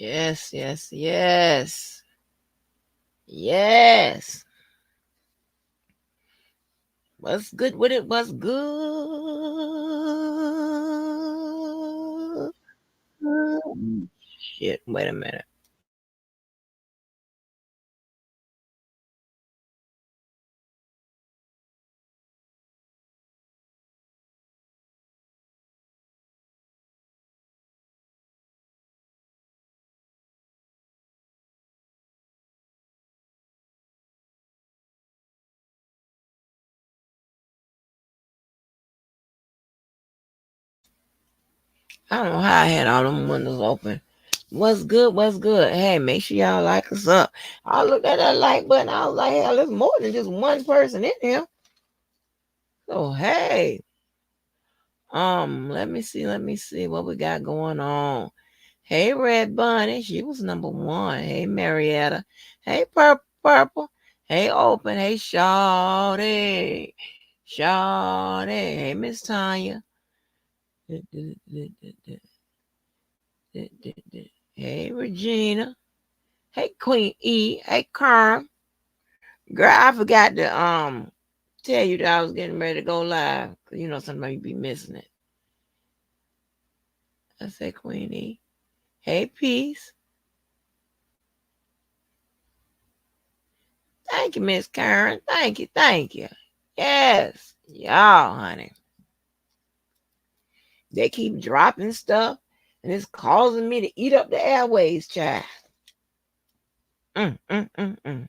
Yes, yes, yes. Yes. What's good with it? What's good? Shit, wait a minute. I don't know how I had all them windows open. What's good? What's good? Hey, make sure y'all like us up. I looked at that like button. I was like, hell, there's more than just one person in here. So hey, let me see what we got going on. Hey, Red Bunny, she was number one. Hey, Marietta. Hey, Purple. Hey, Open. Hey, Shawty. Shawty. Hey, Miss Tanya. Hey, Regina. Hey, Queen E. Hey, Carm. Girl, I forgot to tell you that I was getting ready to go live. 'Cause you know sometimes you be missing it. I said Queen E. Hey, Peace. Thank you, Miss Karen. Thank you. Thank you. Yes. Y'all, honey. They keep dropping stuff and it's causing me to eat up the airways, child. Mm, mm, mm, mm.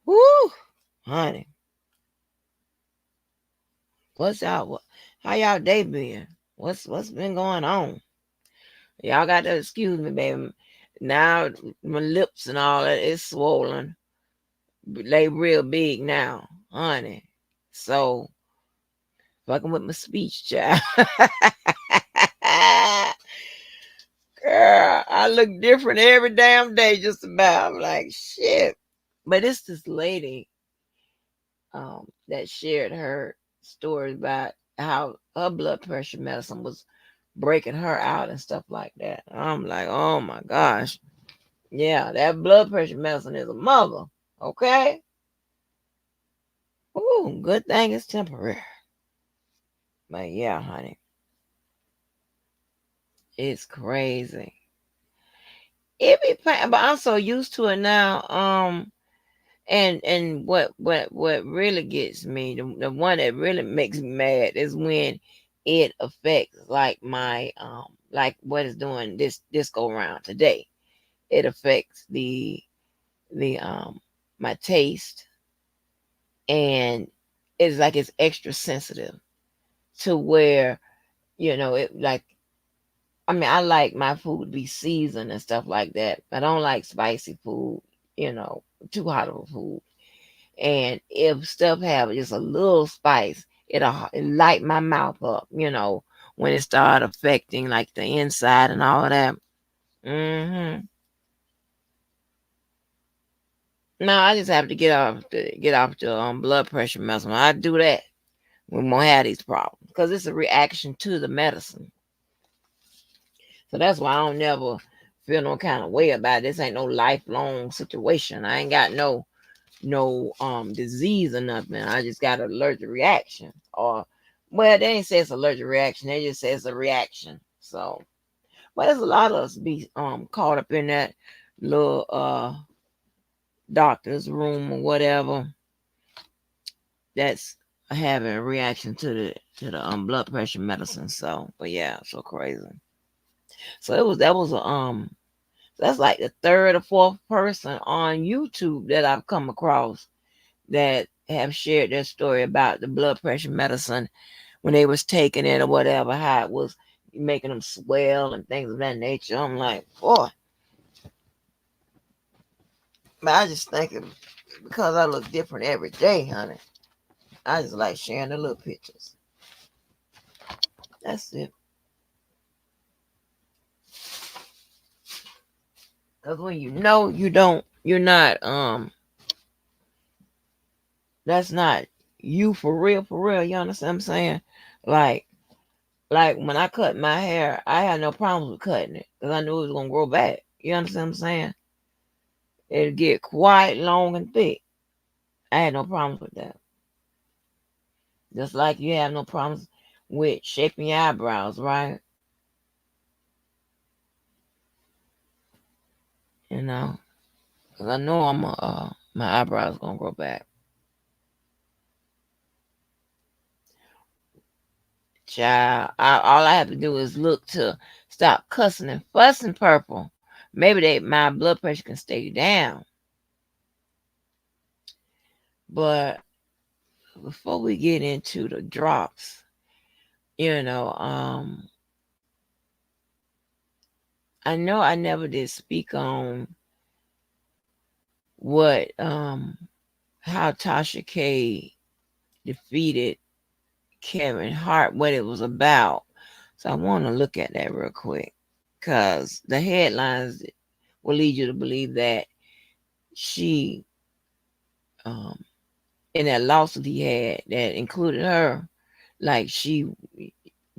Woo, honey. What's out? How y'all day been? What's been going on? Y'all got to excuse me, baby. Now my lips and all that is swollen. They real big now, honey. So fucking with my speech, child. Girl, I look different every damn day, just about. I'm like, shit. But it's this lady that shared her story about how her blood pressure medicine was breaking her out and stuff like that. I'm like, oh my gosh. Yeah, that blood pressure medicine is a mother. Okay? Ooh, good thing it's temporary. But yeah, honey, it's crazy. It be pain, but I'm so used to it now. And what really gets me, the one that really makes me mad is when it affects like my like what is doing this go around today. It affects the my taste, and it's like it's extra sensitive to where it like, I mean, I like my food to be seasoned and stuff like that. I don't like spicy food, you know, too hot of a food. And if stuff have just a little spice, it light my mouth up, when it start affecting like the inside and all of that. Hmm. No, I just have to get off the blood pressure medicine. I do that, we won't have these problems because it's a reaction to the medicine. So that's why I don't never feel no kind of way about it. This ain't no lifelong situation. I ain't got no disease or nothing. I just got an allergic reaction. Or well, they ain't say it's allergic reaction. They just say it's a reaction. So but there's a lot of us be caught up in that little doctor's room or whatever that's having a reaction to the blood pressure medicine. So but yeah, so crazy. So that's like the third or fourth person on YouTube that I've come across that have shared their story about the blood pressure medicine when they was taking it or whatever, how it was making them swell and things of that nature. I'm like, boy, but I just think because I look different every day, honey. I just like sharing the little pictures. That's it. Because when you know you don't, you're not, that's not you for real, for real. You understand what I'm saying? Like, Like when I cut my hair, I had no problems with cutting it because I knew it was gonna grow back. You understand what I'm saying? It'd get quite long and thick. I had no problems with that. Just like you have no problems with shaping your eyebrows, right? You know, because I know my eyebrows gonna grow back. Child, all I have to do is look to stop cussing and fussing purple. Maybe my blood pressure can stay down. But before we get into the drops, you know, I know I never did speak on what how Tasha K defeated Kevin Hart, what it was about. So I want to look at that real quick because the headlines will lead you to believe that she, um, in that lawsuit he had that included her, like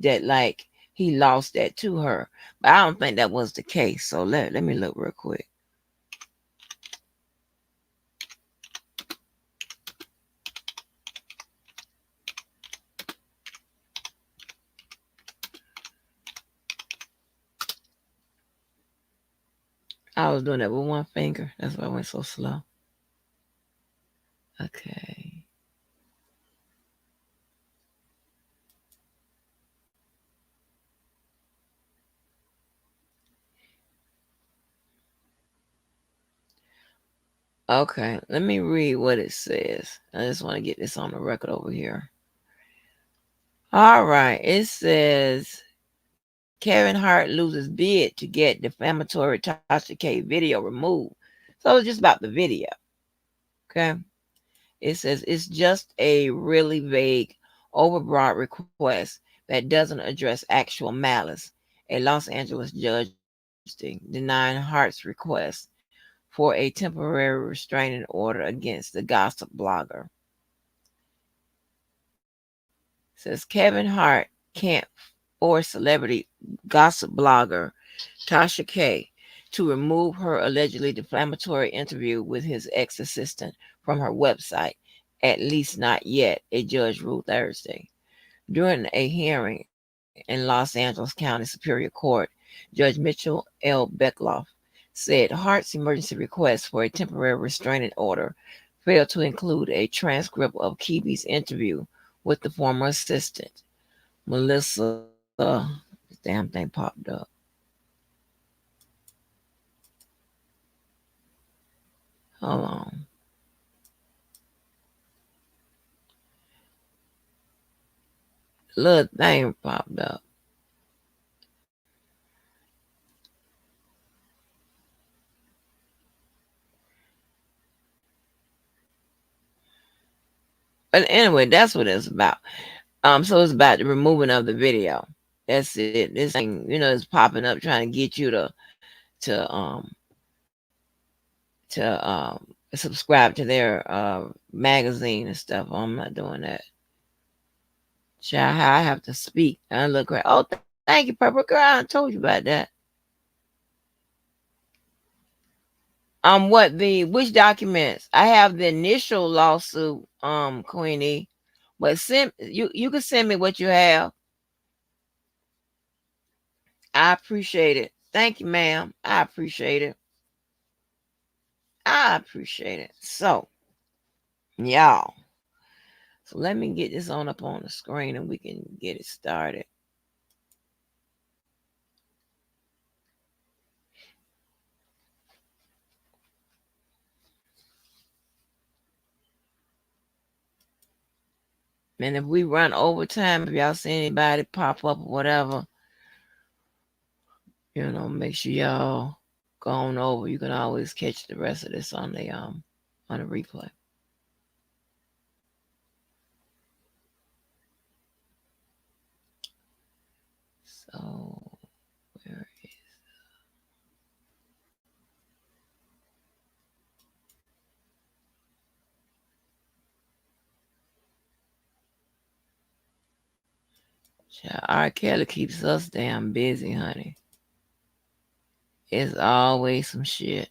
that like he lost that to her. But I don't think that was the case. So let me look real quick. I was doing that with one finger. That's why I went so slow. Okay. Okay. Let me read what it says. I just want to get this on the record over here. All right. It says Kevin Hart loses bid to get defamatory Tasha K video removed. So it's just about the video. Okay. It says it's just a really vague, overbroad request that doesn't address actual malice. A Los Angeles judge denying Hart's request for a temporary restraining order against the gossip blogger. It says Kevin Hart can't force celebrity gossip blogger Tasha K to remove her allegedly defamatory interview with his ex assistant from her website, at least not yet, a judge ruled Thursday. During a hearing in Los Angeles County Superior Court, Judge Mitchell L. Beckloff said Hart's emergency request for a temporary restraining order failed to include a transcript of Keeby's interview with the former assistant, Melissa. This damn thing popped up. Hold on. Little thing popped up. But anyway, that's what it's about. So it's about the removing of the video. That's it. This thing, is popping up trying to get you to subscribe to their magazine and stuff. I'm not doing that. Child, how I have to speak. I look right. Oh, thank you, Purple Girl. I told you about that. Which documents? I have the initial lawsuit, Queenie. But you can send me what you have. I appreciate it. Thank you, ma'am. I appreciate it. I appreciate it. So, y'all. So let me get this on up on the screen and we can get it started. And if we run overtime, if y'all see anybody pop up or whatever, make sure y'all go on over. You can always catch the rest of this on the replay. So where is Child, R. Kelly keeps us damn busy, honey. It's always some shit.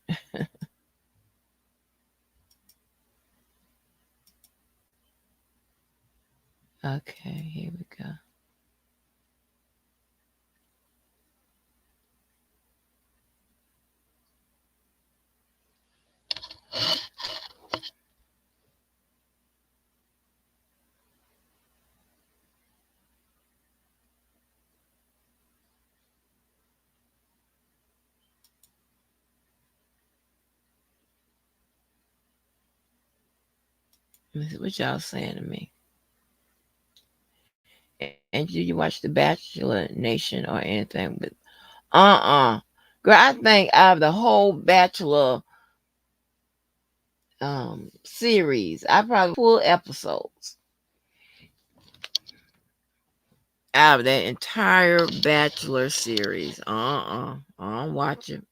Okay, here we go. Let me see what y'all saying to me. And did you watch The Bachelor Nation or anything? But girl, I think out of the whole Bachelor series, I probably full episodes out of that entire Bachelor series. I don't watch it.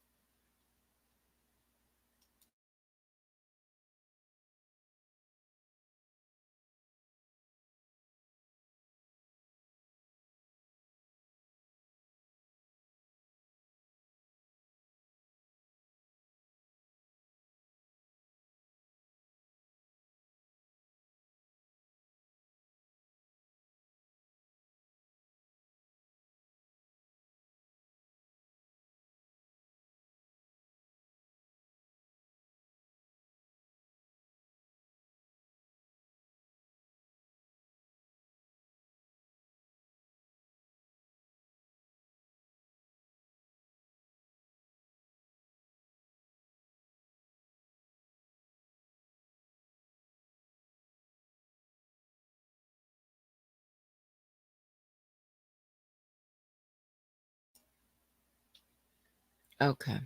Okay.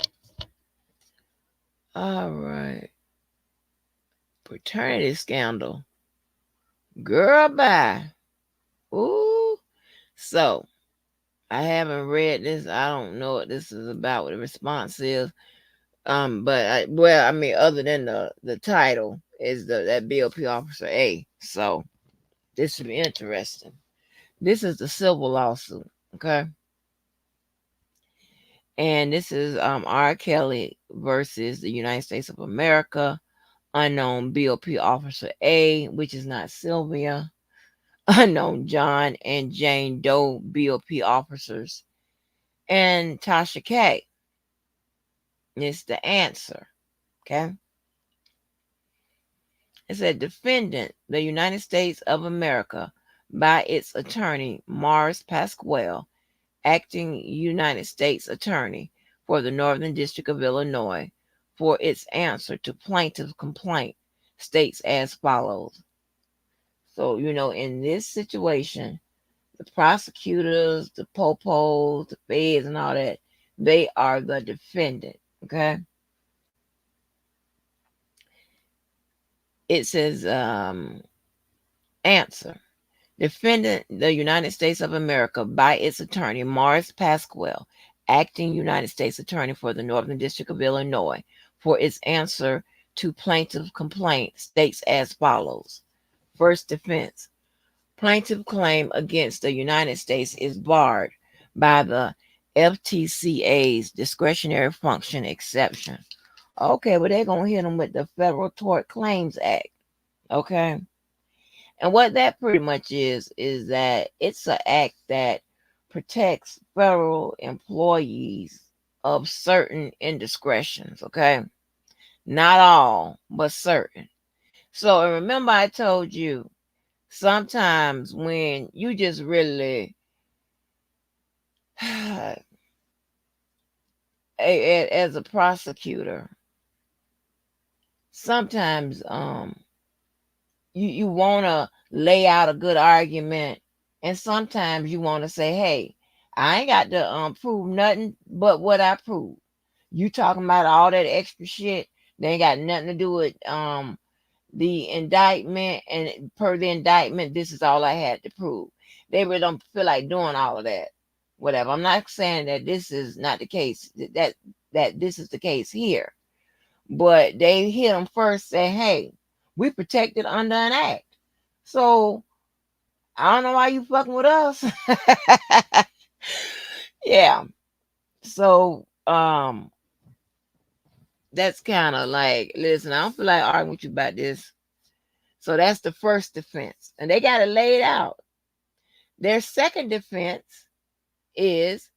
All right. Paternity scandal. Girl, bye. Ooh. So, I haven't read this. I don't know what this is about, what the response is. But I mean, other than the title is that BOP Officer A. So, this should be interesting. This is the civil lawsuit, okay? And this is R. Kelly versus the United States of America, unknown BOP Officer A, which is not Sylvia, unknown John and Jane Doe BOP officers, and Tasha K. It's the answer, okay? It said defendant, the United States of America, by its attorney, Morris Pasquale, acting United States Attorney for the Northern District of Illinois, for its answer to plaintiff's complaint, states as follows. So, in this situation, the prosecutors, the popos, the feds, and all that, they are the defendant. Okay. It says answer. Defendant, the United States of America, by its attorney, Morris Pasquale, acting United States Attorney for the Northern District of Illinois, for its answer to plaintiff complaint, states as follows. First defense. Plaintiff claim against the United States is barred by the FTCA's discretionary function exception. Okay, well, they're going to hit them with the Federal Tort Claims Act. Okay. And what that pretty much is that it's an act that protects federal employees of certain indiscretions, okay? Not all, but certain. So, and remember, I told you sometimes when you just really, as a prosecutor, sometimes you want to lay out a good argument, and sometimes you want to say, hey, I ain't got to prove nothing but what I prove. You talking about all that extra shit, they ain't got nothing to do with the indictment, and per the indictment, this is all I had to prove. They really don't feel like doing all of that. Whatever. I'm not saying that this is not the case, that this is the case here, but they hit them first, say, hey, we protected under an act. So I don't know why you fucking with us. Yeah. So that's kind of like, listen, I don't feel like arguing with you about this. So that's the first defense. And they got it laid out. Their second defense is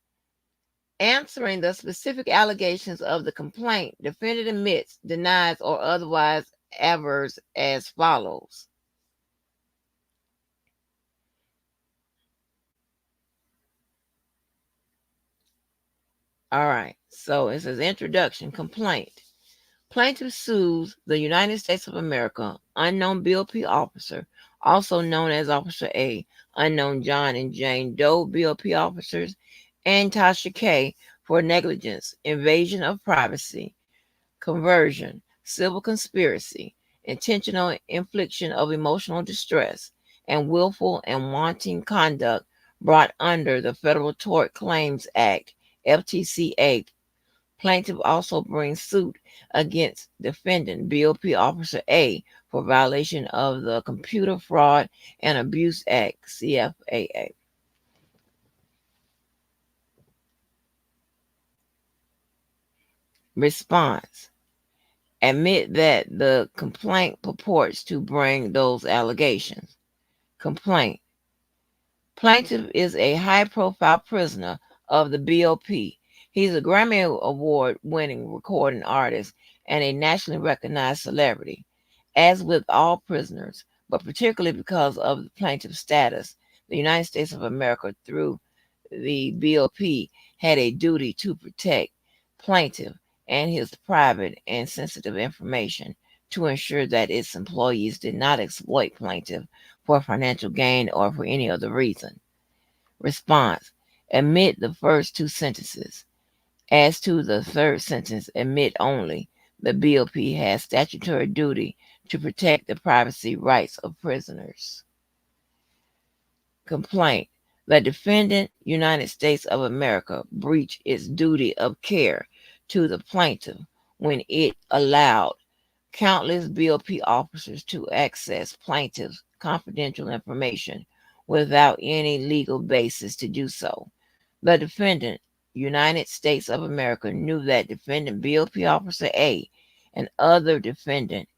answering the specific allegations of the complaint. Defendant admits, denies, or otherwise avers as follows. All right. So it says introduction complaint. Plaintiff sues the United States of America, unknown BOP officer, also known as Officer A, unknown John and Jane Doe BOP officers, and Tasha K for negligence, invasion of privacy, conversion, civil conspiracy, intentional infliction of emotional distress, and willful and wanton conduct brought under the Federal Tort Claims Act, FTCA. Plaintiff also brings suit against defendant BOP Officer A for violation of the Computer Fraud and Abuse Act, CFAA. Response. Admit that the complaint purports to bring those allegations. Complaint. Plaintiff is a high profile prisoner of the BOP. He's a Grammy Award winning recording artist and a nationally recognized celebrity. As with all prisoners, but particularly because of the plaintiff's status, the United States of America, through the BOP, had a duty to protect plaintiff and his private and sensitive information to ensure that its employees did not exploit plaintiff for financial gain or for any other reason. Response. Admit the first two sentences. As to the third sentence, admit only the BOP has statutory duty to protect the privacy rights of prisoners. Complaint. The defendant, United States of America, breached its duty of care to the plaintiff when it allowed countless BOP officers to access plaintiff's confidential information without any legal basis to do so. The defendant, United States of America, knew that defendant BOP Officer A and other defendant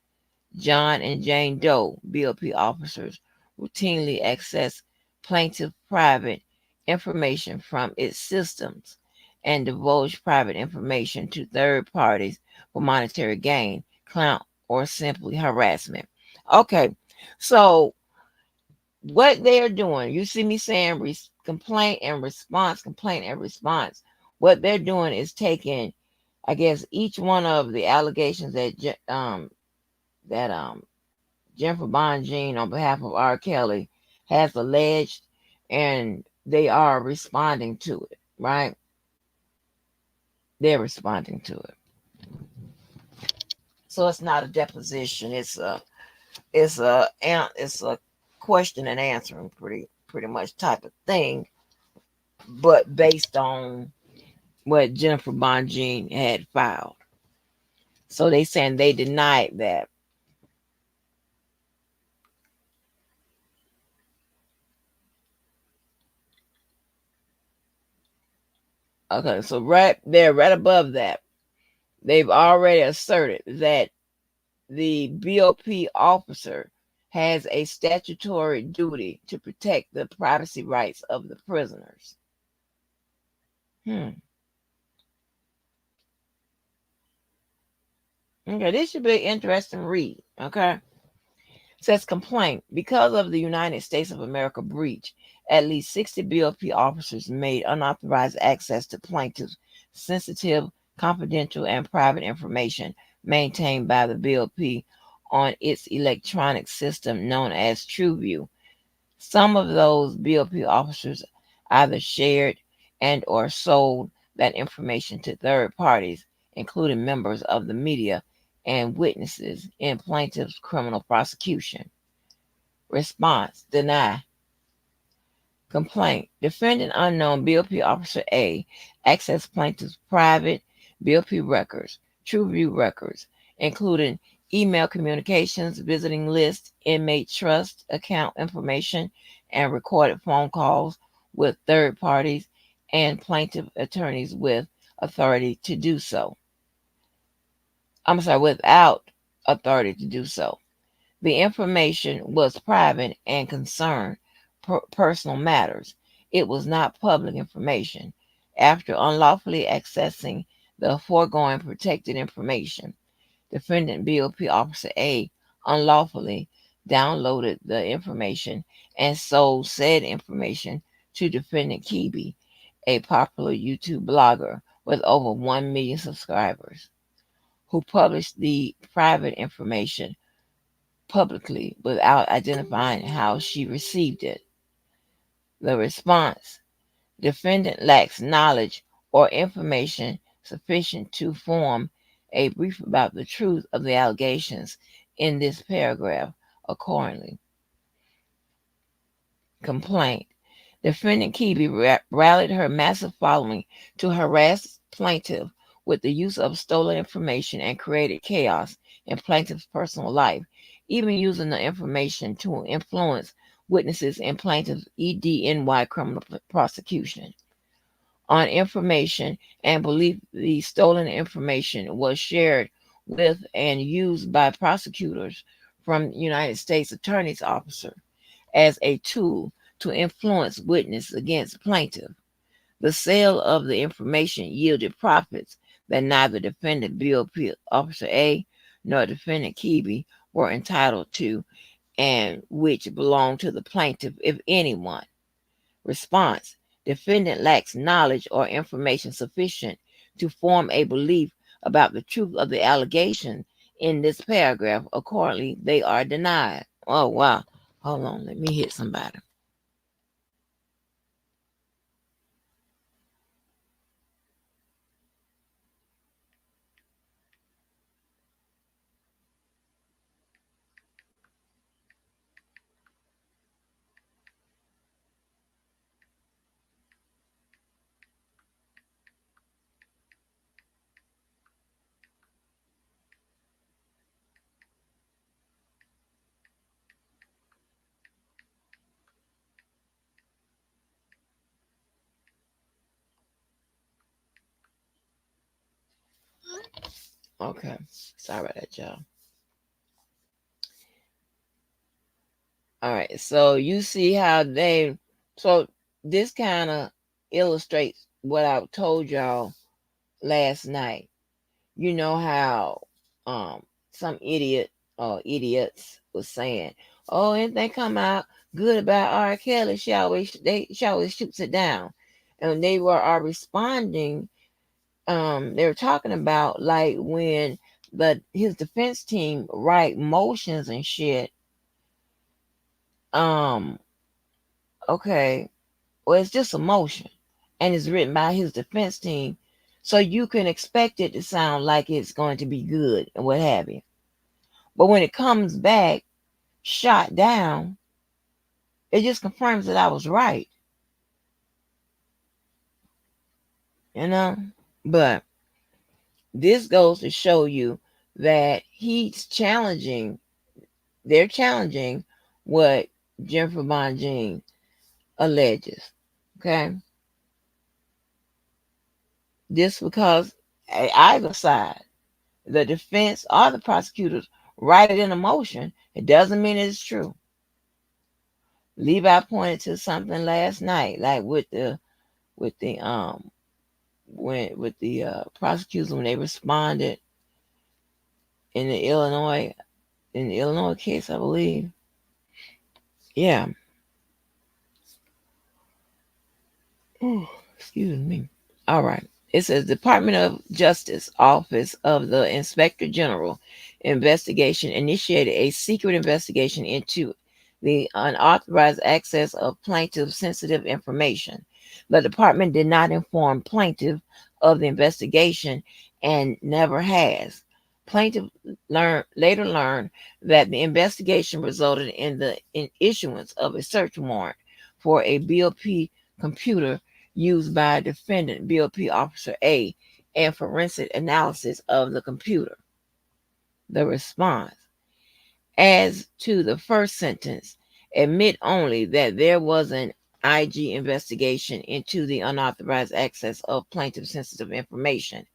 John and Jane Doe BOP officers routinely access plaintiff private information from its systems and divulge private information to third parties for monetary gain, clout, or simply harassment. Okay, so what they're doing, you see me saying complaint and response. What they're doing is taking, I guess, each one of the allegations that Jennifer Bonjean on behalf of R. Kelly has alleged, and they are responding to it, right? They're responding to it. So it's not a deposition. It's a question and answering pretty much type of thing, but based on what Jennifer Bonjean had filed. So they saying they denied that. Okay, so right there, right above that, they've already asserted that the BOP officer has a statutory duty to protect the privacy rights of the prisoners. Hmm. Okay, this should be an interesting read. Okay. It says complaint. Because of the United States of America breach, at least 60 BOP officers made unauthorized access to plaintiffs' sensitive, confidential, and private information maintained by the BOP on its electronic system known as TrueView. Some of those BOP officers either shared and or sold that information to third parties, including members of the media and witnesses in plaintiff's criminal prosecution. Response: deny. Complaint: defendant unknown BOP Officer A accessed plaintiff's private BOP records, TrueView records, including email communications, visiting lists, inmate trust account information, and recorded phone calls with third parties and plaintiff attorneys with authority to do so. I'm sorry, without authority to do so. The information was private and concerned personal matters. It was not public information. After unlawfully accessing the foregoing protected information, defendant BOP Officer A unlawfully downloaded the information and sold said information to defendant Kibi, a popular YouTube blogger with over 1 million subscribers, who published the private information publicly without identifying how she received it. The response: defendant lacks knowledge or information sufficient to form a brief about the truth of the allegations in this paragraph. Accordingly, complaint: defendant Kibi rallied her massive following to harass plaintiff with the use of stolen information and created chaos in plaintiff's personal life, even using the information to influence witnesses in plaintiff's EDNY criminal prosecution. On information and belief the stolen information was shared with and used by prosecutors from United States Attorney's Office as a tool to influence witness against plaintiff. The sale of the information yielded profits that neither defendant BOP Officer A nor defendant Kibi were entitled to and which belonged to the plaintiff, if anyone. Response: defendant lacks knowledge or information sufficient to form a belief about the truth of the allegation in this paragraph. Accordingly, they are denied. Oh, wow. Hold on. Let me hit somebody. Okay. Sorry about that, y'all. All right. So you see how so this kind of illustrates what I told y'all last night. You know how some idiot or idiots was saying, "Oh, anything come out good about R. Kelly, she always shoots it down," and they are responding. They were talking about like when his defense team write motions and shit. Um, okay, well, it's just a motion, and it's written by his defense team, so you can expect it to sound like it's going to be good and what have you. But when it comes back shot down, it just confirms that I was right, you know? But this goes to show you that they're challenging what Jennifer Bonjean alleges. Okay? This because either side, the defense or the prosecutors, write it in a motion, it doesn't mean it's true. Levi pointed to something last night, like with the when with the prosecutors when they responded in the Illinois case, I believe. Yeah. Ooh, excuse me. All right. It says Department of Justice Office of the Inspector General investigation initiated a secret investigation into the unauthorized access of plaintiff sensitive information. The department did not inform plaintiff of the investigation and never has. Plaintiff later learned that the investigation resulted in the issuance of a search warrant for a BOP computer used by defendant BOP Officer A and forensic analysis of the computer. The response: as to the first sentence, Admit only that there was an IG investigation into the unauthorized access of plaintiff sensitive information.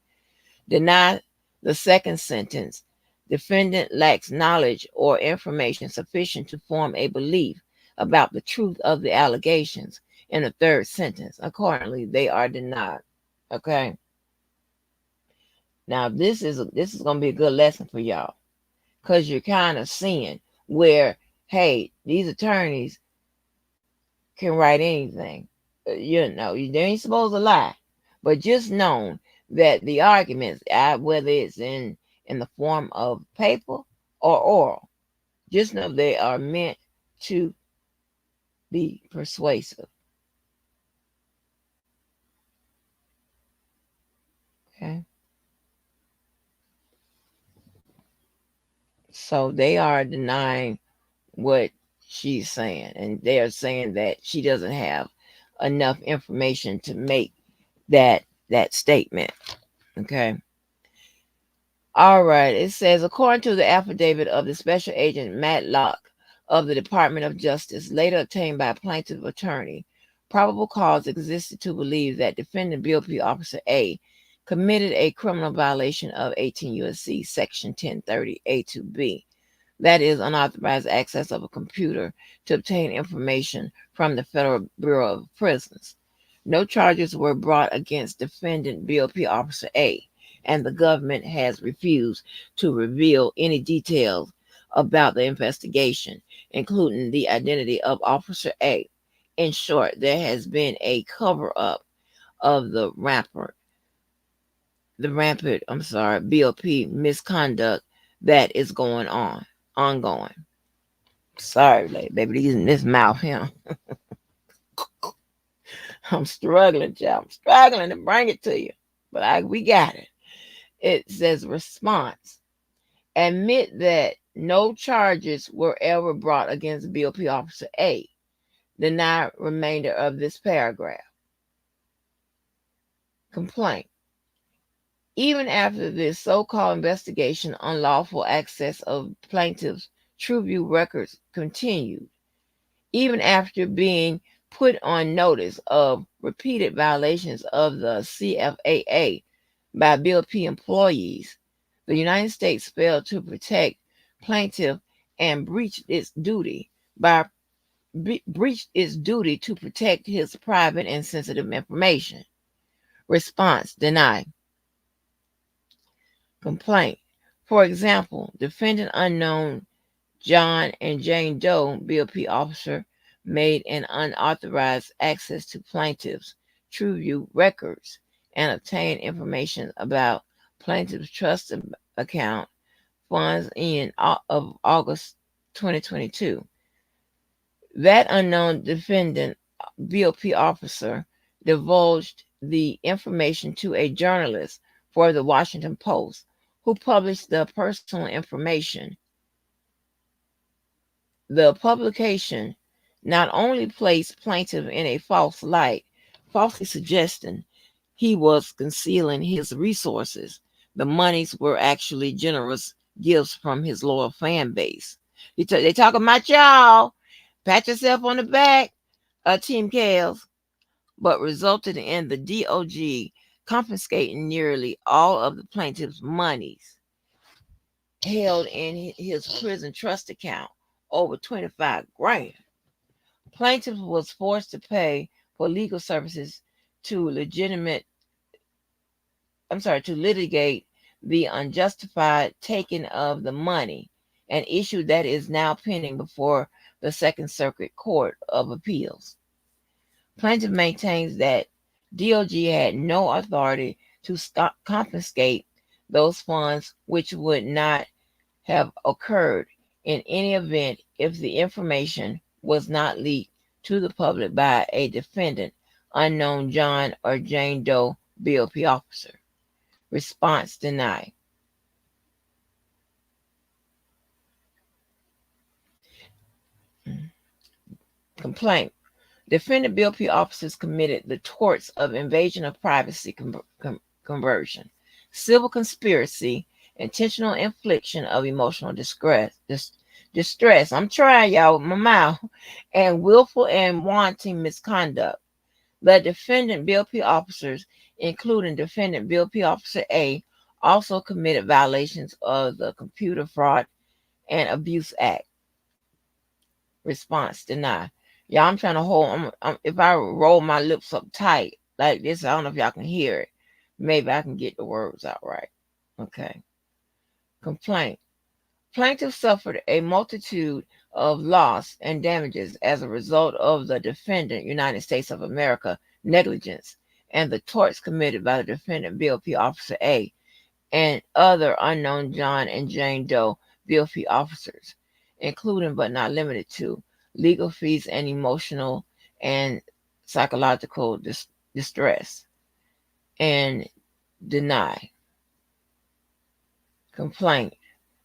Deny the second sentence. Defendant lacks knowledge or information sufficient to form a belief about the truth of the allegations in the third sentence. Accordingly, they are denied. Okay. Now this is gonna be a good lesson for y'all, because you're kind of seeing where, hey, these attorneys can write anything. They ain't supposed to lie. But just know that the arguments, whether it's in the form of paper or oral, just know they are meant to be persuasive. Okay. So they are denying what she's saying, and they are saying that she doesn't have enough information to make that statement. Okay. All right. It says, according to the affidavit of the special agent Matlock of the Department of Justice, later obtained by plaintiff attorney, probable cause existed to believe that defendant BOP Officer A committed a criminal violation of 18 U.S.C. Section 1030 A2B, that is, unauthorized access of a computer to obtain information from the Federal Bureau of Prisons. No charges were brought against defendant BOP Officer A, and the government has refused to reveal any details about the investigation, including the identity of Officer A. In short, there has been a cover up of the rampant BOP misconduct that is ongoing. Sorry, baby, this mouth here. I'm struggling, child. I'm struggling to bring it to you, but we got it. It says response. Admit that no charges were ever brought against BOP Officer A. Deny remainder of this paragraph. Complaint. Even after this so-called investigation, unlawful access of plaintiff's TrueView records continued. Even after being put on notice of repeated violations of the CFAA by BOP employees, the United States failed to protect plaintiff and breached its duty to protect his private and sensitive information. Response: deny. Complaint. For example, defendant unknown John and Jane Doe, BOP officer, made an unauthorized access to plaintiff's TrueView records and obtained information about plaintiff's trust account funds of August 2022. That unknown defendant, BOP officer, divulged the information to a journalist for the Washington Post, who published the personal information. The publication not only placed plaintiff in a false light, falsely suggesting he was concealing his resources. The monies were actually generous gifts from his loyal fan base. They talking about y'all. Pat yourself on the back, Team Kales, but resulted in the DOJ confiscating nearly all of the plaintiff's monies held in his prison trust account, over 25 grand. Plaintiff was forced to pay for legal services to litigate the unjustified taking of the money, an issue that is now pending before the Second Circuit Court of Appeals. Plaintiff maintains that DOJ had no authority to confiscate those funds, which would not have occurred in any event if the information was not leaked to the public by a defendant, unknown John or Jane Doe BOP officer. Response: denied. Complaint. Defendant BOP officers committed the torts of invasion of privacy conversion, civil conspiracy, intentional infliction of emotional distress. I'm trying, y'all, with my mouth. And willful and wanton misconduct. The defendant BOP officers, including defendant BOP Officer A, also committed violations of the Computer Fraud and Abuse Act. Response denied. Y'all, I'm trying to hold. If I roll my lips up tight like this, I don't know if y'all can hear it. Maybe I can get the words out right. Okay. Complaint. Plaintiff suffered a multitude of loss and damages as a result of the defendant, United States of America, negligence and the torts committed by the defendant, BOP Officer A, and other unknown John and Jane Doe BOP officers, including but not limited to legal fees and emotional and psychological distress. And deny. Complaint.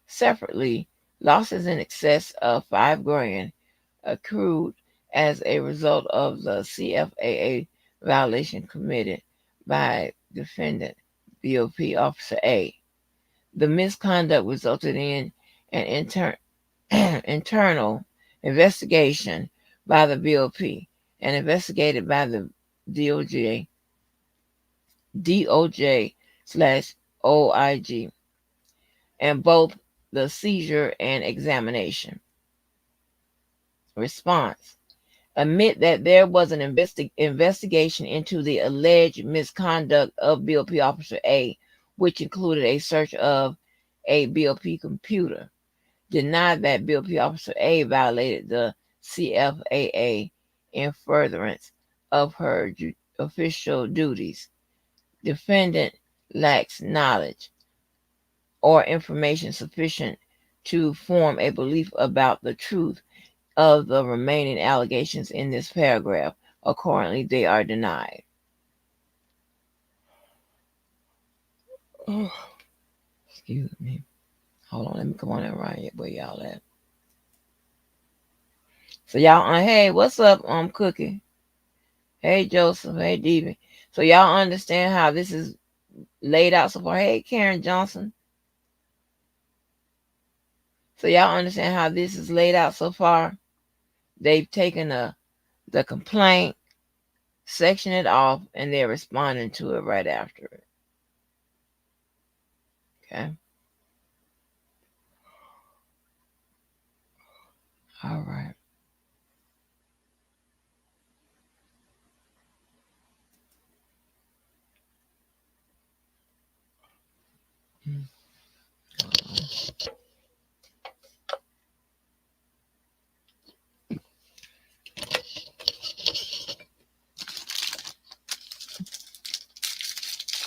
Separately, losses in excess of $5 grand accrued as a result of the CFAA violation committed by defendant BOP Officer A. The misconduct resulted in an internal investigation by the BOP and investigated by the DOJ/OIG, and both the seizure and examination. Response. Admit that there was an investigation into the alleged misconduct of BOP Officer A, which included a search of a BOP computer. Deny that BOP Officer A violated the CFAA in furtherance of her official duties. Defendant lacks knowledge or information sufficient to form a belief about the truth of the remaining allegations in this paragraph. Accordingly, they are denied. Oh, excuse me. Hold on, let me come on and run it where y'all at. So y'all, hey, what's up, Cookie? Hey, Joseph. Hey, Devin. So y'all understand how this is laid out so far? Hey, Karen Johnson. So y'all understand how this is laid out so far? They've taken the complaint, sectioned it off, and they're responding to it right after it. Okay. All right.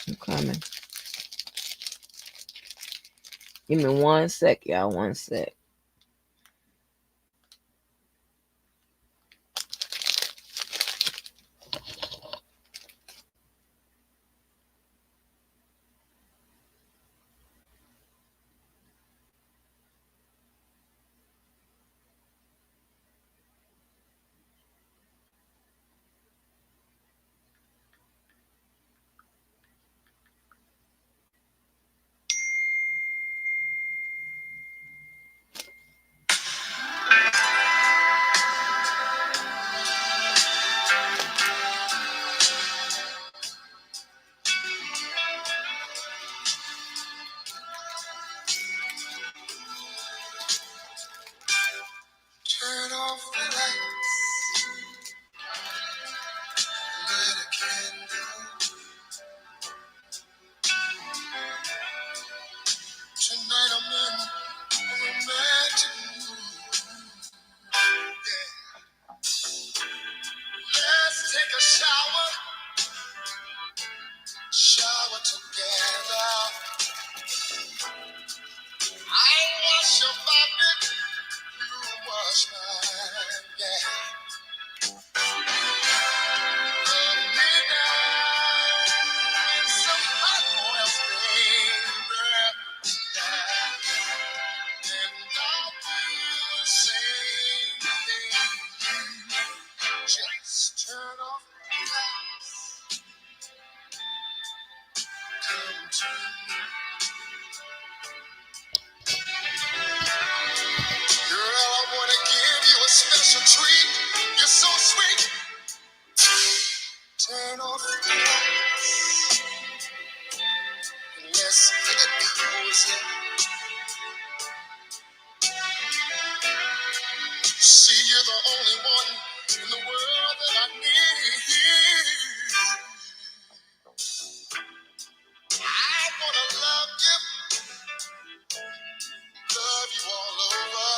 I'm coming. Give me 1 sec, y'all. 1 sec. Turn off the lights, light a candle. Tonight I'm in a romantic mood. Yeah. Let's take a shower together. I'll wash your body, you wash mine. Yeah. Love me down in some hot oil, baby. Yeah. And I'll do the same thing. Just turn off the lights. Come to me. treat. You're so sweet. Turn off the lights. Let's get cozy. See, you're the only one in the world that I need. I wanna love you all over.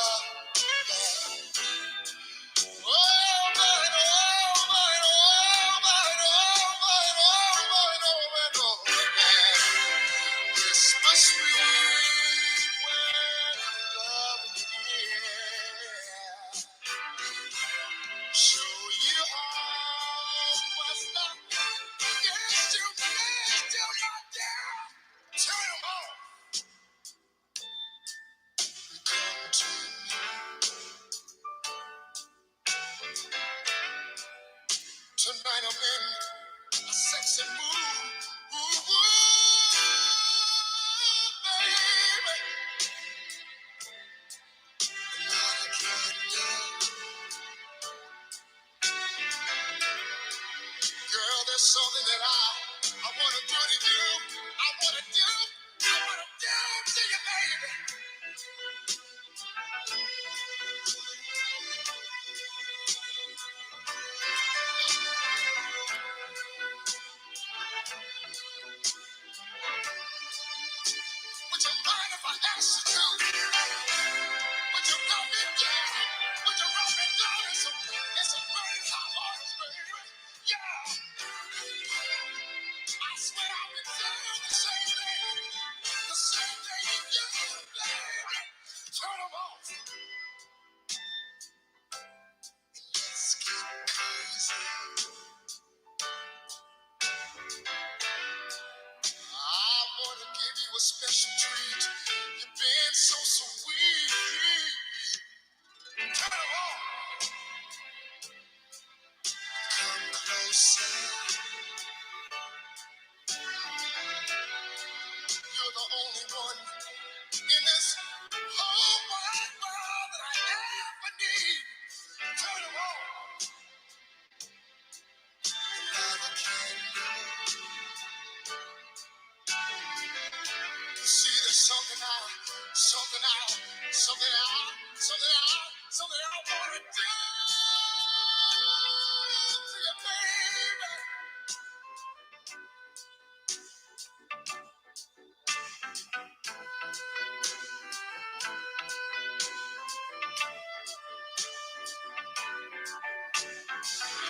Oh, over and over and over and over and over and over again. Christmas sweet when love is. Show you how my stuff gets to my down. Turn 'em on. Come to me. Tonight I'm in a sexy mood. Ooh, baby. All I can do. Girl, there's something that I wanna do to you. I wanna do to you, baby. Would you mind if I ask you to? Would you love me down? Would you rub me down? It's a burning hot waters, baby. Yeah. I swear I've been doing the same thing. The same thing you do, baby. Turn 'em off. Let's get crazy. I wanna give you a special treat. You've been so sweet. Turn 'em on. Come closer. You're the only one in this whole wide world that I ever need. Turn 'em on. Another candle. See, there's something I wanna do to you, baby.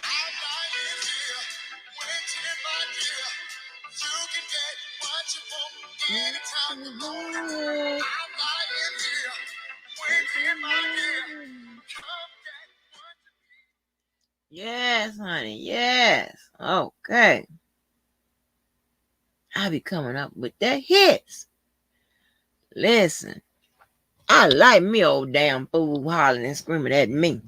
I'm lying here, waiting, my dear. You can get what you want anytime you want. I'm lying here, waiting, my dear. Come get what you need. Yes, honey, yes. Okay. I be coming up with the hits. Listen, I like me old damn fool hollering and screaming at me.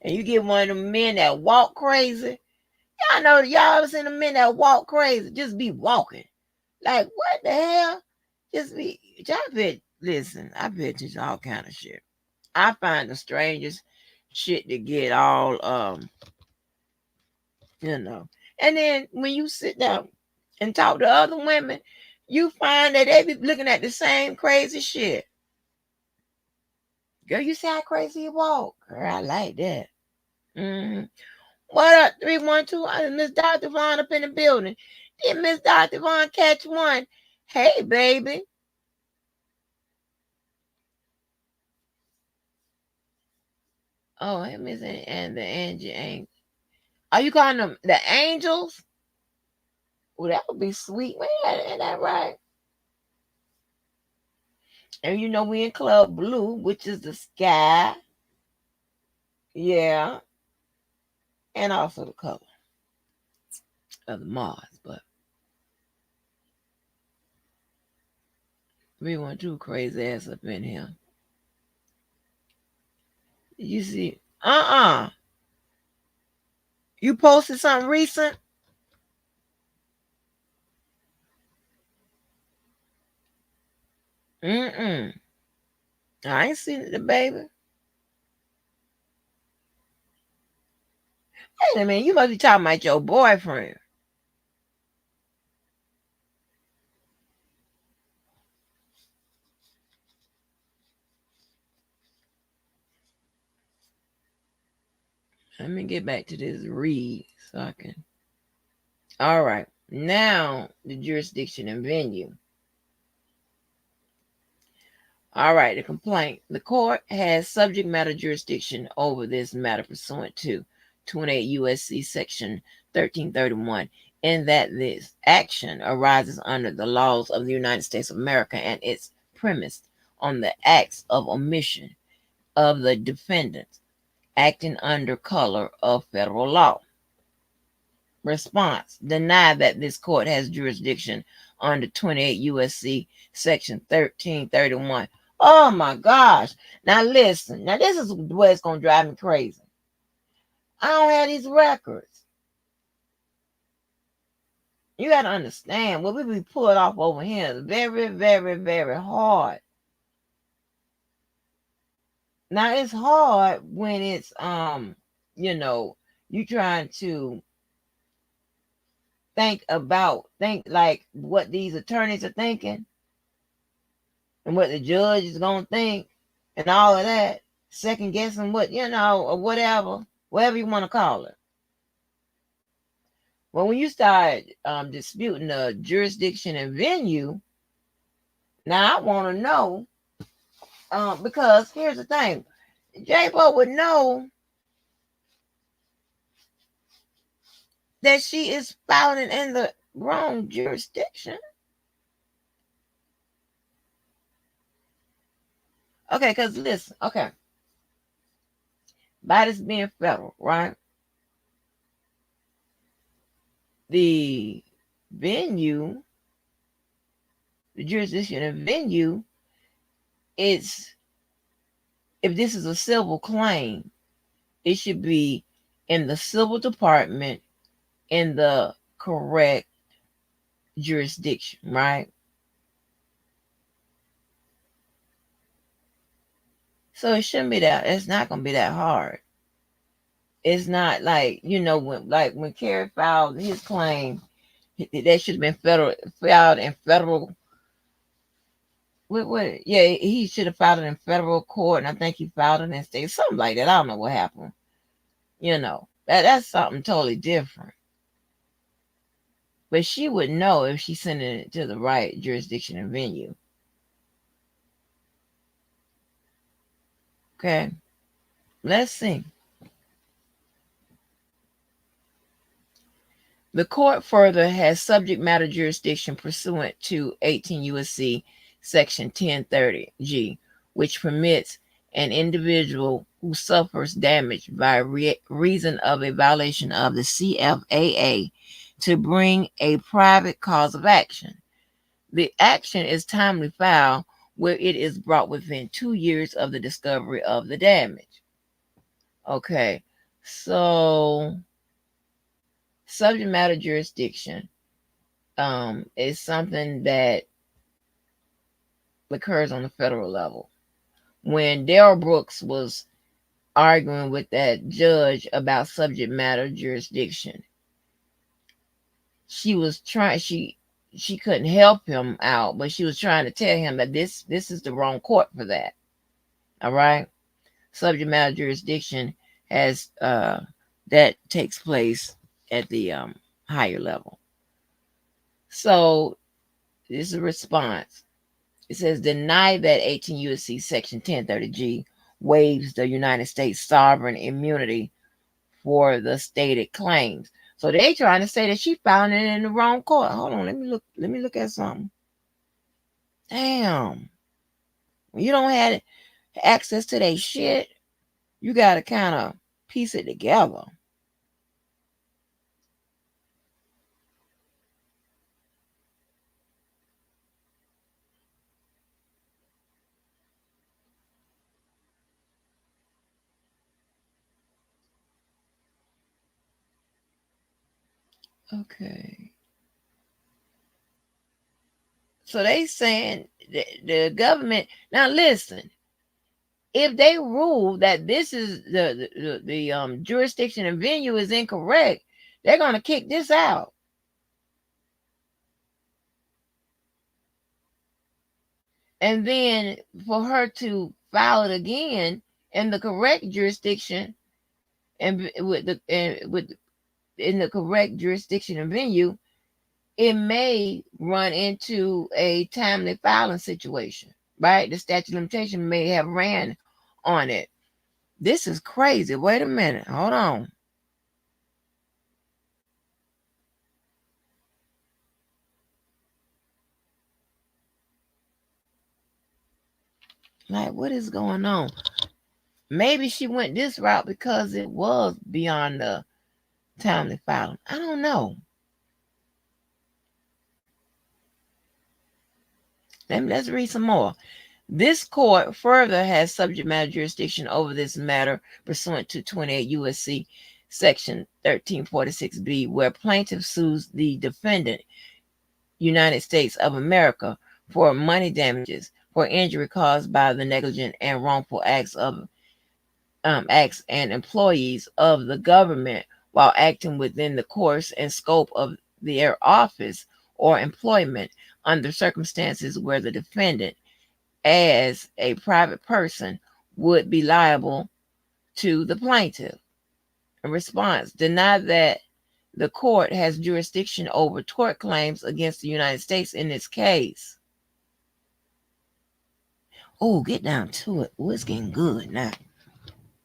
And you get one of them men that walk crazy. Y'all know, y'all ever seen the men that walk crazy? Just be walking. Like, what the hell? Just be, y'all bet, listen, I bet you all kind of shit. I find the strangest shit to get all, you know. And then when you sit down and talk to other women, you find that they be looking at the same crazy shit. Girl, you see how crazy you walk? Girl, I like that. Mm-hmm. What up, 312? Miss Dr. Vaughn up in the building. Did Miss Dr. Vaughn catch one? Hey, baby. Oh, hey, Miss and the Angie. Are you calling them the angels? Well, that would be sweet. Man, ain't that right? And you know we in Club Blue, which is the sky. Yeah. And also the color of the Mars. But 312 crazy ass up in here. You see? You posted something recent? Mm-mm. I ain't seen the baby. Wait a minute, you must be talking about your boyfriend. Let me get back to this read so I can. All right. Now, the jurisdiction and venue. All right, the complaint. The court has subject matter jurisdiction over this matter pursuant to 28 U.S.C. Section 1331, in that this action arises under the laws of the United States of America and it's premised on the acts of omission of the defendant acting under color of federal law. Response: deny that this court has jurisdiction under 28 USC section 1331. Oh my gosh. Now listen. Now this is where it's going to drive me crazy. I don't have these records. You got to understand what we be pulled off over here is very, very, very hard. Now it's hard when it's you know, you trying to think like what these attorneys are thinking and what the judge is gonna think and all of that, second guessing what or whatever you want to call it. Well, when you start disputing the jurisdiction and venue, now I want to know because here's the thing, J-Bo would know that she is filing in the wrong jurisdiction. Okay, because listen, okay, by this being federal, right? The venue, the jurisdiction and venue, it's if this is a civil claim, it should be in the civil department in the correct jurisdiction, right? So it shouldn't be that. It's not going to be that hard. It's not like when Kerry filed his claim, that should have been filed in federal. What? Yeah, he should have filed it in federal court, and I think he filed it in state, something like that. I don't know what happened. That's something totally different. But she would know if she sent it to the right jurisdiction and venue. Okay, let's see. The court further has subject matter jurisdiction pursuant to 18 U.S.C. Section 1030G, which permits an individual who suffers damage by reason of a violation of the CFAA to bring a private cause of action. The action is timely filed where it is brought within 2 years of the discovery of the damage. Okay, so subject matter jurisdiction is something that occurs on the federal level. When Darrell Brooks was arguing with that judge about subject matter jurisdiction, she couldn't help him out, but she was trying to tell him that this is the wrong court for that. All right, subject matter jurisdiction has that takes place at the higher level. So this is a response. It says deny that 18 U.S.C. Section 1030G waives the United States sovereign immunity for the stated claims. So they trying to say that she found it in the wrong court. Hold on, let me look. Let me look at something. Damn, when you don't have access to that shit, you gotta kind of piece it together. Okay. So they saying the government. Now listen, if they rule that this is the jurisdiction and venue is incorrect, they're gonna kick this out. And then for her to file it again in the correct jurisdiction and with in the correct jurisdiction and venue, it may run into a timely filing situation, right? The statute of limitation may have ran on it. This is crazy. Wait a minute. Hold on. Like, what is going on? Maybe she went this route because it was beyond the timely filing. I don't know. Let's read some more. This court further has subject matter jurisdiction over this matter pursuant to 28 U.S.C. Section 1346B, where plaintiff sues the defendant, United States of America, for money damages for injury caused by the negligent and wrongful acts and employees of the government while acting within the course and scope of their office or employment under circumstances where the defendant, as a private person, would be liable to the plaintiff. In response, deny that the court has jurisdiction over tort claims against the United States in this case. Oh, get down to it. Oh, it's getting good now.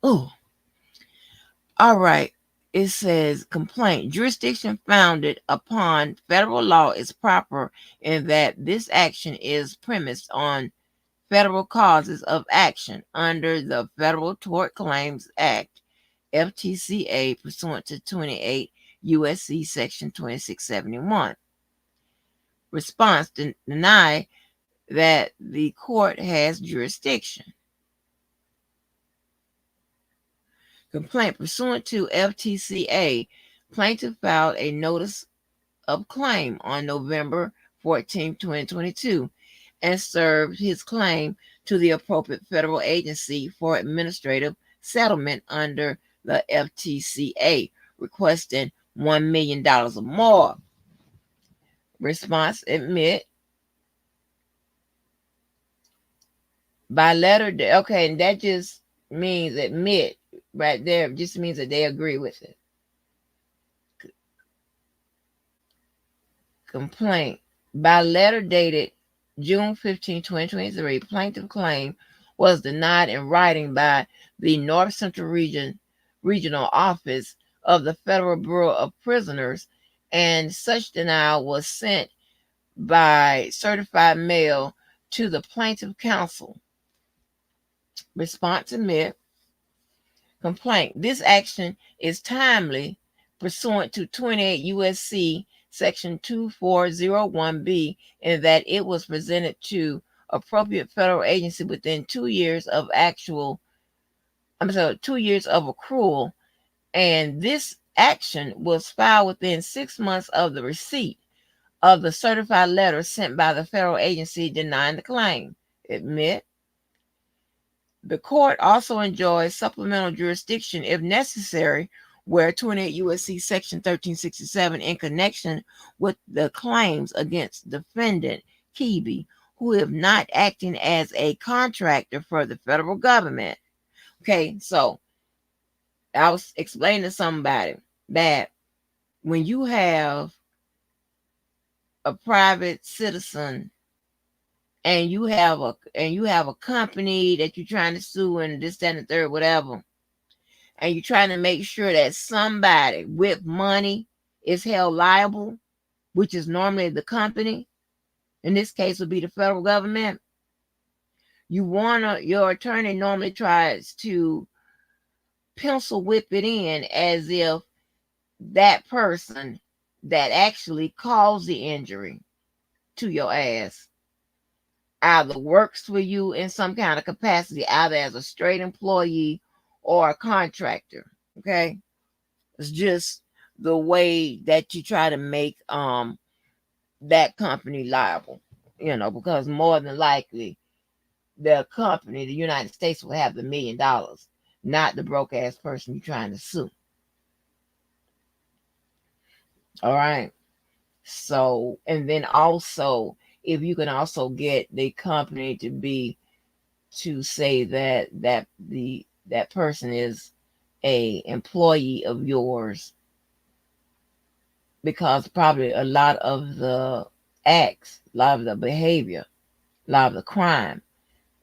Oh, all right. It says complaint. Jurisdiction founded upon federal law is proper in that this action is premised on federal causes of action under the Federal Tort Claims Act, FTCA, pursuant to 28 U.S.C. Section 2671. Response: deny that the court has jurisdiction. Complaint. Pursuant to FTCA, plaintiff filed a notice of claim on November 14, 2022, and served his claim to the appropriate federal agency for administrative settlement under the FTCA, requesting $1 million or more. Response: admit by letter. Okay, and that just means admit right there. It just means that they agree with it. Complaint. By letter dated June 15, 2023, plaintiff claim was denied in writing by the North Central Regional Office of the Federal Bureau of Prisoners, and such denial was sent by certified mail to the plaintiff counsel. Response: admit. Complaint. This action is timely pursuant to 28 U.S.C. Section 2401B in that it was presented to appropriate federal agency within 2 years of 2 years of accrual, and this action was filed within 6 months of the receipt of the certified letter sent by the federal agency denying the claim. Admit. The court also enjoys supplemental jurisdiction if necessary, where 28 U.S.C. Section 1367 in connection with the claims against defendant Keeby, who is not acting as a contractor for the federal government. Okay, so I was explaining to somebody that when you have a private citizen and you have a company that you're trying to sue and this, that, and the third, whatever, and you're trying to make sure that somebody with money is held liable, which is normally the company, in this case would be the federal government, your attorney normally tries to pencil whip it in as if that person that actually caused the injury to your ass either works for you in some kind of capacity, either as a straight employee or a contractor. Okay, it's just the way that you try to make that company liable. because more than likely the company, the United States, will have the $1 million, not the broke ass person you're trying to sue. All right. So, and then also, if you can also get the company to say that person is a employee of yours, because probably a lot of the acts, a lot of the behavior, a lot of the crime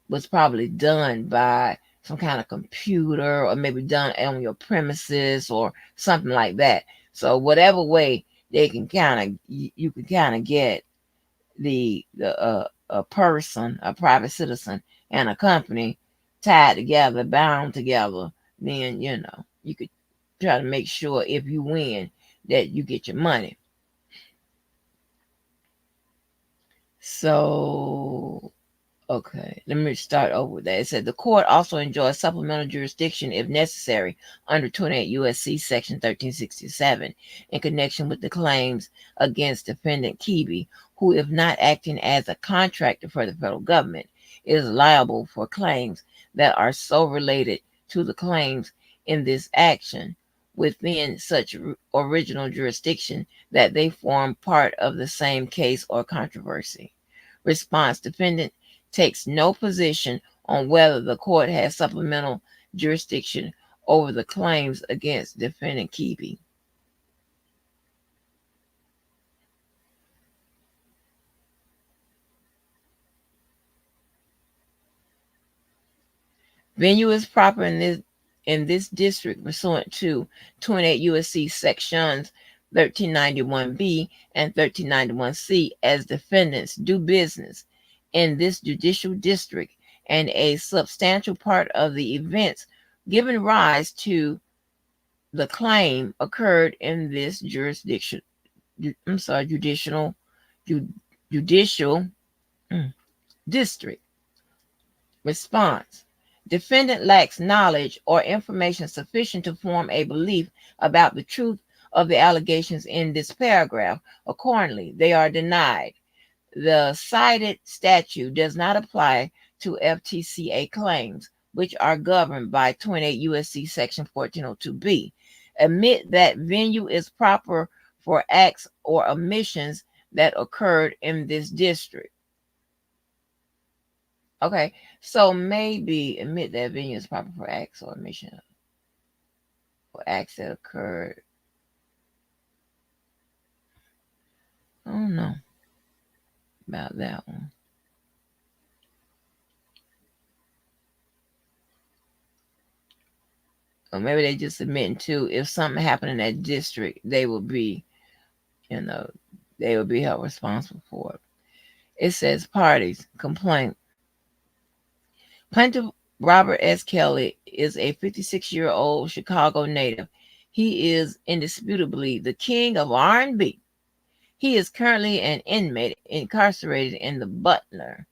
was probably done by some kind of computer, or maybe done on your premises or something like that. So whatever way they can kind of, you can kind of get the a person, a private citizen, and a company tied together, bound together, then you could try to make sure if you win that you get your money. So okay, let me start over with that. It said the court also enjoys supplemental jurisdiction if necessary under 28 U.S.C. Section 1367 in connection with the claims against defendant Kibi, who, if not acting as a contractor for the federal government, is liable for claims that are so related to the claims in this action within such original jurisdiction that they form part of the same case or controversy. Response: defendant takes no position on whether the court has supplemental jurisdiction over the claims against defendant Kibi. Venue is proper in this district pursuant to 28 U.S.C. sections 1391B and 1391C as defendants do business in this judicial district, and a substantial part of the events giving rise to the claim occurred in this jurisdiction. I'm sorry, judicial district. Response: defendant lacks knowledge or information sufficient to form a belief about the truth of the allegations in this paragraph. Accordingly, they are denied. The cited statute does not apply to FTCA claims, which are governed by 28 U.S.C. Section 1402B. Admit that venue is proper for acts or omissions that occurred in this district. Okay, so maybe admit that venue is proper for acts or omissions or acts that occurred. I don't know about that one. Or maybe they just admitting to, if something happened in that district, you know, they will be held responsible for it. It says parties complaint. Plaintiff Robert S. Kelly is a 56-year-old Chicago native. He is indisputably the king of R&B. He is currently an inmate incarcerated in the Butler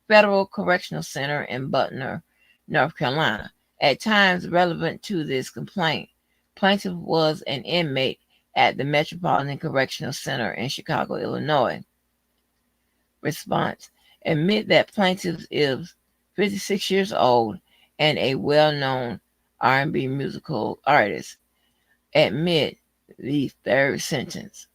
Federal Correctional Center in Butler, North Carolina. At times relevant to this complaint, plaintiff was an inmate at the Metropolitan Correctional Center in Chicago, Illinois. Response: admit that plaintiff is 56 years old and a well-known R&B musical artist. Admit the third sentence.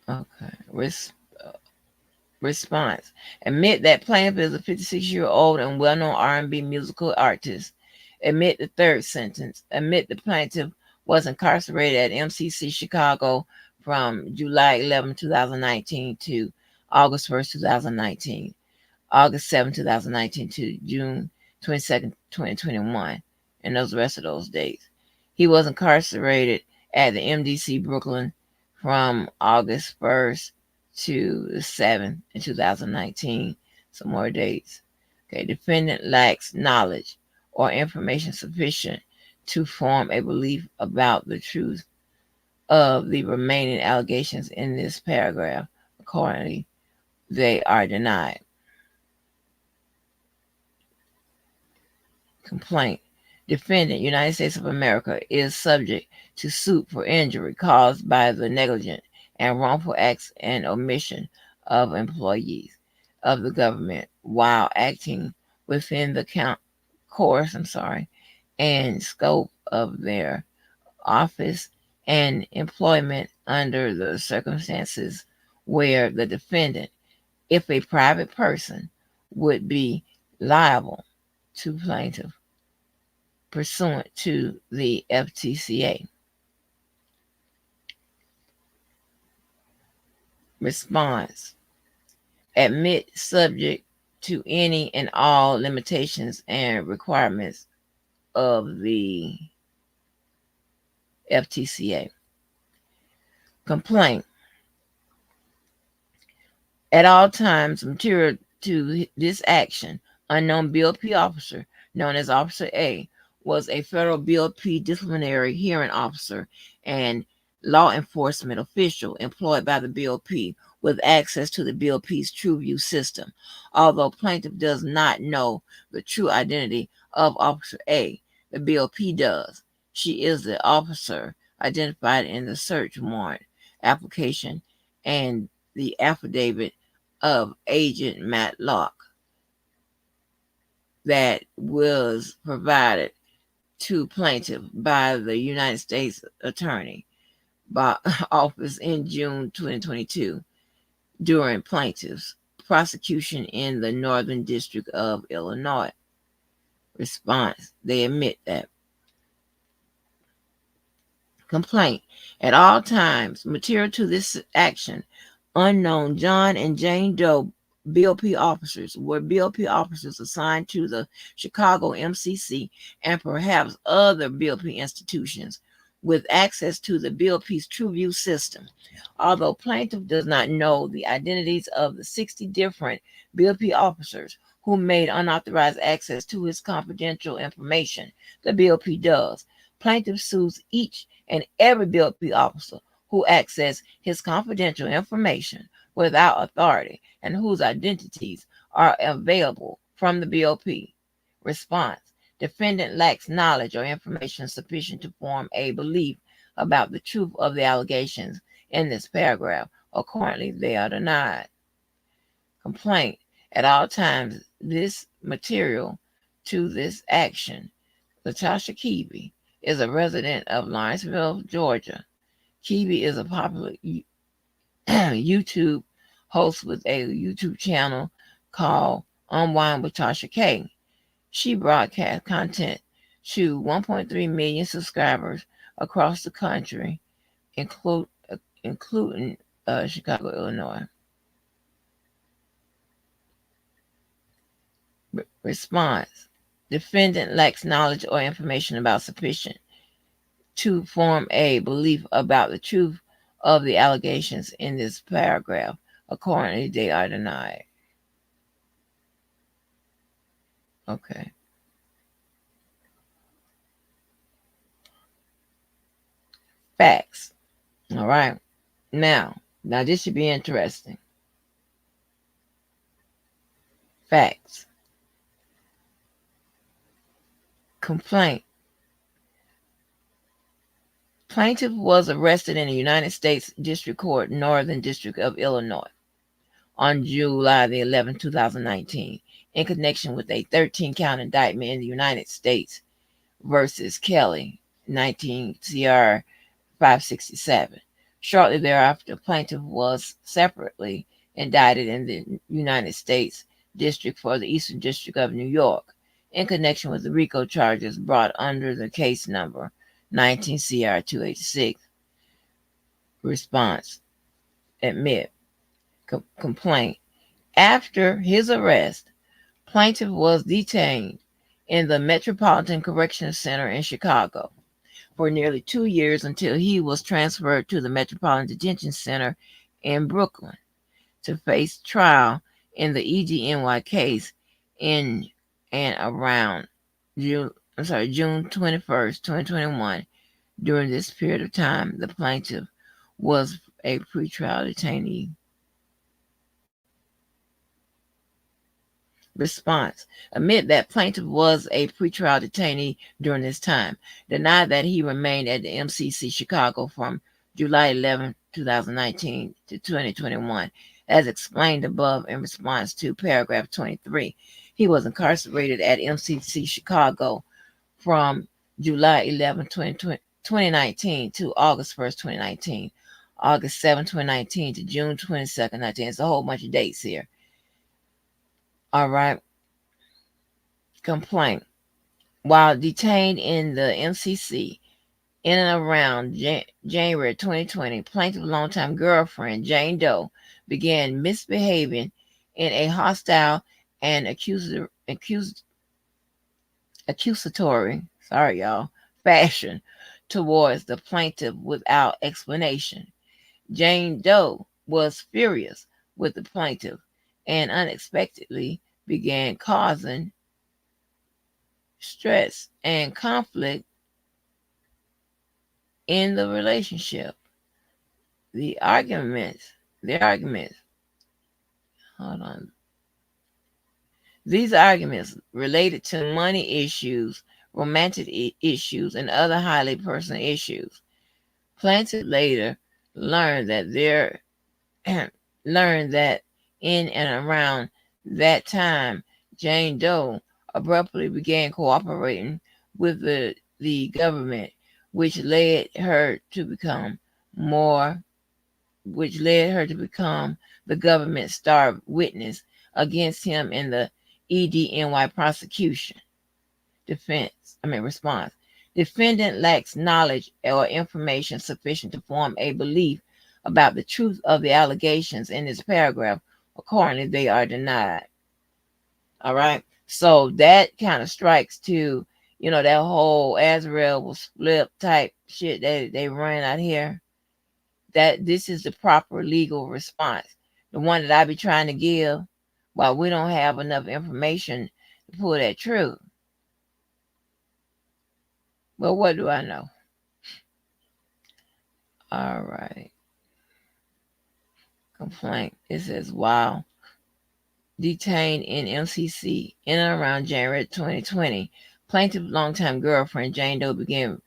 Okay. Response: admit that plaintiff is a 56-year-old and well-known R&B musical artist. Admit the third sentence. Admit the plaintiff was incarcerated at MCC Chicago from July 11, 2019 to August 1st, 2019. August 7, 2019 to June 22nd, 2021, and those rest of those dates. He was incarcerated at the MDC Brooklyn from August 1st to the 7th in 2019. Some more dates. Okay, defendant lacks knowledge or information sufficient to form a belief about the truth of the remaining allegations in this paragraph. Accordingly, they are denied. Complaint. Defendant, United States of America, is subject to suit for injury caused by the negligent and wrongful acts and omission of employees of the government while acting within the course, and scope of their office and employment under the circumstances where the defendant, if a private person, would be liable to plaintiff pursuant to the FTCA. Response. Admit subject to any and all limitations and requirements of the FTCA. Complaint. At all times, material to this action, unknown BOP officer, known as Officer A, was a federal BOP disciplinary hearing officer and law enforcement official employed by the BOP with access to the BOP's TrueView system. Although plaintiff does not know the true identity of Officer A, the BOP does. She is the officer identified in the search warrant application and the affidavit of Agent Matlock that was provided to plaintiff by the United States Attorney by Office in June 2022 during plaintiff's prosecution in the Northern District of Illinois. Response. They admit that. Complaint. At all times, material to this action, unknown John and Jane Doe BOP officers were BOP officers assigned to the Chicago MCC and perhaps other BOP institutions with access to the BOP's TrueView system. Although plaintiff does not know the identities of the 60 different BOP officers who made unauthorized access to his confidential information, the BOP does. Plaintiff sues each and every BOP officer who accessed his confidential information without authority and whose identities are available from the BOP. Response. Defendant lacks knowledge or information sufficient to form a belief about the truth of the allegations in this paragraph. Accordingly, they are denied. Complaint. At all times, this material to this action, Tasha Keeby is a resident of Lawrenceville, Georgia. Keeby is a popular YouTube host with a YouTube channel called Unwind with Tasha K. She broadcasts content to 1.3 million subscribers across the country, including Chicago, Illinois. Response. Defendant lacks knowledge or information about sufficient to form a belief about the truth of the allegations in this paragraph. Accordingly, they are denied. Okay. Facts. All right. Now this should be interesting. Facts. Complaint. Plaintiff was arrested in the United States District Court, Northern District of Illinois, on July the 11th, 2019, in connection with a 13-count indictment in the United States versus Kelly, 19 CR 567. Shortly thereafter, plaintiff was separately indicted in the United States District for the Eastern District of New York in connection with the RICO charges brought under the case number 19 CR 286. Response. Admit. Complaint. After his arrest, plaintiff was detained in the Metropolitan Correctional Center in Chicago for nearly 2 years until he was transferred to the Metropolitan Detention Center in Brooklyn to face trial in the EDNY case in and around June 21st, 2021, During this period of time, the plaintiff was a pretrial detainee. Response: admit that plaintiff was a pretrial detainee during this time. Denied that he remained at the MCC Chicago from July 11, 2019 to 2021, as explained above in response to paragraph 23. He was incarcerated at MCC Chicago from July 11, 2019 to August 1st, 2019, August 7, 2019 to June 22nd, 19. It's a whole bunch of dates here. All right. Complaint. While detained in the MCC in and around January 2020, plaintiff's longtime girlfriend, Jane Doe, began misbehaving in a hostile and accusatory, fashion towards the plaintiff without explanation. Jane Doe was furious with the plaintiff and unexpectedly began causing stress and conflict in the relationship. The arguments, hold on. These arguments related to money issues, romantic issues, and other highly personal issues. Plaintiff later learned that learned that in and around that time, Jane Doe abruptly began cooperating with the government, which led her to become more, which led her to become the government's star witness against him in the EDNY prosecution. Response. Defendant lacks knowledge or information sufficient to form a belief about the truth of the allegations in this paragraph. Accordingly, they are denied. All right. So that kind of strikes to, that whole Azrael was flipped type shit that they run out here. That this is the proper legal response. The one that I be trying to give while we don't have enough information to pull that true. Well, what do I know? All right. Complaint. It says, wow. Detained in MCC in and around January 2020. Plaintiff's longtime girlfriend, Jane Doe, began.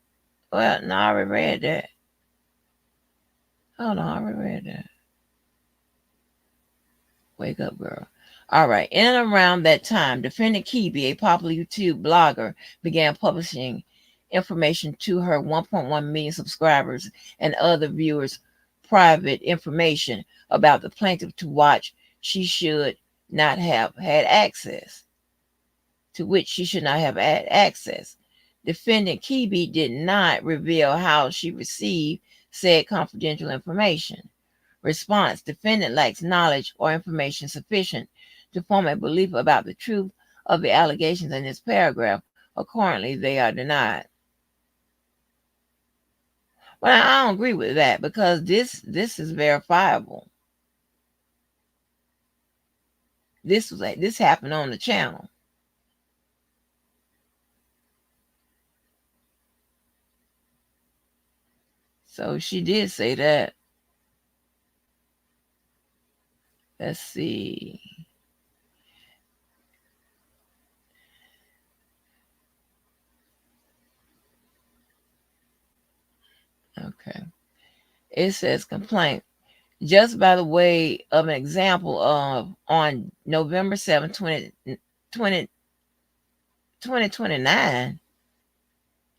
Well, no, I already read that. Hold on, I already read that. Wake up, girl. All right. In and around that time, defendant Kibi, a popular YouTube blogger, began publishing information to her 1.1 million subscribers and other viewers, private information about the plaintiff to watch she should not have had access, to which she should not have had access. Defendant Kibi did not reveal how she received said confidential information. Response. Defendant lacks knowledge or information sufficient to form a belief about the truth of the allegations in this paragraph. Accordingly, they are denied. Well, I don't agree with that because this is verifiable. This happened on the channel. So she did say that. Let's see. Okay. It says complaint. Just by the way of an example of on November 7, 2029.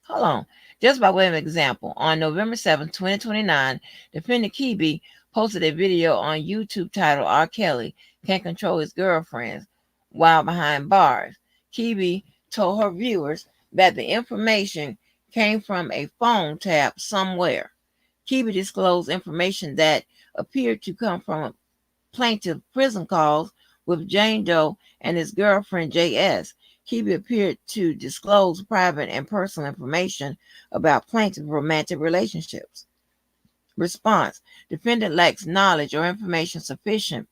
Hold on. Just by way of example, on November 7, 2029, defendant Kibi posted a video on YouTube titled R. Kelly Can't Control His Girlfriends While Behind Bars. Kibi told her viewers that the information came from a phone tap somewhere. Kibi disclosed information that appeared to come from plaintiff prison calls with Jane Doe and his girlfriend J.S. Kibi appeared to disclose private and personal information about plaintiff's romantic relationships. Response. Defendant lacks knowledge or information sufficient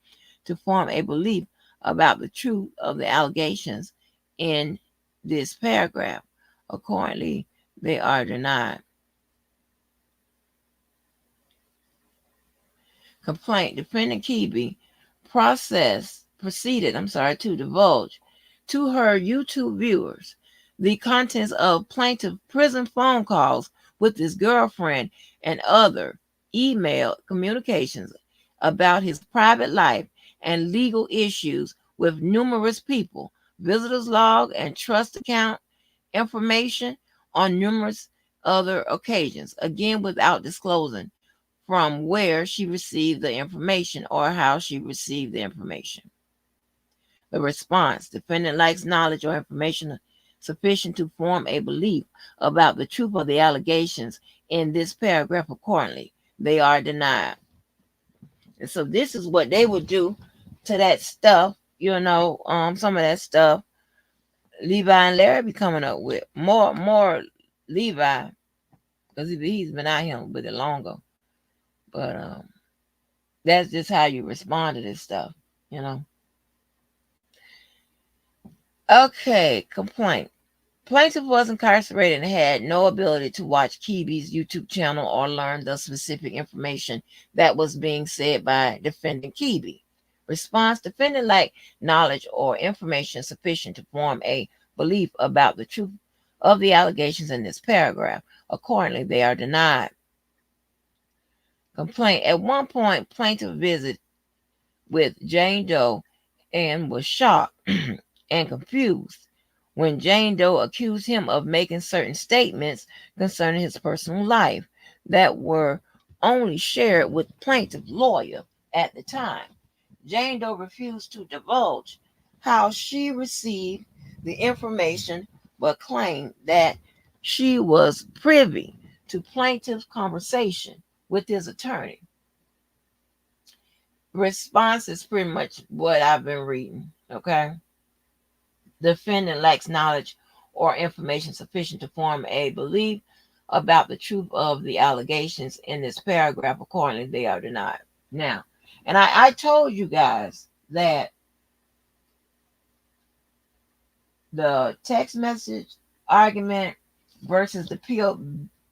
to form a belief about the truth of the allegations in this paragraph. Accordingly, they are denied. Complaint. Defendant Kebe proceeded, to divulge to her YouTube viewers the contents of plaintiff prison phone calls with his girlfriend and other email communications about his private life and legal issues with numerous people, visitors log and trust account information on numerous other occasions, again without disclosing from where she received the information or how she received the information. The response. Defendant lacks knowledge or information sufficient to form a belief about the truth of the allegations in this paragraph. Accordingly, they are denied. And so this is what they would do to that stuff, some of that stuff Levi and Larry be coming up with. More Levi, because he's been out here with it longer. But that's just how you respond to this stuff. Okay, complaint. Plaintiff was incarcerated and had no ability to watch Kebe's YouTube channel or learn the specific information that was being said by defendant Kebe. Response. Defendant lacked knowledge or information sufficient to form a belief about the truth of the allegations in this paragraph. Accordingly, they are denied. Complaint. At one point, plaintiff visited with Jane Doe and was shocked and confused when Jane Doe accused him of making certain statements concerning his personal life that were only shared with plaintiff's lawyer at the time. Jane Doe refused to divulge how she received the information, but claimed that she was privy to plaintiff's conversation with his attorney. Response is pretty much what I've been reading, okay? Defendant lacks knowledge or information sufficient to form a belief about the truth of the allegations in this paragraph. Accordingly, they are denied. Now, and I told you guys that the text message argument versus the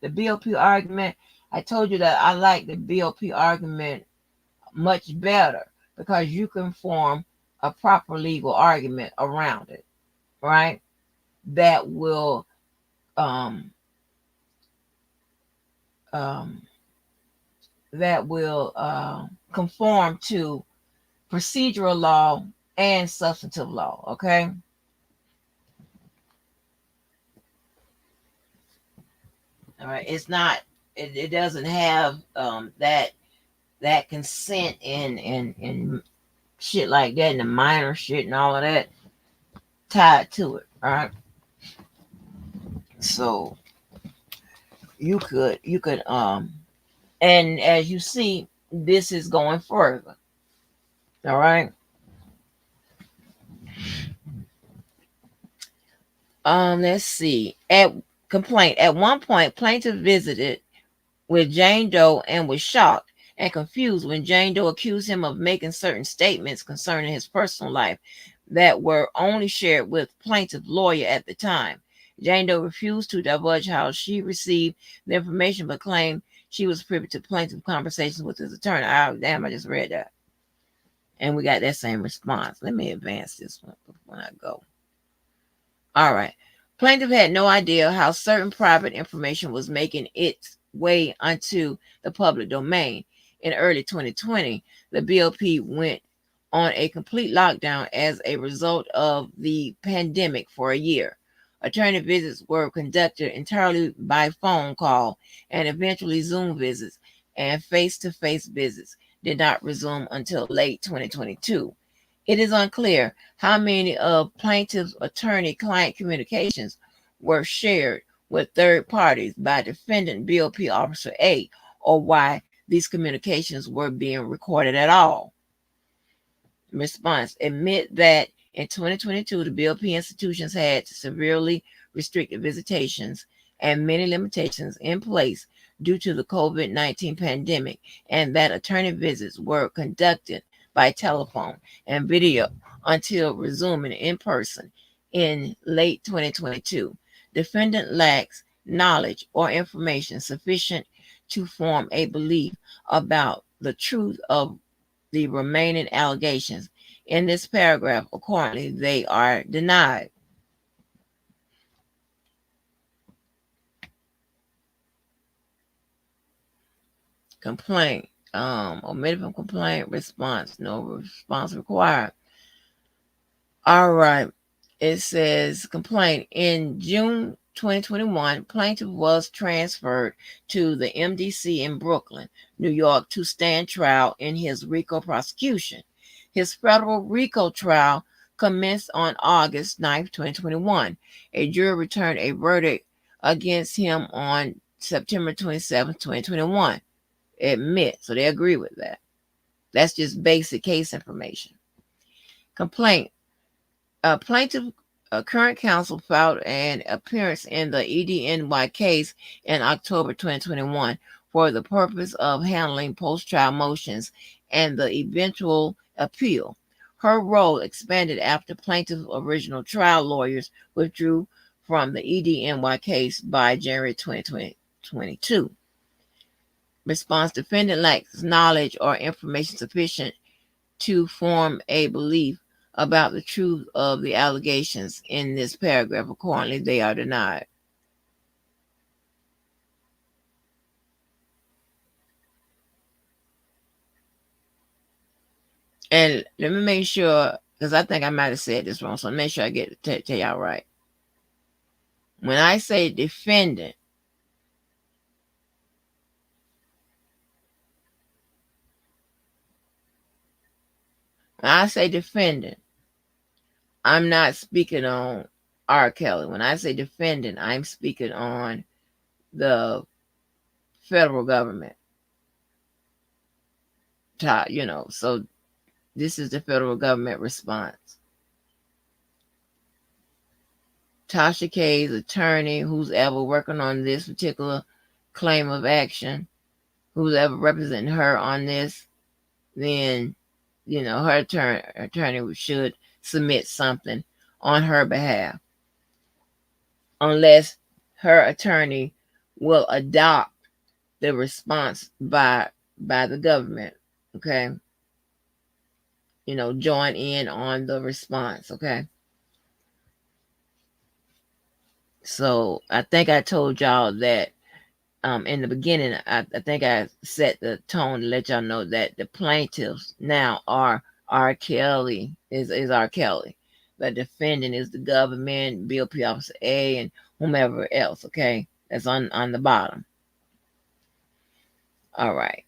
BOP argument, I told you that I like the BOP argument much better because you can form a proper legal argument around it, right? That will conform to procedural law and substantive law. Okay. All right. It's not. It doesn't have that consent and shit like that, and the minor shit and all of that tied to it. All right. So you could and as you see, this is going further. All right. Let's see. At one point, plaintiff visited with Jane Doe and was shocked and confused when Jane Doe accused him of making certain statements concerning his personal life that were only shared with plaintiff's lawyer at the time. Jane Doe refused to divulge how she received the information, but claimed she was privy to plaintiff's conversations with his attorney. I just read that. And we got that same response. Let me advance this one before I go. All right. Plaintiff had no idea how certain private information was making its way onto the public domain. In early 2020, the BOP went on a complete lockdown as a result of the pandemic for a year. Attorney visits were conducted entirely by phone call, and eventually Zoom visits and face-to-face visits did not resume until late 2022. It is unclear how many of plaintiff's attorney-client communications were shared with third parties by defendant BOP Officer A, or why these communications were being recorded at all. Response. Admit that in 2022, the BOP institutions had severely restricted visitations and many limitations in place due to the COVID-19 pandemic, and that attorney visits were conducted by telephone and video until resuming in person in late 2022. Defendant lacks knowledge or information sufficient to form a belief about the truth of the remaining allegations in this paragraph. Accordingly, they are denied. Complaint. Omitted from complaint response. No response required. All right. It says complaint. In June 2021, plaintiff was transferred to the MDC in Brooklyn, New York to stand trial in his RICO prosecution. His federal RICO trial commenced on August 9th, 2021. A jury returned a verdict against him on September 27th, 2021. Admit. So they agree with that. That's just basic case information. Complaint. Plaintiff current counsel filed an appearance in the EDNY case in October 2021 for the purpose of handling post-trial motions and the eventual appeal. Her role expanded after plaintiff's original trial lawyers withdrew from the EDNY case by January 2022. Response: defendant lacks knowledge or information sufficient to form a belief about the truth of the allegations in this paragraph. Accordingly, they are denied. And let me make sure, because I think I might have said this wrong, so make sure I get to tell y'all right. When I say defendant, I'm not speaking on R. Kelly. When I say defendant, I'm speaking on the federal government. So this is the federal government response. Tasha K's attorney, who's ever working on this particular claim of action, who's ever representing her on this, then her attorney should submit something on her behalf, unless her attorney will adopt the response by the government. Okay, join in on the response. Okay. So I think I told y'all that in the beginning. I think I set the tone to let y'all know that the plaintiffs now are R. Kelly, is R. Kelly. The defendant is the government, BOP Officer A, and whomever else. Okay, that's on the bottom. All right.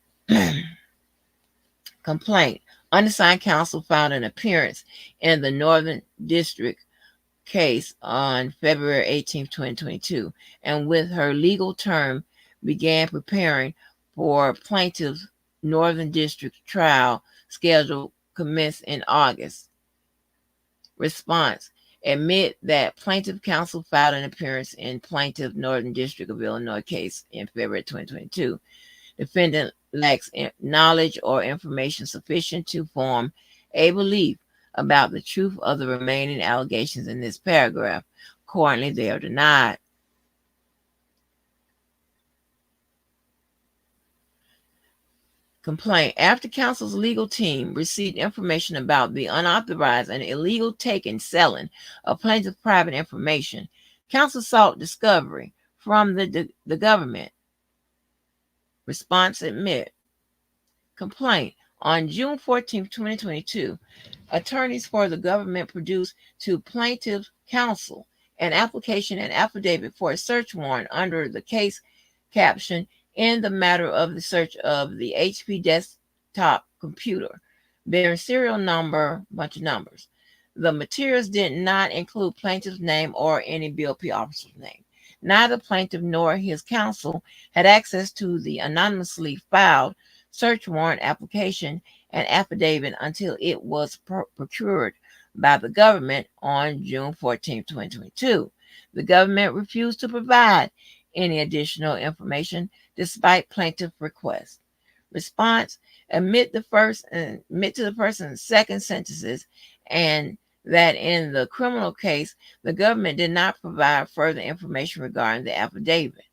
Complaint. Undersigned counsel filed an appearance in the Northern District case on February 18th, 2022, and with her legal term began preparing for plaintiff's Northern District trial scheduled commence in August. Response: admit that plaintiff counsel filed an appearance in plaintiff Northern District of Illinois case in February 2022. Defendant lacks knowledge or information sufficient to form a belief about the truth of the remaining allegations in this paragraph. Accordingly, they are denied. Complaint. After counsel's legal team received information about the unauthorized and illegal taking, selling of plaintiff's private information, counsel sought discovery from the government. Response: admit. Complaint. On June 14, 2022, attorneys for the government produced to plaintiff's counsel an application and affidavit for a search warrant under the case caption in the matter of the search of the HP desktop computer bearing serial number, bunch of numbers. The materials did not include plaintiff's name or any BOP officer's name. Neither plaintiff nor his counsel had access to the anonymously filed search warrant application and affidavit until it was procured by the government on June 14, 2022. The government refused to provide any additional information despite plaintiff requests. Response: admit to the person's second sentences and that in the criminal case, the government did not provide further information regarding the affidavit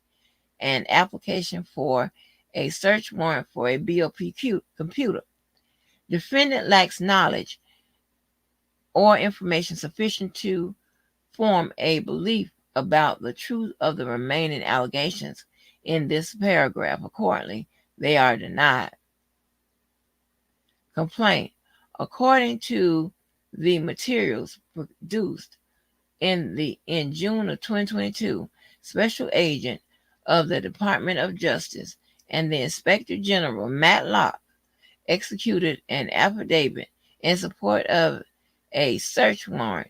and application for a search warrant for a BOP computer. Defendant lacks knowledge or information sufficient to form a belief about the truth of the remaining allegations in this paragraph. Accordingly, they are denied. Complaint. According to the materials produced in June of 2022, Special Agent of the Department of Justice and the Inspector General Matlock executed an affidavit in support of a search warrant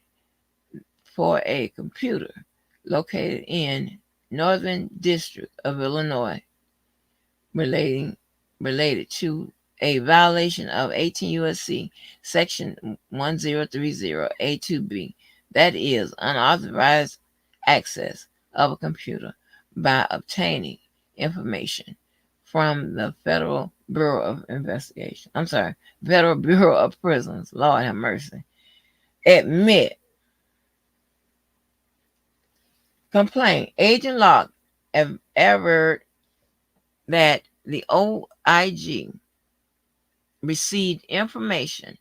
for a computer located in Northern District of Illinois related to a violation of 18 U.S.C. Section 1030A2B, that is, unauthorized access of a computer by obtaining information from the Federal Bureau of Investigation. Federal Bureau of Prisons. Lord have mercy. Admit. Complaint. Agent Locke averred that the OIG received information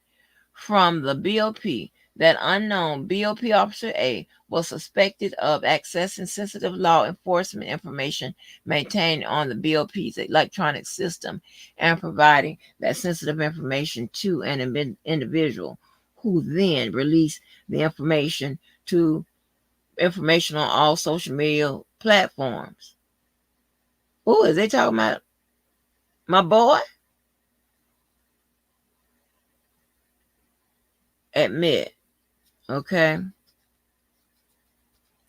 from the BOP that unknown BOP Officer A was suspected of accessing sensitive law enforcement information maintained on the BOP's electronic system and providing that sensitive information to an individual who then released the information on all social media platforms. Oh, is they talking about my boy? Admit. Okay.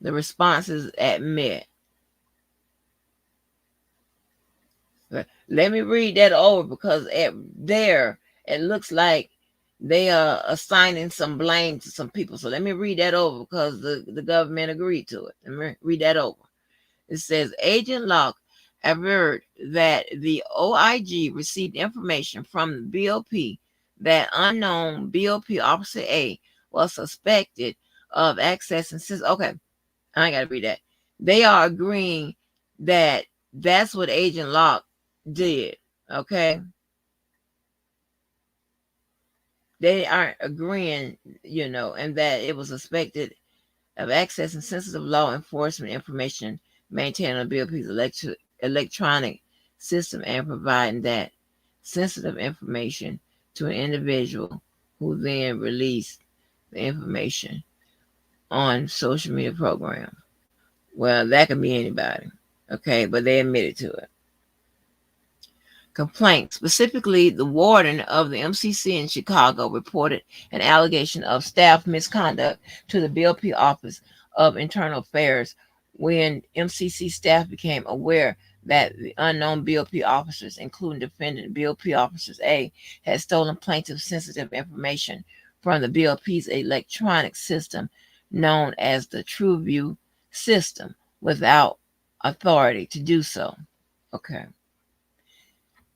The response is admit. Let me read that over because there it looks like they are assigning some blame to some people. So let me read that over because the government agreed to it. Let me read that over. It says Agent Locke averred that the OIG received information from the BOP that unknown BOP Officer A was suspected of accessing. Okay, I ain't got to read that. They are agreeing that that's what Agent Locke did. Okay, they aren't agreeing, and that it was suspected of accessing sensitive law enforcement information maintained on BOP's electronic system and providing that sensitive information to an individual who then released the information on social media programs. Well, that could be anybody, okay, but they admitted to it. Complaint. Specifically, the warden of the MCC in Chicago reported an allegation of staff misconduct to the BOP Office of Internal Affairs when MCC staff became aware that the unknown BOP officers, including defendant BOP Officers A, had stolen plaintiff sensitive information from the BOP's electronic system known as the TrueView system without authority to do so. Okay.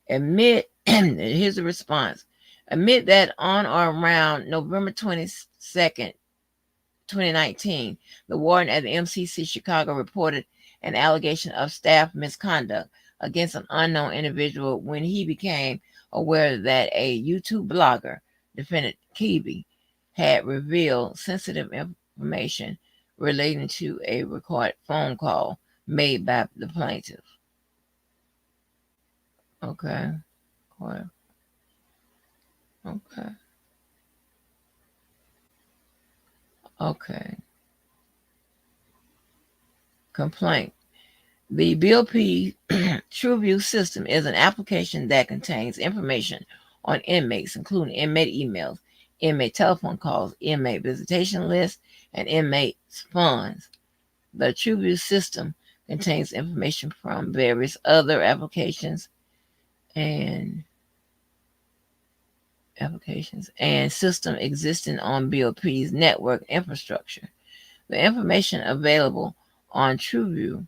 Admit, here's the response. Admit that on or around November 22nd, 2019, the warden at the MCC Chicago reported an allegation of staff misconduct against an unknown individual when he became aware that a YouTube blogger, defendant Keeby, had revealed sensitive information relating to a recorded phone call made by the plaintiff. Okay. Okay. Okay. Complaint. The BOP TrueView system is an application that contains information on inmates, including inmate emails, inmate telephone calls, inmate visitation lists, and inmates' funds. The TrueView system contains information from various other applications and system existing on BOP's network infrastructure. The information available on TrueView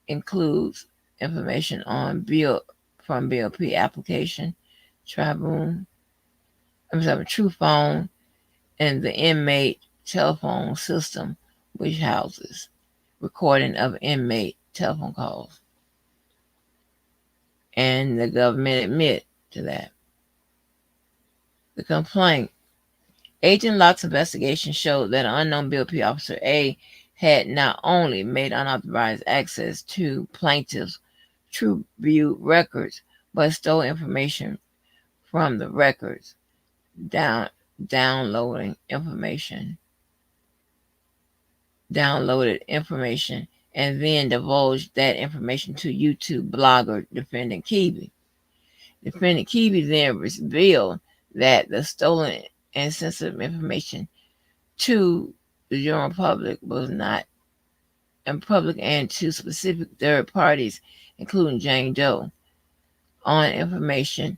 includes information on from BOP application, TruePhone, and the inmate telephone system, which houses recording of inmate telephone calls and the government admit to that. The complaint. Agent Locke's investigation showed that an unknown BOP officer A had not only made unauthorized access to plaintiff's TrueView records, but stole information from the records, downloading information, downloaded information, and then divulged that information to YouTube blogger Defendant Keeby. Defendant Keeby then revealed that the stolen and sensitive information to the general public was not in public and to specific third parties, including Jane Doe, on information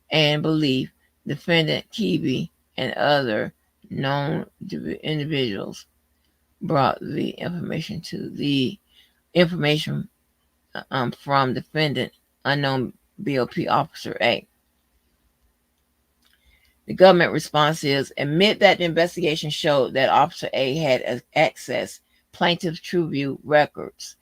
and belief. Defendant Keeby and other known individuals brought the information from defendant unknown BOP officer A. The government response is admit that the investigation showed that Officer A had accessed plaintiff's TrueView records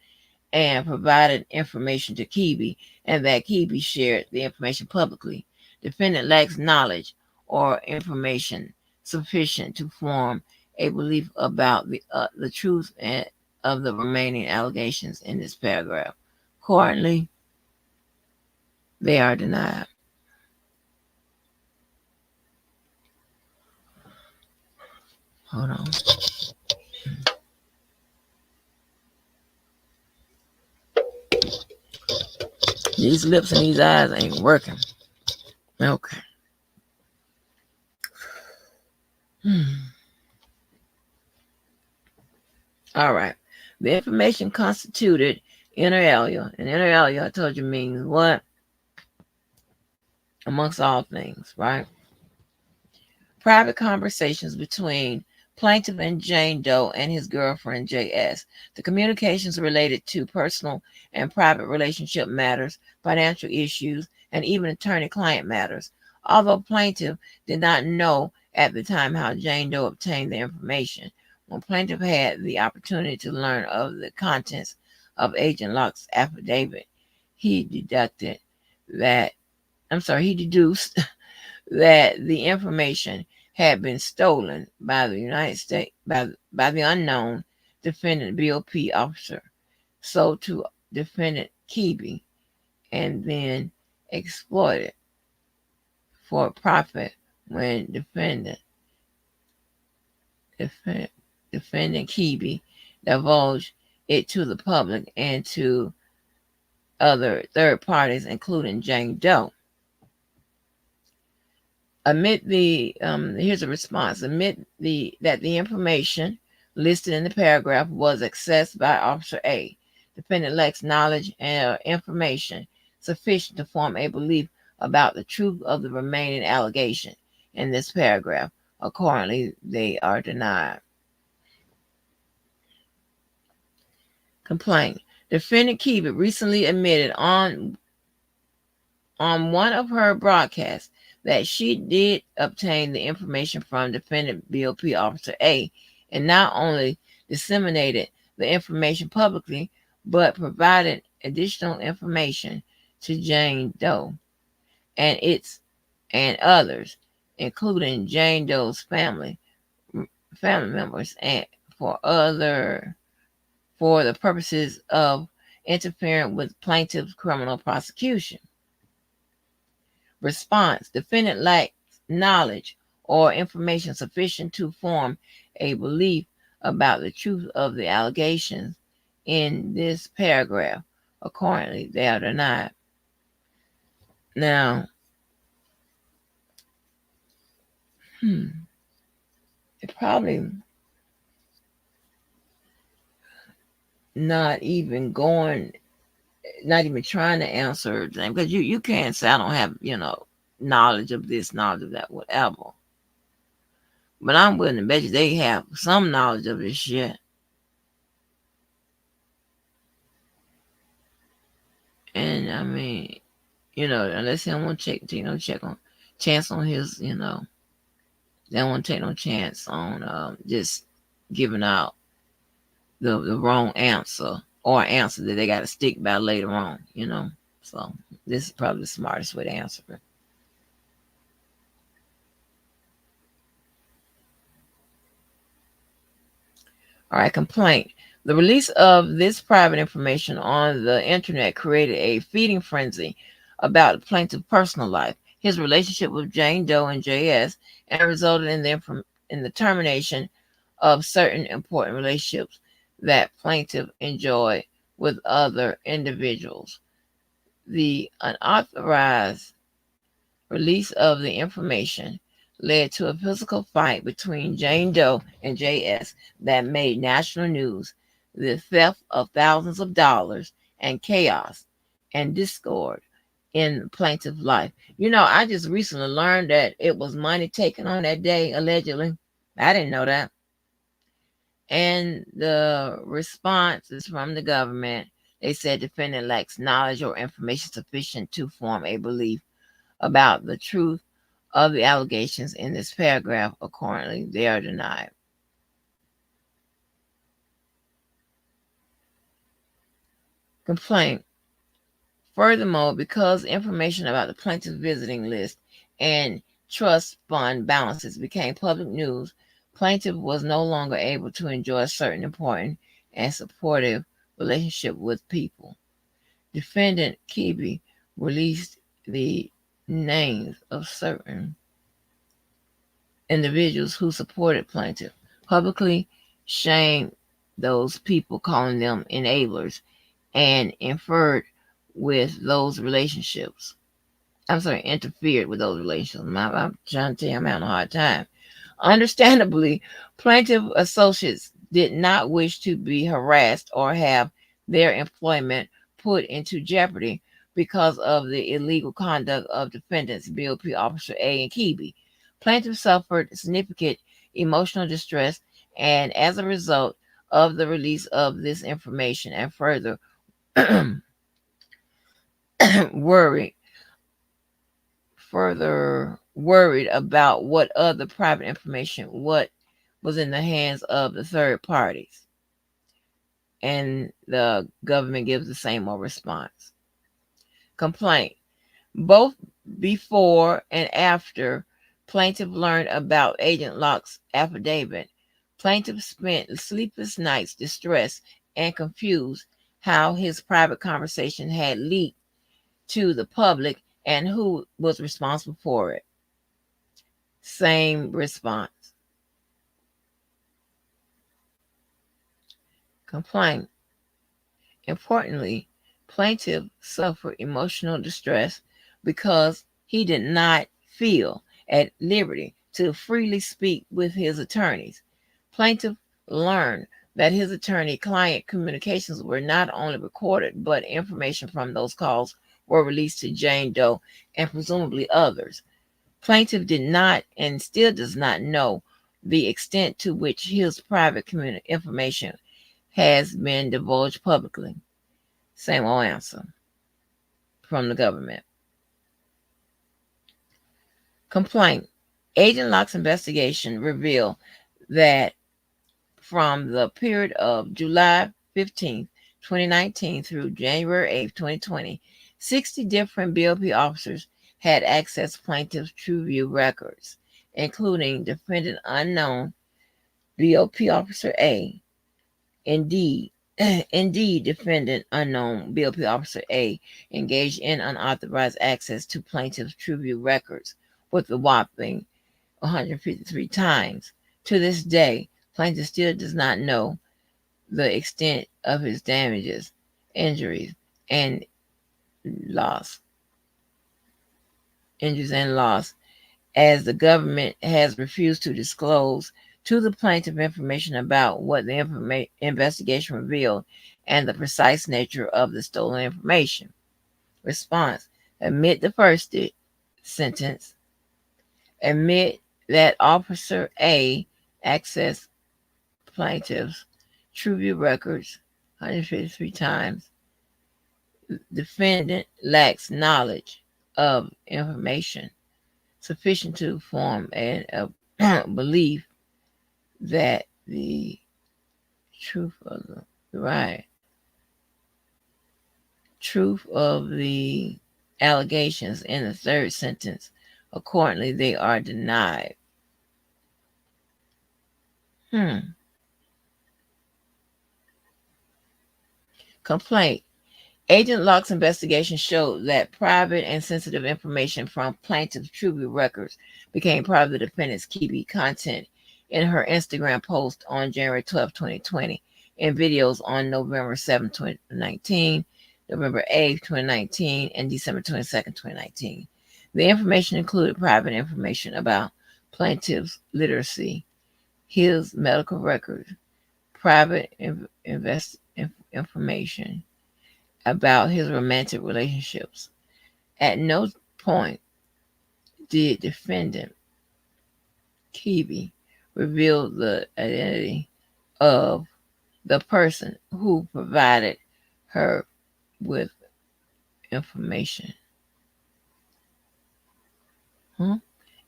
and provided information to Keeby, and that Keeby shared the information publicly. Defendant lacks knowledge or information sufficient to form a belief about the truth of the remaining allegations in this paragraph. Accordingly, they are denied. Hold on. These lips and these eyes ain't working. Okay. All right. The information constituted inter alia. And inter alia, I told you, means what? Amongst all things, right? Private conversations between plaintiff and Jane Doe and his girlfriend J.S. The communications related to personal and private relationship matters, financial issues, and even attorney-client matters. Although plaintiff did not know at the time how Jane Doe obtained the information, when plaintiff had the opportunity to learn of the contents of Agent Locke's affidavit, he deduced that the information had been stolen by the United States by the unknown defendant BOP officer, sold to defendant Keeby, and then exploited for profit when defendant Keeby divulged it to the public and to other third parties, including Jane Doe. Here's a response. Admit that the information listed in the paragraph was accessed by Officer A. Defendant lacks knowledge and information sufficient to form a belief about the truth of the remaining allegation in this paragraph. Accordingly, they are denied. Complaint. Defendant Keeby recently admitted on one of her broadcasts that she did obtain the information from defendant BOP Officer A and not only disseminated the information publicly, but provided additional information to Jane Doe and others, including Jane Doe's family members, and for the purposes of interfering with plaintiff's criminal prosecution. Response. Defendant lacks knowledge or information sufficient to form a belief about the truth of the allegations in this paragraph. Accordingly, they are denied. Now, it probably not even trying to answer them, because you can't say I don't have, knowledge of this, knowledge of that, whatever. But I'm willing to bet you they have some knowledge of this shit. And I mean, unless they don't want to take no chance on his, they don't want to take no chance on just giving out the wrong answer or answer that they got to stick by later on, So this is probably the smartest way to answer it. All right, complaint. The release of this private information on the internet created a feeding frenzy about the plaintiff's personal life, his relationship with Jane Doe and JS, and resulted in the termination of certain important relationships that plaintiff enjoyed with other individuals. The unauthorized release of the information led to a physical fight between Jane Doe and JS that made national news. The theft of thousands of dollars and chaos and discord in plaintiff's life. You know, I just recently learned that it was money taken on that day, allegedly. I didn't know that. And the response is from the government. They said defendant lacks knowledge or information sufficient to form a belief about the truth of the allegations in this paragraph. Accordingly, they are denied. Complaint. Furthermore, because information about the plaintiff's visiting list and trust fund balances became public news, plaintiff was no longer able to enjoy certain important and supportive relationship with people. Defendant Kibi released the names of certain individuals who supported plaintiff, publicly shamed those people, calling them enablers, and inferred with those relationships. I'm sorry, interfered with those relationships. I'm trying to tell you, I'm having a hard time. Understandably, plaintiff associates did not wish to be harassed or have their employment put into jeopardy because of the illegal conduct of defendants BOP Officer A and Kibi. Plaintiff suffered significant emotional distress, and as a result of the release of this information and further worried worried about what other private information what was in the hands of the third parties, and the government gives the same old response. Complaint. Both before and after plaintiff learned about Agent Locke's affidavit, plaintiff spent sleepless nights distressed and confused how his private conversation had leaked to the public and who was responsible for it. Same response. Complaint. Importantly, plaintiff suffered emotional distress because he did not feel at liberty to freely speak with his attorneys. Plaintiff learned that his attorney-client communications were not only recorded, but information from those calls were released to Jane Doe and presumably others. Plaintiff did not and still does not know the extent to which his private information has been divulged publicly. Same old answer from the government. Complaint. Agent Locke's investigation revealed that from the period of July 15th, 2019 through January 8th, 2020, 60 different BOP officers had access to plaintiff's TrueView records, including defendant unknown BOP Officer A. Indeed, defendant unknown BOP Officer A engaged in unauthorized access to plaintiff's TrueView records with a whopping 153 times. To this day, plaintiff still does not know the extent of his damages, injuries, and loss. Injuries and loss, as the government has refused to disclose to the plaintiff information about what the investigation revealed and the precise nature of the stolen information. Response. Admit the first sentence. Admit that Officer A accessed plaintiff's TrueView records 153 times. Defendant lacks knowledge of information sufficient to form a belief that the truth of the right. truth of the allegations in the third sentence. Accordingly, they are denied. Complaint. Agent Locke's investigation showed that private and sensitive information from plaintiff's Tribute records became part of the defendant's Kibi content in her Instagram post on January 12, 2020, and videos on November 7, 2019, November 8, 2019, and December 22, 2019. The information included private information about plaintiff's literacy, his medical records, private information about his romantic relationships. At no point did defendant Kibi reveal the identity of the person who provided her with information.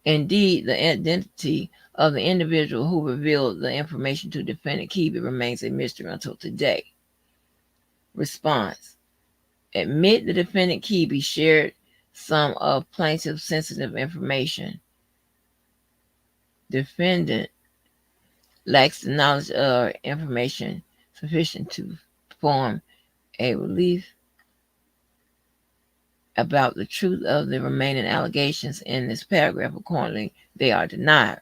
Indeed, the identity of the individual who revealed the information to defendant Kibi remains a mystery until today. Response. Admit the defendant Kibi shared some of plaintiff's sensitive information. Defendant lacks the knowledge or information sufficient to form a belief about the truth of the remaining allegations in this paragraph. Accordingly, they are denied.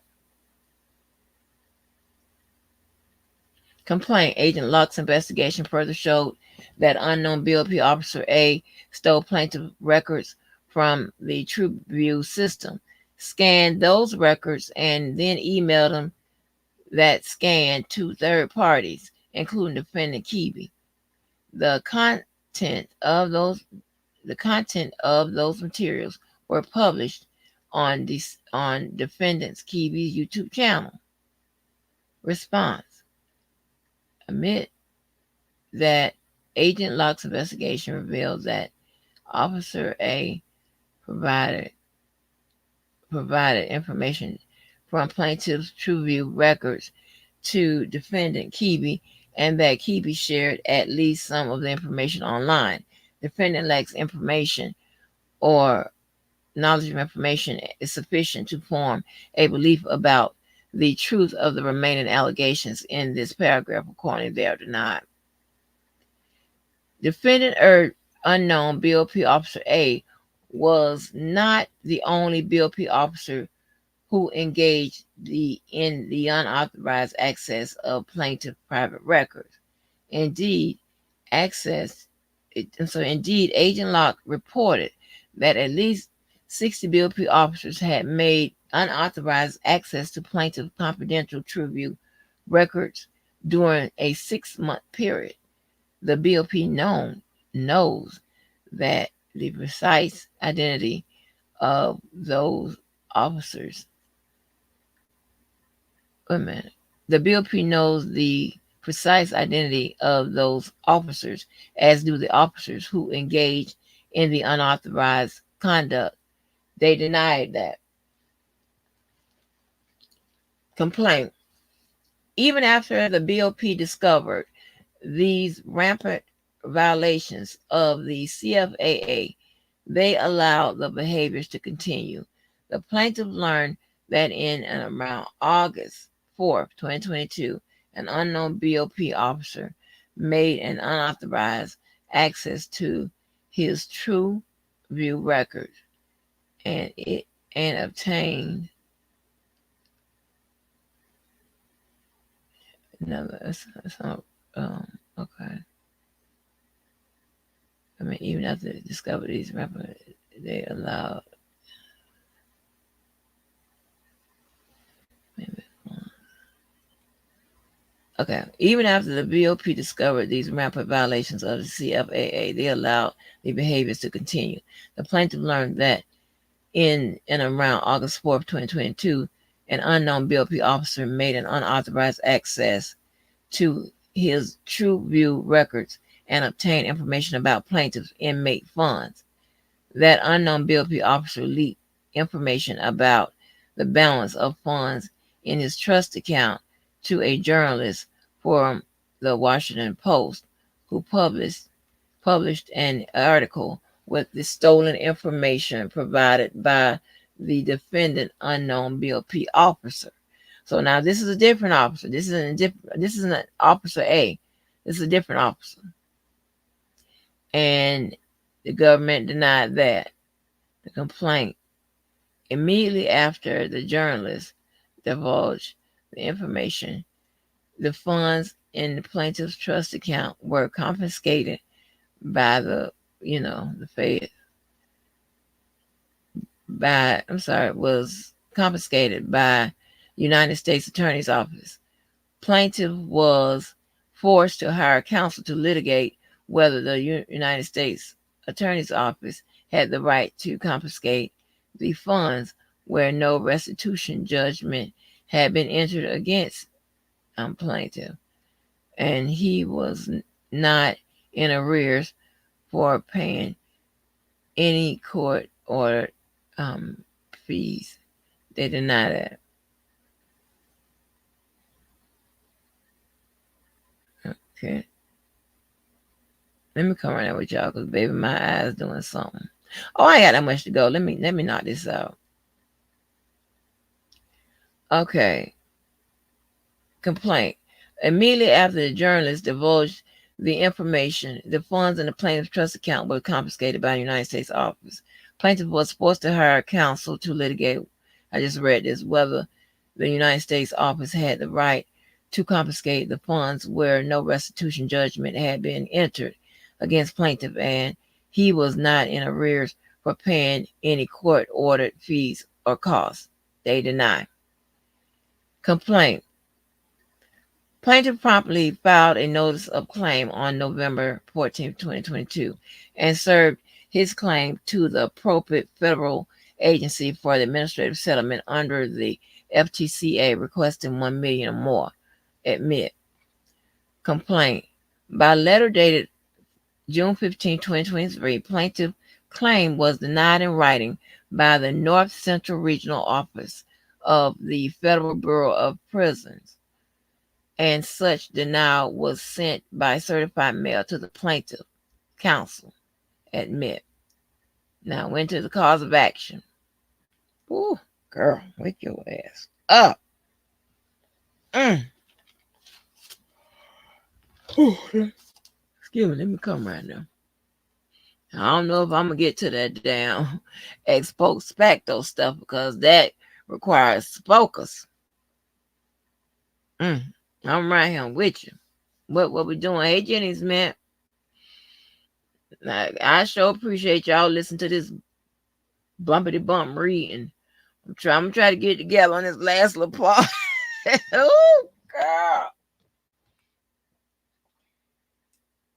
Complaint. Agent Locke's investigation further showed that unknown BOP Officer A stole plaintiff records from the TrueView system, scanned those records, and then emailed them that scan to third parties, including defendant Kibi. The content of those materials were published on defendant's Kibi's YouTube channel. Response. Admit that Agent Locke's investigation revealed that Officer A provided information from plaintiff's TrueView records to defendant Kibi, and that Kibi shared at least some of the information online. Defendant lacks information or knowledge of information is sufficient to form a belief about the truth of the remaining allegations in this paragraph. Accordingly, they are denied. Defendant urged unknown BOP Officer A was not the only BOP officer who engaged in the unauthorized access of plaintiff private records. Indeed, Agent Locke reported that at least 60 BOP officers had made unauthorized access to plaintiff confidential TrueView records during a 6-month period. The BOP knows that the precise identity of those officers. Wait a minute. The BOP knows the precise identity of those officers, as do the officers who engage in the unauthorized conduct. They denied that. Complaint. Even after the BOP discovered these rampant violations of the CFAA, they allowed the behaviors to continue. The plaintiff learned that in and around August 4th, 2022, an unknown BOP officer made an unauthorized access to his TrueView records and obtained okay. Even after they discovered these rappers, they allowed. Okay. Even after the BOP discovered these rampant violations of the CFAA, they allowed the behaviors to continue. The plaintiff learned that in and around August 4th, 2022, an unknown BOP officer made an unauthorized access to his TrueView records and obtained information about plaintiff's inmate funds. That unknown BOP officer leaked information about the balance of funds in his trust account to a journalist from the Washington Post who published published an article with the stolen information provided by the defendant unknown BOP officer. So now this is a different officer. This isn't Officer A. This is a different officer. And the government denied that. The complaint. Immediately after the journalist divulged the information, the funds in the plaintiff's trust account were confiscated by the Fed. Was confiscated by United States Attorney's Office. Plaintiff was forced to hire counsel to litigate whether the United States Attorney's Office had the right to confiscate the funds where no restitution judgment had been entered against plaintiff, and he was not in arrears for paying any court ordered fees. They deny that. Okay. Let me come right now with y'all, because baby, my eyes doing something. Oh, I ain't got that much to go. Let me knock this out. Okay. Complaint. Immediately after the journalist divulged the information, the funds in the plaintiff's trust account were confiscated by the United States Office. Plaintiff was forced to hire counsel to litigate, I just read this, whether the United States Office had the right to confiscate the funds where no restitution judgment had been entered against plaintiff, and he was not in arrears for paying any court-ordered fees or costs. They deny. Complaint. Plaintiff promptly filed a notice of claim on November 14, 2022, and served his claim to the appropriate federal agency for the administrative settlement under the FTCA, requesting $1 million or more. Admit. Complaint. By letter dated June 15, 2023, plaintiff claim was denied in writing by the North Central Regional Office of the Federal Bureau of Prisons, and such denial was sent by certified mail to the plaintiff counsel. Admit. Now went to the cause of action. Ooh, girl, wake your ass up. Excuse me, let me come right now. I don't know if I'm gonna get to that damn ex post facto stuff, because that requires focus. I'm right here with you. What we doing? Hey, Jenny's man. I sure appreciate y'all listening to this bumpity bump reading. I'm trying to get together on this last little part. Oh, girl.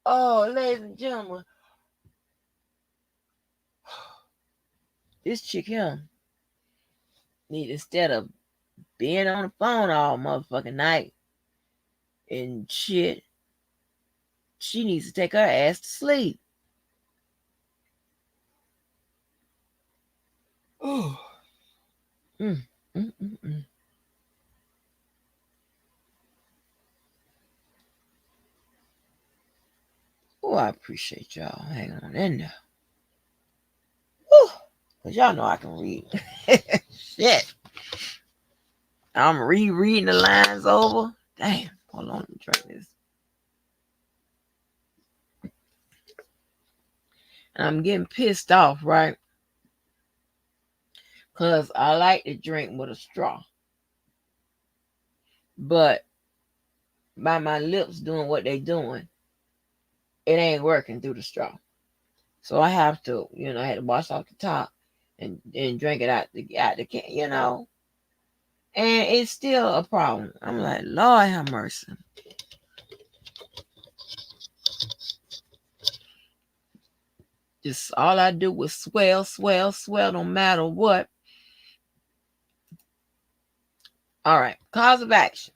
Oh, ladies and gentlemen, this chick here need, instead of being on the phone all motherfucking night and shit, she needs to take her ass to sleep. Oh. Oh, I appreciate y'all hanging on in there. Because y'all know I can read. Shit. I'm rereading the lines over. Damn. Hold on, let me try this. And I'm getting pissed off, right? Because I like to drink with a straw. But by my lips doing what they doing, it ain't working through the straw. So I have to, I had to wash off the top and drink it out the can, And it's still a problem. I'm like, Lord have mercy. Just all I do was swell, no matter what. All right, cause of action.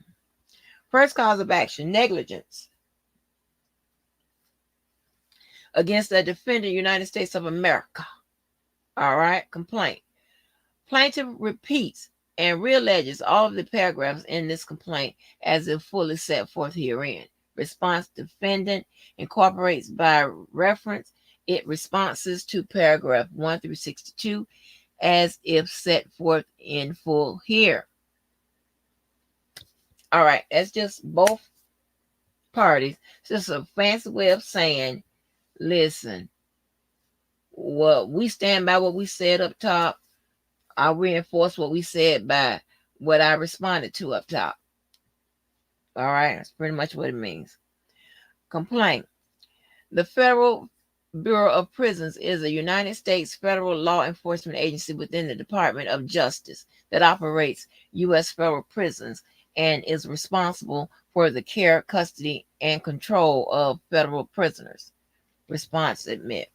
First cause of action, negligence against the defendant, United States of America. All right, complaint. Plaintiff repeats and realleges all of the paragraphs in this complaint as if fully set forth herein. Response: defendant incorporates by reference its responses to paragraph 1 through 62 as if set forth in full here. All right, that's just both parties. It's just a fancy way of saying, listen, what we stand by what we said up top. I reinforce what we said by what I responded to up top. All right, that's pretty much what it means. Complaint. The Federal Bureau of Prisons is a United States federal law enforcement agency within the Department of Justice that operates U.S. federal prisons and is responsible for the care, custody, and control of federal prisoners. Response: admit.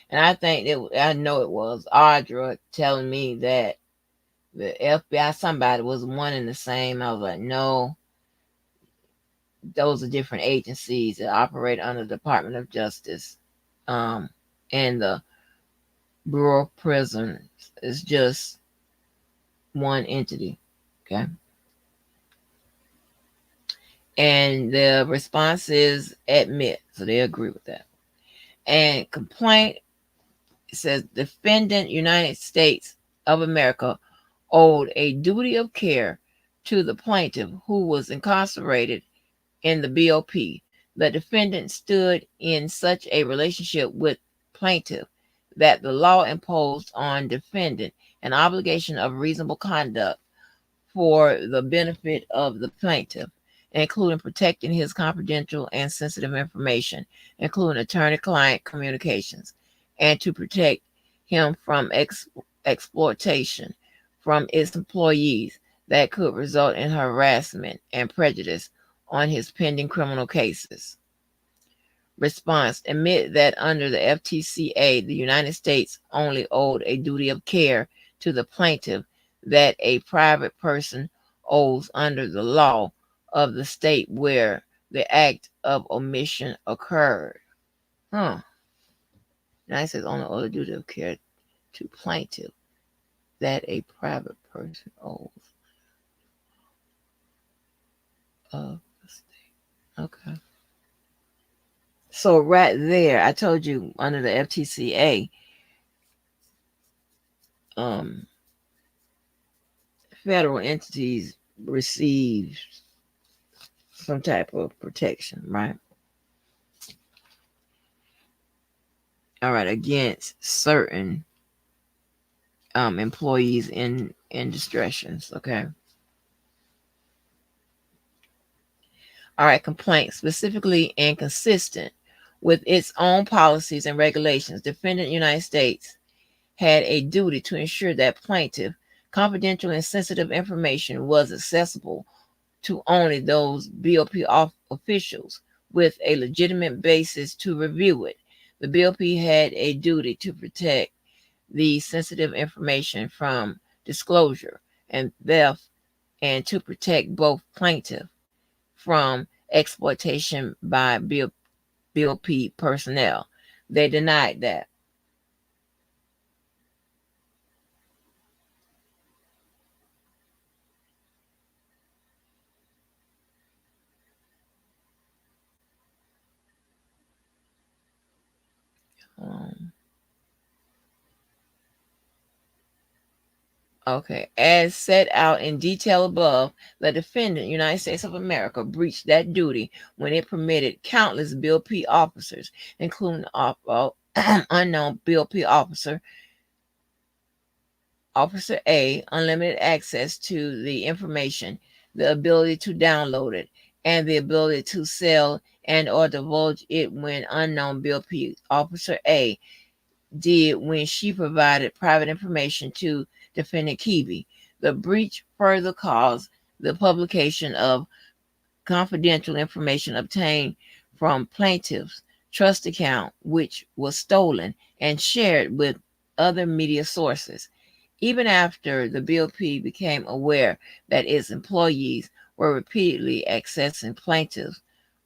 And I know it was Audra telling me that the FBI, somebody was one and the same. I was like, no, those are different agencies that operate under the Department of Justice. And the Bureau of Prisons is just one entity. Okay. And the response is admit. So they agree with that. And complaint, it says defendant United States of America owed a duty of care to the plaintiff who was incarcerated in the BOP. The defendant stood in such a relationship with plaintiff that the law imposed on defendant an obligation of reasonable conduct for the benefit of the plaintiff, including protecting his confidential and sensitive information, including attorney-client communications, and to protect him from exploitation from its employees that could result in harassment and prejudice on his pending criminal cases. Response: admit that under the FTCA, the United States only owed a duty of care to the plaintiff that a private person owes under the law of the state where the act of omission occurred. The United States only owed a duty of care to plaintiff that a private person owes of the state. Okay. So right there, I told you under the FTCA, federal entities receive some type of protection, right? All right, against certain employees in distressions. Okay. All right, complaint specifically inconsistent with its own policies and regulations. Defendant United States had a duty to ensure that plaintiff confidential and sensitive information was accessible to only those BOP officials with a legitimate basis to review it. The BOP had a duty to protect the sensitive information from disclosure and theft, and to protect both plaintiff from exploitation by BOP personnel. They denied that. Okay, as set out in detail above, the defendant, United States of America, breached that duty when it permitted countless BOP officers, including unknown BOP Officer A, unlimited access to the information, the ability to download it, and the ability to sell and or divulge it when unknown BOP Officer A did when she provided private information to defendant Kiwi. The breach further caused the publication of confidential information obtained from plaintiff's trust account, which was stolen and shared with other media sources. Even after the BOP became aware that its employees were repeatedly accessing plaintiffs'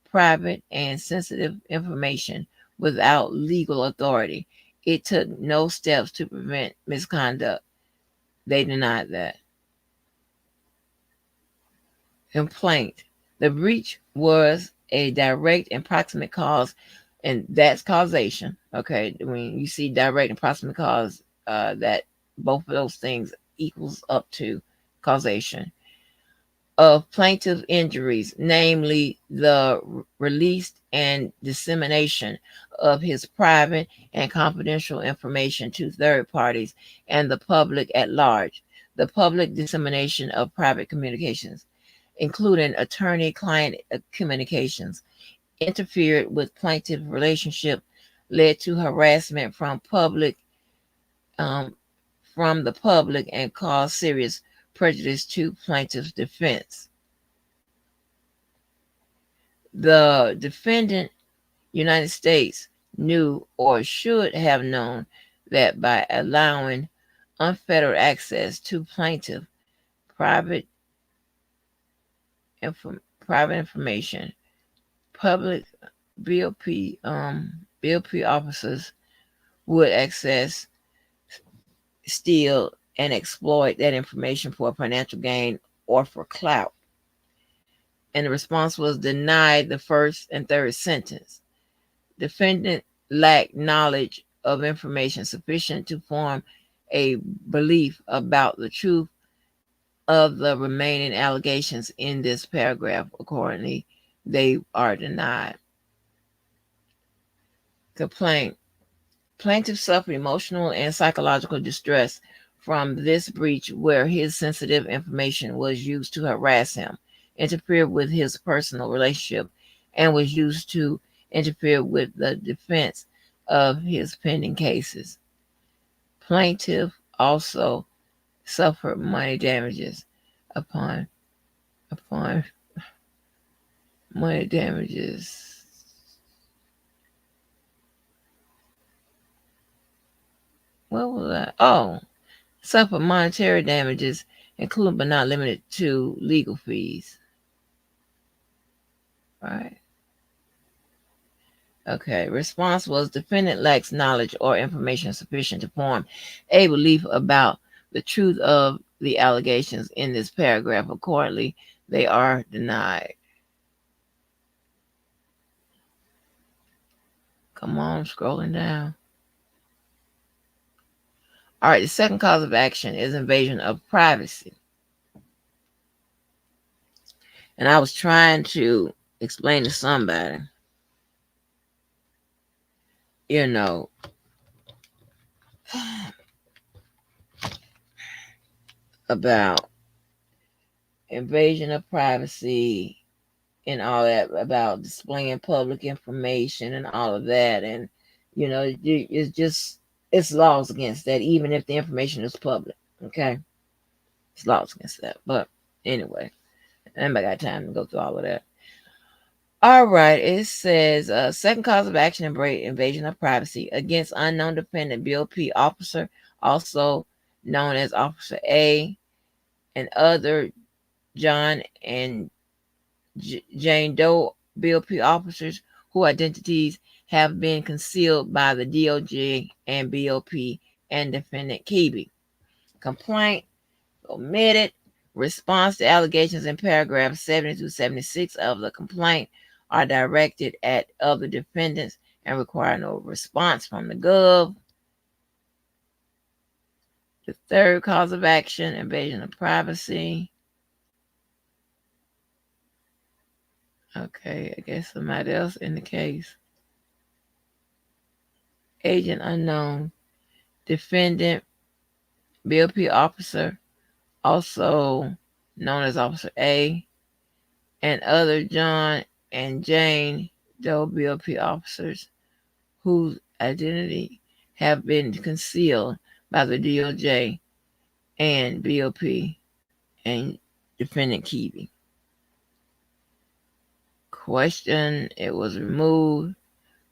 private and sensitive information without legal authority, it took no steps to prevent misconduct. They denied that. Complaint. The breach was a direct and proximate cause, and that's causation. Okay, when you see direct and proximate cause, that both of those things equals up to causation of plaintiff injuries, namely the release and dissemination of his private and confidential information to third parties and the public at large. The public dissemination of private communications, including attorney-client communications, interfered with plaintiff relationship, led to harassment um, from the public, and caused serious prejudice to plaintiff's defense. The defendant, United States, knew or should have known that by allowing unfettered access to plaintiff private private information, public BOP officers would access, steal, and exploit that information for financial gain or for clout. And the response was denied the first and third sentence. Defendant lacked knowledge of information sufficient to form a belief about the truth of the remaining allegations in this paragraph. Accordingly, they are denied. Complaint. Plaintiff suffered emotional and psychological distress from this breach where his sensitive information was used to harass him, interfere with his personal relationship, and was used to interfere with the defense of his pending cases. Plaintiff also suffered money damages upon money damages. What was that? Oh, suffered monetary damages, including but not limited to legal fees. Right. Okay. Response was defendant lacks knowledge or information sufficient to form a belief about the truth of the allegations in this paragraph. Accordingly, they are denied. Come on, scrolling down. All right, the second cause of action is invasion of privacy. And I was trying to explain to somebody, you know, about invasion of privacy and all that, about displaying public information and all of that. And, it's just, it's laws against that, even if the information is public. Okay? It's laws against that. But anyway, anybody got time to go through all of that. All right, it says second cause of action, invasion of privacy against unknown defendant BOP officer, also known as Officer A, and other John and Jane Doe BOP officers whose identities have been concealed by the DOJ and BOP and defendant Keeby. Complaint omitted. Response to allegations in paragraphs 70 to 76 of the complaint are directed at other defendants and require no response from the Gov. The third cause of action, invasion of privacy. Okay, I guess somebody else in the case. Agent unknown, defendant, BOP officer, also known as Officer A, and other John and Jane Doe BOP officers whose identity have been concealed by the DOJ and BOP and defendant Keeby. Question, it was removed.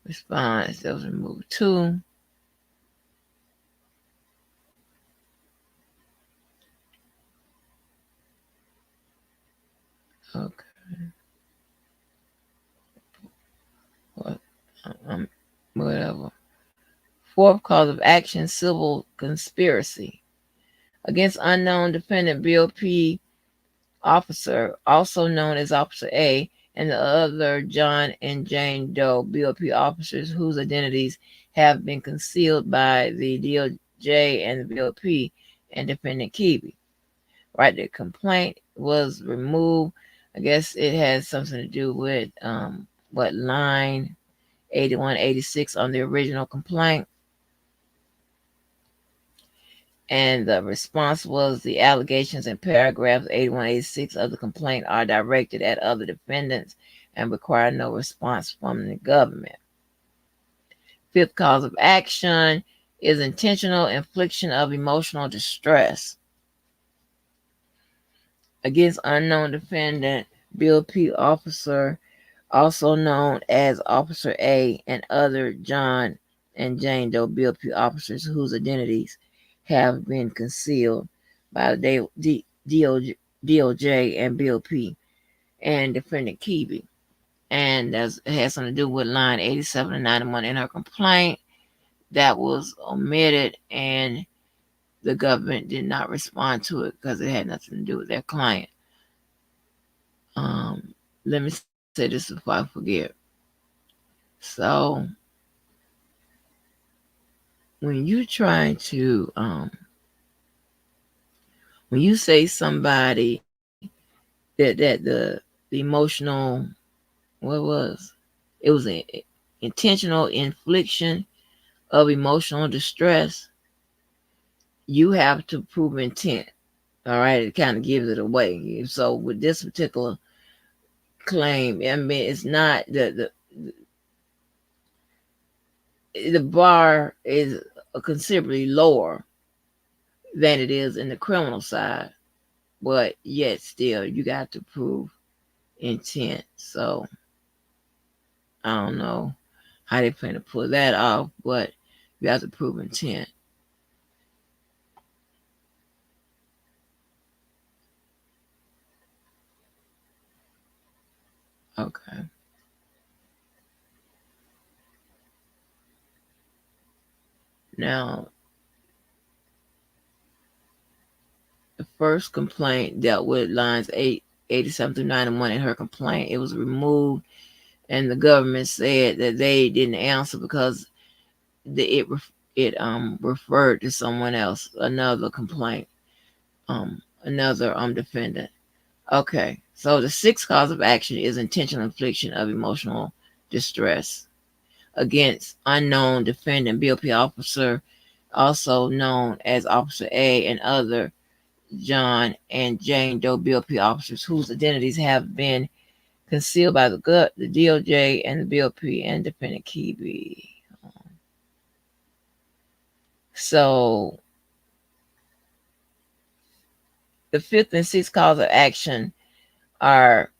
Response, it was removed too. Okay. What? Whatever. Fourth cause of action, civil conspiracy against unknown defendant BOP officer, also known as Officer A, and the other John and Jane Doe BOP officers whose identities have been concealed by the DOJ and the BOP and Defendant Keeby. Right, the complaint was removed. I guess it has something to do with what line 81, 86 on the original complaint. And the response was the allegations in paragraphs 81, 86 of the complaint are directed at other defendants and require no response from the government. Fifth cause of action is intentional infliction of emotional distress against unknown defendant, BOP officer, also known as Officer A, and other John and Jane Doe BOP officers whose identities have been concealed by the DOJ and BOP and Defendant Keeby. And it has something to do with line 87 and 91 in her complaint that was omitted, and the government did not respond to it because it had nothing to do with their client. Let me say this before I forget. So when you're trying to when you say somebody that the emotional, what was it was an intentional infliction of emotional distress, you have to prove intent. All right, it kind of gives it away. So with this particular claim, I mean, it's not the bar is considerably lower than it is in the criminal side, but yet still you got to prove intent. So I don't know how they plan to pull that off, but you have to prove intent. Okay. Now, the first complaint dealt with lines 87 through 91 in her complaint. It was removed, and the government said that they didn't answer because it referred to someone else, another complaint, another defendant. Okay, so the sixth cause of action is intentional infliction of emotional distress against unknown defendant, BOP officer, also known as Officer A, and other John and Jane Doe BOP officers whose identities have been concealed by the DOJ and the BOP and Defendant Keeby. So the fifth and sixth cause of action are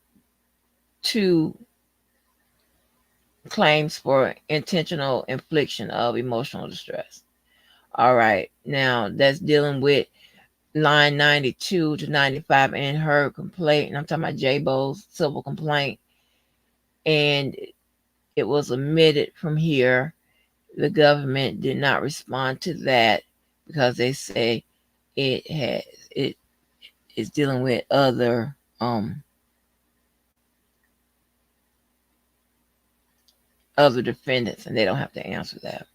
two claims for intentional infliction of emotional distress. All right, now that's dealing with line 92 to 95 in her complaint, and I'm talking about J-Bo's civil complaint, and it was omitted from here. The government did not respond to that because they say it is dealing with other defendants, and they don't have to answer that.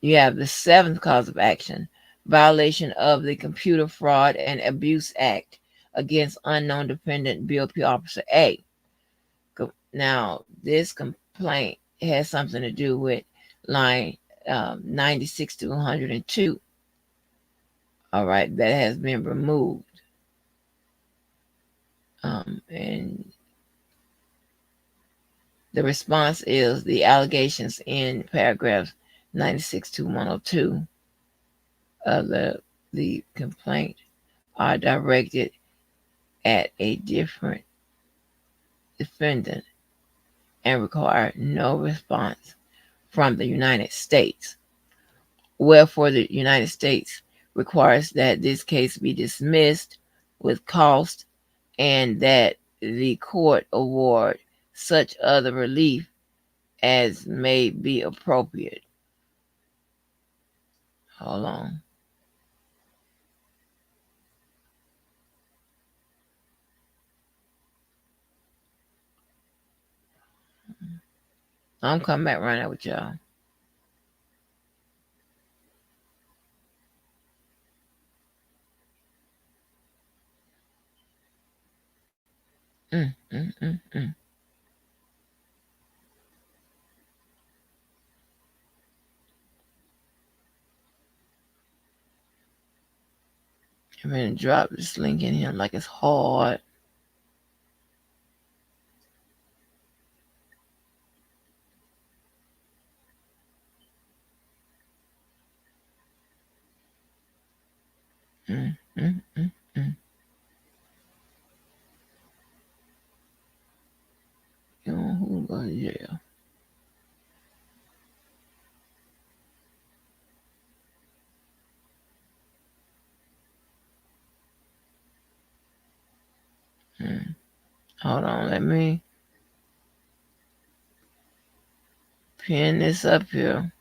You have the seventh cause of action, violation of the Computer Fraud and Abuse Act against unknown defendant BOP Officer A. Now, this complaint has something to do with line 96 to 102. All right, that has been removed. And the response is the allegations in paragraphs 96 to 102 of the complaint are directed at a different defendant and require no response from the United States. Wherefore, the United States requires that this case be dismissed with cost and that the court award such other relief as may be appropriate. Hold on. I'm coming back right now with y'all. Mm. I'm gonna drop this link in here like it's hard. Mm. You know who go to jail? Mm. Hold on, let me pin this up here.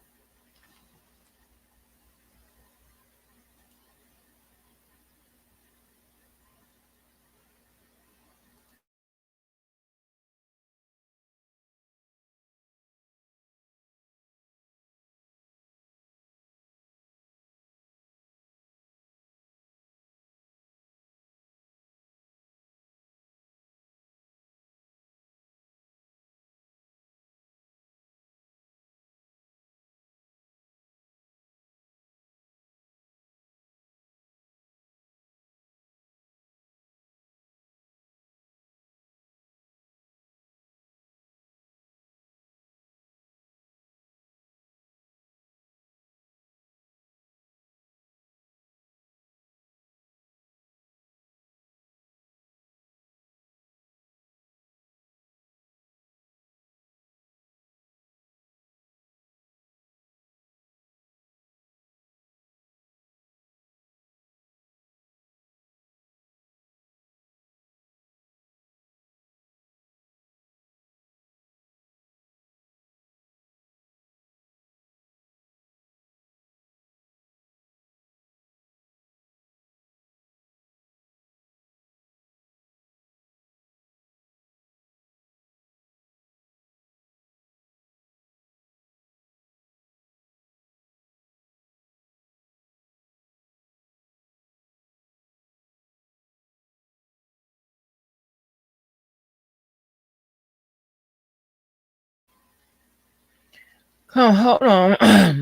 Come, hold on.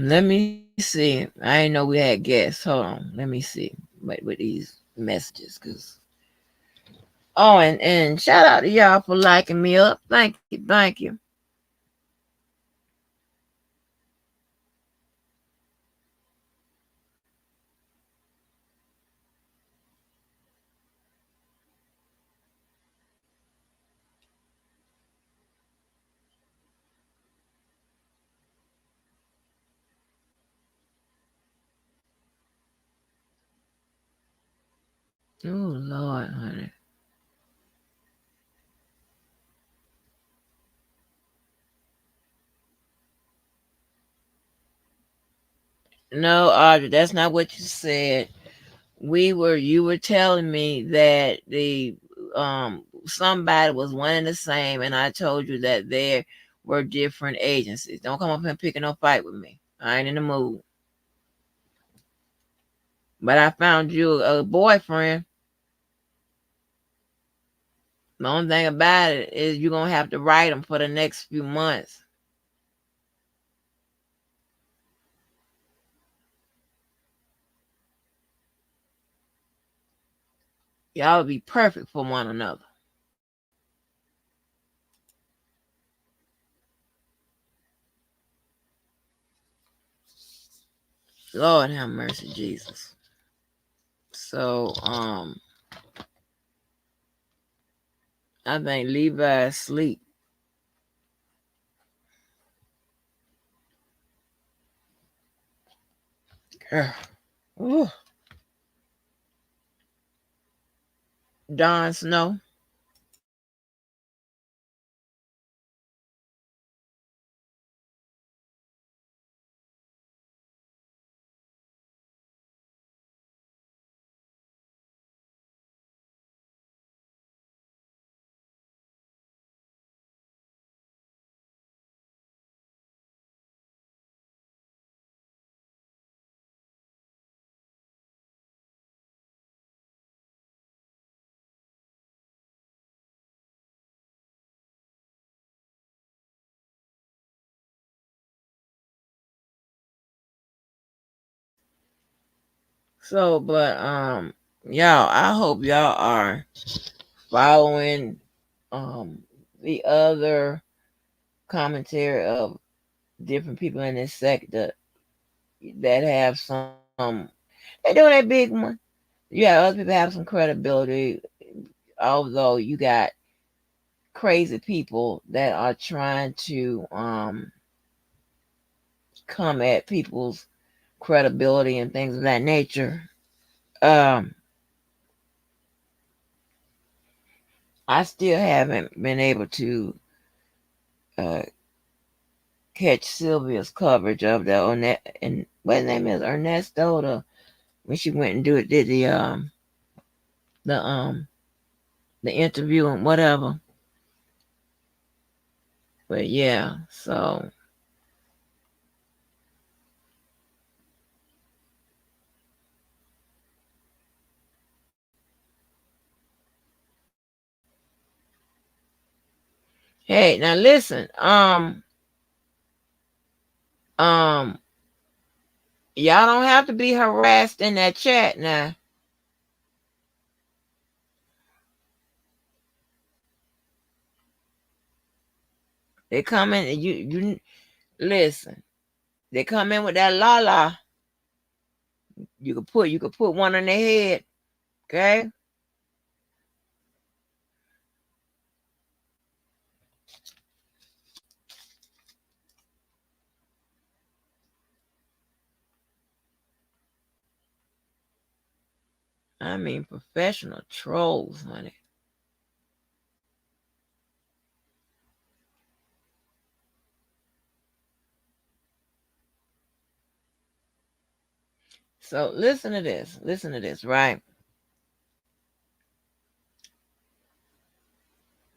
Let me see. I didn't know we had guests. Hold on. Let me see. Wait with these messages, cause and shout out to y'all for liking me up. Thank you. Oh Lord, honey. No, Audrey, that's not what you said. You were telling me that the somebody was one and the same, and I told you that there were different agencies. Don't come up here picking no fight with me. I ain't in the mood. But I found you a boyfriend. The only thing about it is you're gonna have to write him for the next few months. Y'all would be perfect for one another. Lord have mercy, Jesus. So I think Levi is asleep. Girl. Ooh. Don Snow. So, but y'all, I hope y'all are following the other commentary of different people in this sector that have some. They're doing that big one. You have other people have some credibility, although you got crazy people that are trying to come at people's credibility and things of that nature. Um, I still haven't been able to uh, catch Sylvia's coverage of the and what his name is Ernesto, when she went and did the the interview and whatever. But yeah, so hey, now listen, um, y'all don't have to be harassed in that chat now. They come in and you listen. They come in with that la la. You could put one on their head. Okay. I mean professional trolls, honey. So listen to this. Listen to this, right?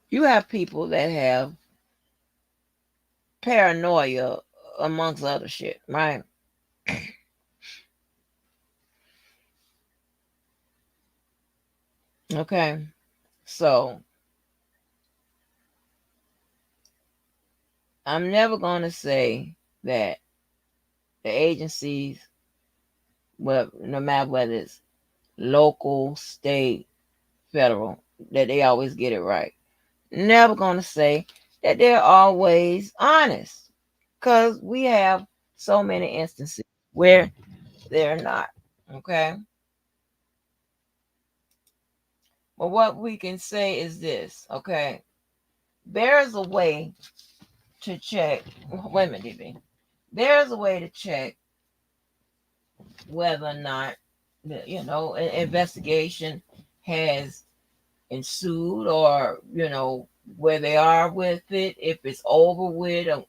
You have people that have paranoia amongst other shit, right? Okay. So I'm never gonna say that the agencies, well, no matter whether it's local, state, federal, that they always get it right. Never gonna say that they're always honest. Because we have so many instances where they're not. Okay. But what we can say is this, okay? There's a way to check. Wait a minute, DB. There's a way to check whether or not, an investigation has ensued, or, where they are with it, if it's over with, or,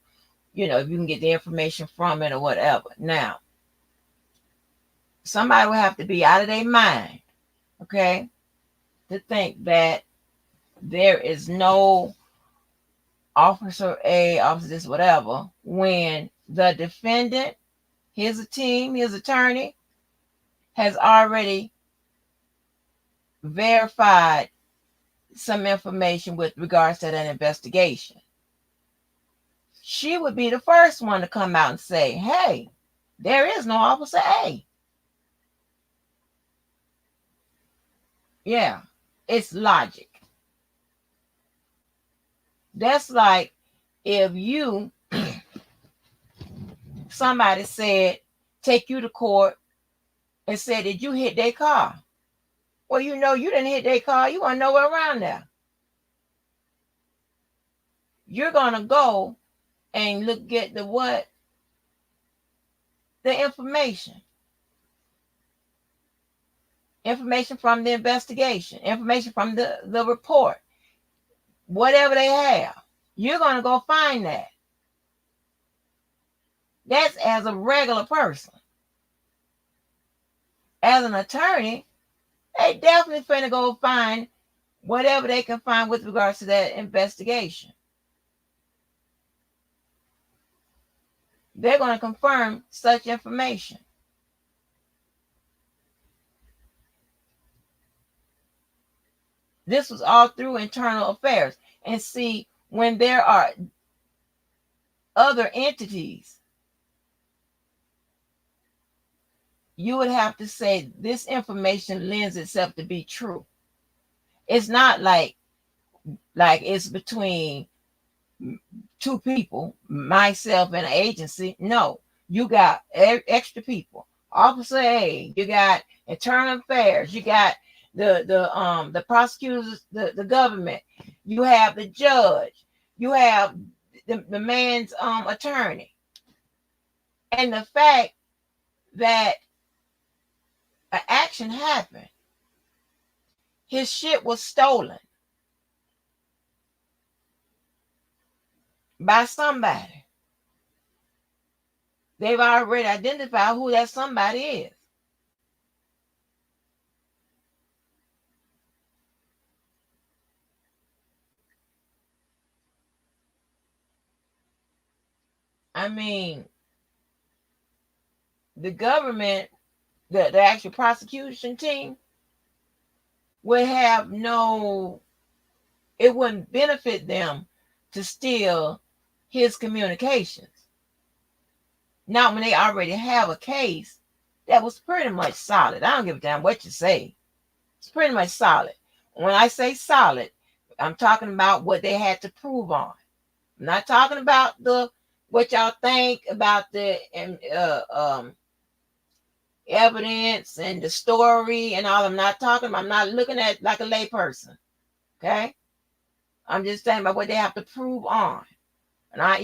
if you can get the information from it or whatever. Now, somebody will have to be out of their mind, okay, to think that there is no officer A, officer this, whatever, when the defendant, his team, his attorney, has already verified some information with regards to that investigation. She would be the first one to come out and say, hey, there is no officer A. Yeah, it's logic. That's like if somebody said, take you to court and said, did you hit their car? Well, you didn't hit their car. You want nowhere around there. You're going to go and look at the what? The information. Information from the investigation. Information from the report. Whatever they have. You're going to go find that. That's as a regular person. As an attorney, they definitely finna go find whatever they can find with regards to that investigation. They're going to confirm such information. This was all through internal affairs. And see, when there are other entities you would have to say this information lends itself to be true. It's not like it's between two people, myself and an agency. No, you got extra people. Officer A, you got internal affairs, you got the prosecutors, the government, you have the judge, you have the man's attorney. And the fact that an action happened, his shit was stolen by somebody. They've already identified who that somebody is. I mean, the government, the actual prosecution team would have no, it wouldn't benefit them to steal his communications. Not when they already have a case that was pretty much solid. I don't give a damn what you say. It's pretty much solid. When I say solid, I'm talking about what they had to prove on. I'm not talking about the what y'all think about the evidence and the story and all. I'm not talking about, I'm not looking at like a layperson. Okay? I'm just saying about what they have to prove on. And I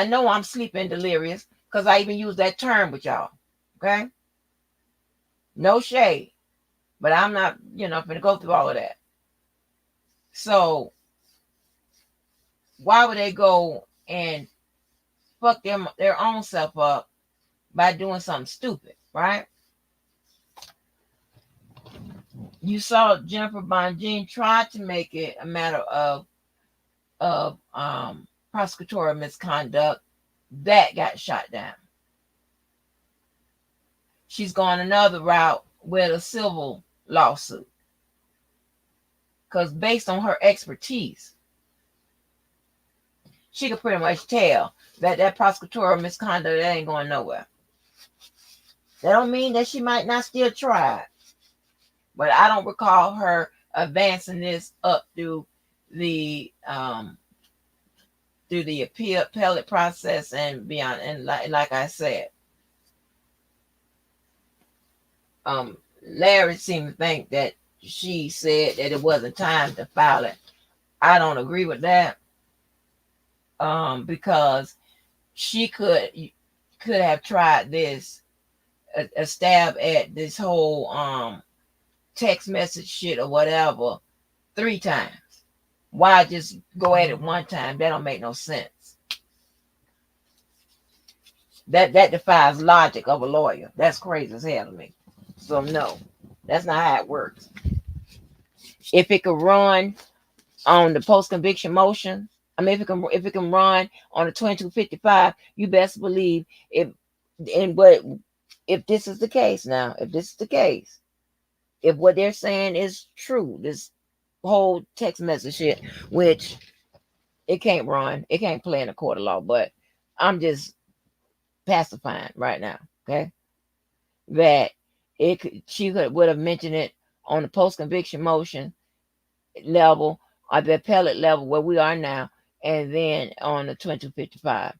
know I'm sleeping delirious because I even use that term with y'all. Okay? No shade. But I'm not, gonna go through all of that. So why would they go and fuck their own self up by doing something stupid, right? You saw Jennifer Bonjean try to make it a matter of prosecutorial misconduct. That got shot down. She's gone another route with a civil lawsuit because based on her expertise, she could pretty much tell that prosecutorial misconduct that ain't going nowhere. That don't mean that she might not still try it, but I don't recall her advancing this up through the appellate process and beyond. And like I said, Larry seemed to think that she said that it wasn't time to file it. I don't agree with that, because she could have tried this a stab at this whole text message shit or whatever 3 times. Why just go at it one time? That don't make no sense. That defies logic of a lawyer. That's crazy as hell to me. So no, that's not how it works. If it could run on the post conviction motion, I mean, if it can run on the 2255, you best believe if and but if this is the case now, if this is the case, if what they're saying is true, this whole text message shit, which it can't run, it can't play in a court of law, but I'm just pacifying right now, okay? That she would have mentioned it on the post conviction motion level or the appellate level where we are now, and then on the 2255.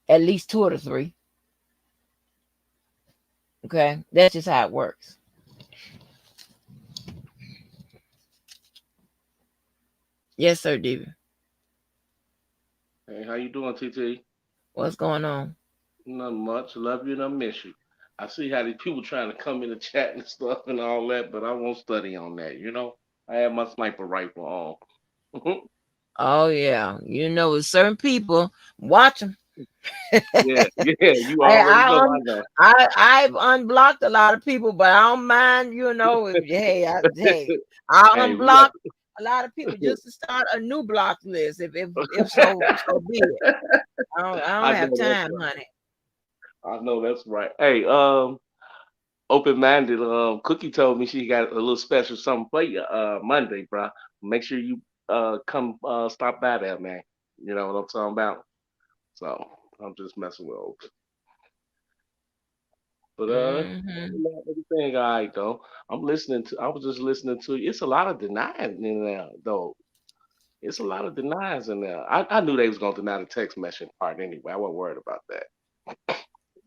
At least 2 or 3. Okay, that's just how it works. Yes, sir, Diva. Hey, how you doing, TT? What's going on? Nothing much. Love you and I miss you. I see how these people trying to come in the chat and stuff and all that, but I won't study on that. I have my sniper rifle on. Oh yeah, with certain people, watch them. Yeah, yeah. You I, already I, know. un, I know. I've unblocked a lot of people, but I don't mind. If I'll Hey, we got. unblock a lot of people just to start a new block list. If so be it. I I don't have know that's time, right. honey. I know that's right. Hey, open minded. Cookie told me she got a little special something for you. Monday, bro. Make sure you come stop by there, man. You know what I'm talking about. So. I'm just messing with old. But Hmm. everything all right though. I'm listening to. I was just listening to. It's a lot of denying in there though. It's a lot of denies in there. I knew they was gonna deny the text messaging part anyway. I wasn't worried about that.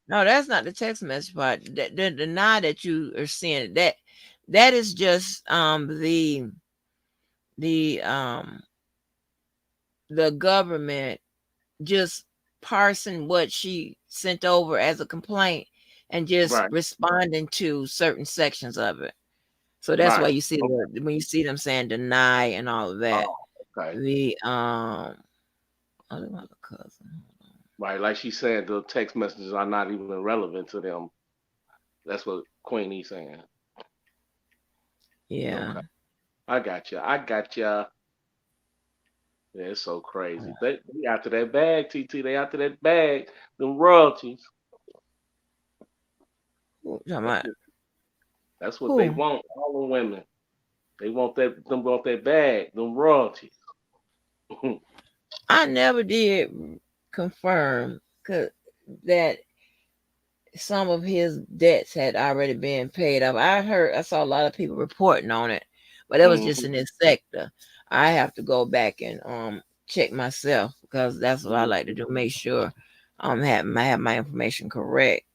No, that's not the text message part. The nod that you are seeing, that is just the the government just parsing what she sent over as a complaint and just Right. responding to certain sections of it. So that's why Right. you see Okay. when you see them saying deny and all of that. Oh, okay. The oh, my cousin. Right. Like she said, the text messages are not even relevant to them. That's what Queenie's saying. Yeah. Okay. I got you. I got you. Yeah, it's so crazy. They after that bag, TT. They after that bag. Them royalties. Who talking That's about? what. That's what they Who? want. All the women. They want that. Them want that bag. Them royalties. I never did confirm that some of his debts had already been paid off. I saw a lot of people reporting on it, but that was just Hmm. in this sector. I have to go back and check myself because that's what I like to do. Make sure I have my information correct.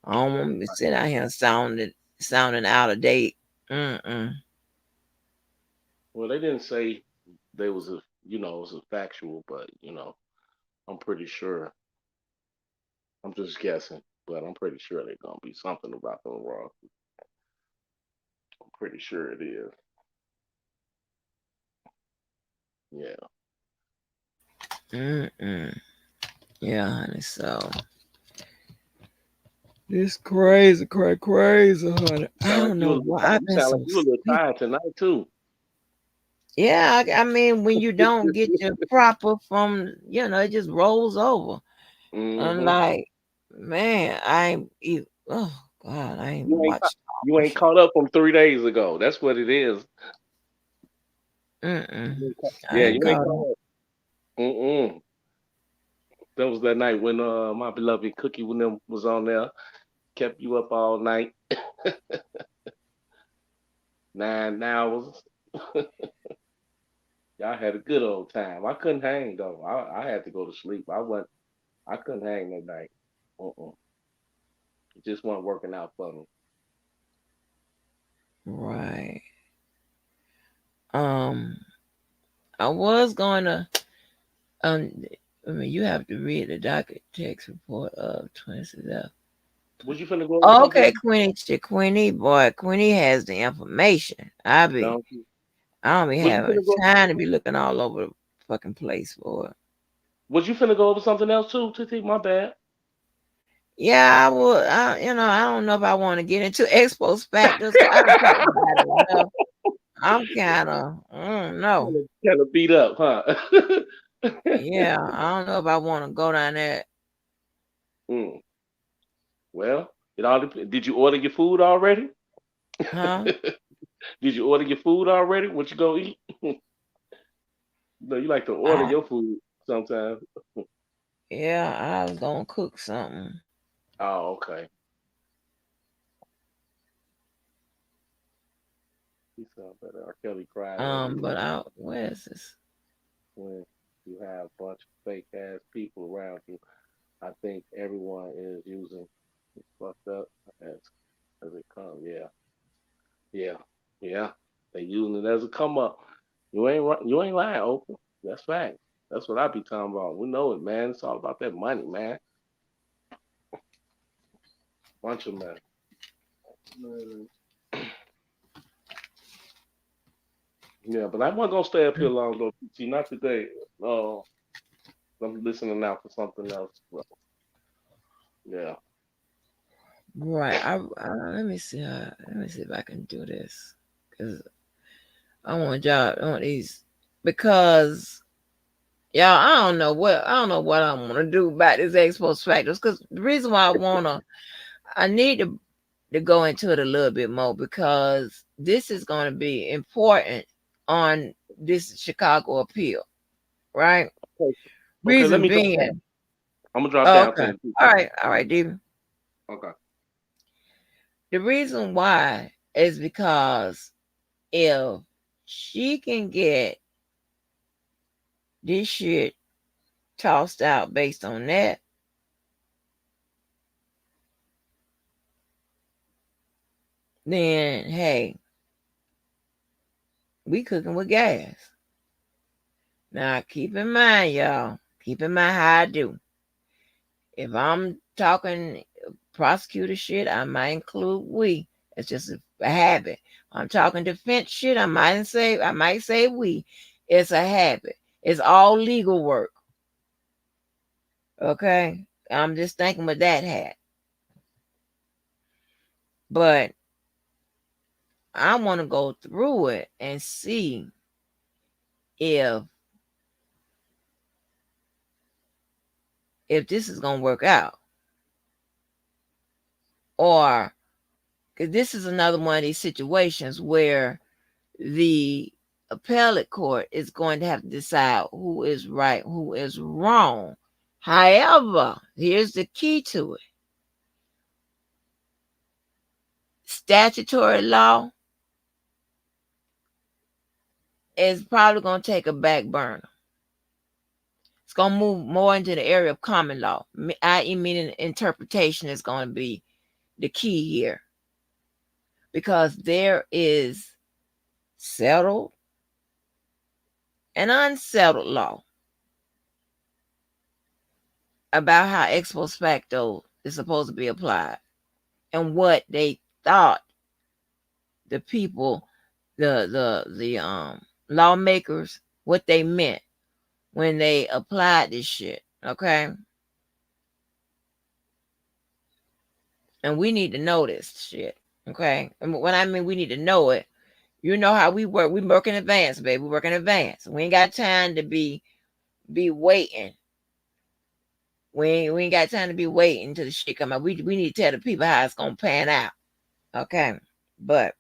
I don't want to sit out here sounding out of date. Mm-mm. Well, they didn't say they was a it was a factual, but I'm pretty sure. I'm just guessing, but I'm pretty sure they're gonna be something about them raw. I'm pretty sure it is. Yeah. Mm-mm. Yeah, honey. So it's crazy, crazy, crazy, honey. I don't know why I've been Sound like so you a little sleepy. tired tonight too. Yeah, I mean, when you don't get your proper from, it just rolls over. I'm Hmm. like, man, oh God, I ain't You ain't watched you all ain't shit. caught up from 3 days ago. That's what it is. Mm-mm. I Yeah, ain't you ain't caught up. caught up. Mm-mm. That was that night when my beloved Cookie when them was on there, kept you up all night, 9 hours. Y'all had a good old time. I couldn't hang though. I had to go to sleep. I couldn't hang that night. Uh-uh. It just wasn't working out for me. Right. Um, I was gonna um I mean you have to read the docket text report of 27. Was you finna go over something Okay, else? Queenie has the information. No. I don't be Was you having finna go? time to be looking all over the fucking place for it. Was you finna go over something else too? Titi, my bad. Yeah, I would. I don't know if I want to get into expos factors because I done talked about it enough. I'm kind of, I don't know. Kind of beat up, huh? Yeah, I don't know if I want to go down there, Mm. Well, did you order your food already? huh? Did you order your food already? What you go eat? No, you like to order I, your food sometimes. yeah, I was gonna cook something. Oh, okay. He sound better. R. Kelly cried every But night where is this? when you have a bunch of fake ass people around you. I think everyone is using it's fucked up as it comes. Yeah, yeah, yeah. They using it as a come up. You ain't lying, Oprah. That's fact. That's what I be talking about. We know it, man. It's all about that money, man. Bunch of money. Man. Yeah, but I wasn't gonna stay up here long though. See, not today. No, I'm listening now for something else. But yeah. Right. Let me see. Let me see if I can do this because I want these because y'all. I don't know what I want to do about this ex post factors because the reason why I need to go into it a little bit more because this is going to be important on this Chicago appeal, right? Okay, okay, let Reason me go back. being. I'm gonna drop Oh, down okay. to the two. All right, David. Okay. The reason why is because if she can get this shit tossed out based on that, then hey, we cooking with gas. Now keep in mind, y'all. Keep in mind how I do. If I'm talking prosecutor shit, I might include we. It's just a habit. I'm talking defense shit, I might say we. It's a habit. It's all legal work. Okay? I'm just thinking with that hat. But I want to go through it and see if this is gonna work out. Or because this is another one of these situations where the appellate court is going to have to decide who is right, who is wrong. However, here's the key to it: statutory law is probably going to take a back burner. It's going to move more into the area of common law, i.e., meaning interpretation is going to be the key here because there is settled and unsettled law about how ex post facto is supposed to be applied and what they thought the people, the lawmakers, what they meant when they applied this shit. Okay, and we need to know this shit. Okay, and when I mean we need to know it, you know how we work. We work in advance, baby. We work in advance. We ain't got time to be waiting. We ain't got time to be waiting until the shit come out. We need to tell the people how it's gonna pan out. Okay, but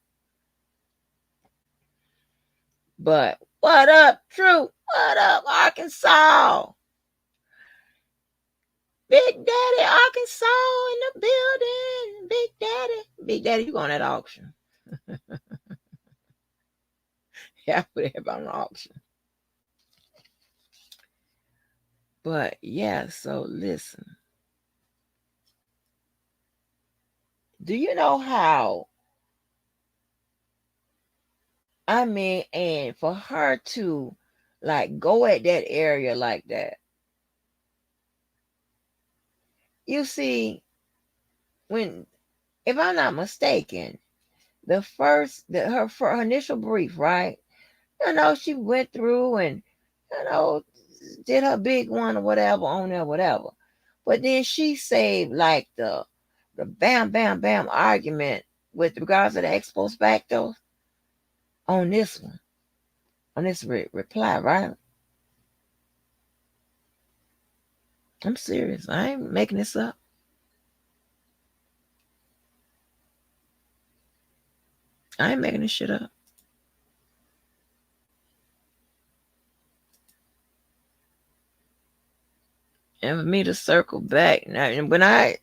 what up, True? What up, Arkansas? Big Daddy Arkansas in the building. Big Daddy. Big Daddy, you going at auction. Yeah, I put it on auction. But yeah, so listen. Do you know how and for her to like go at that area like that, you see, when if I'm not mistaken, her initial brief, right? She went through and you know did her big one or whatever on there, whatever. But then she saved like the bam bam bam argument with regards to the ex post facto on this one, on this reply, right? I'm serious. I ain't making this up. I ain't making this shit up. And for me to circle back now, and when I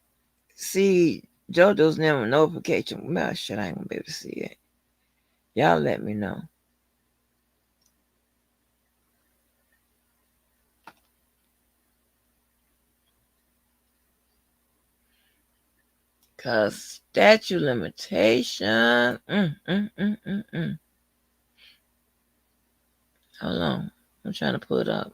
see JoJo's name notification, well, shit, I ain't gonna be able to see it. Y'all let me know. Cause statute limitation. Hold on. I'm trying to pull it up.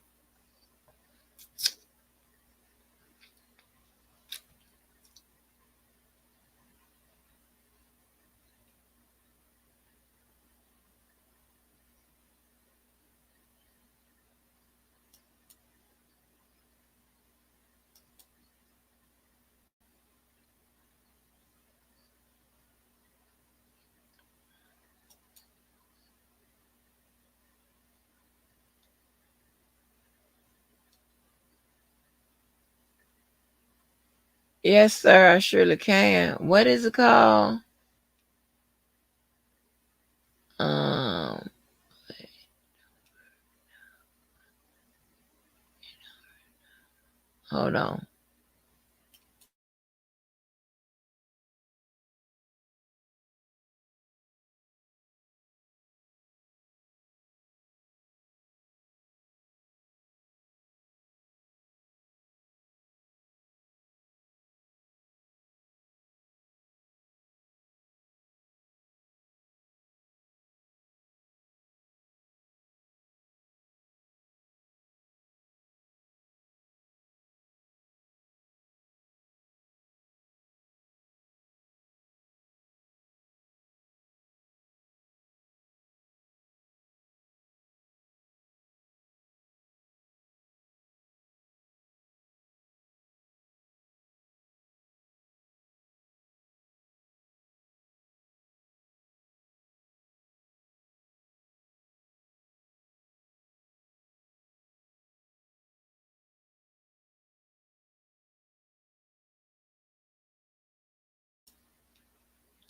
Yes, sir, I surely can. What is it called? Um, hold on.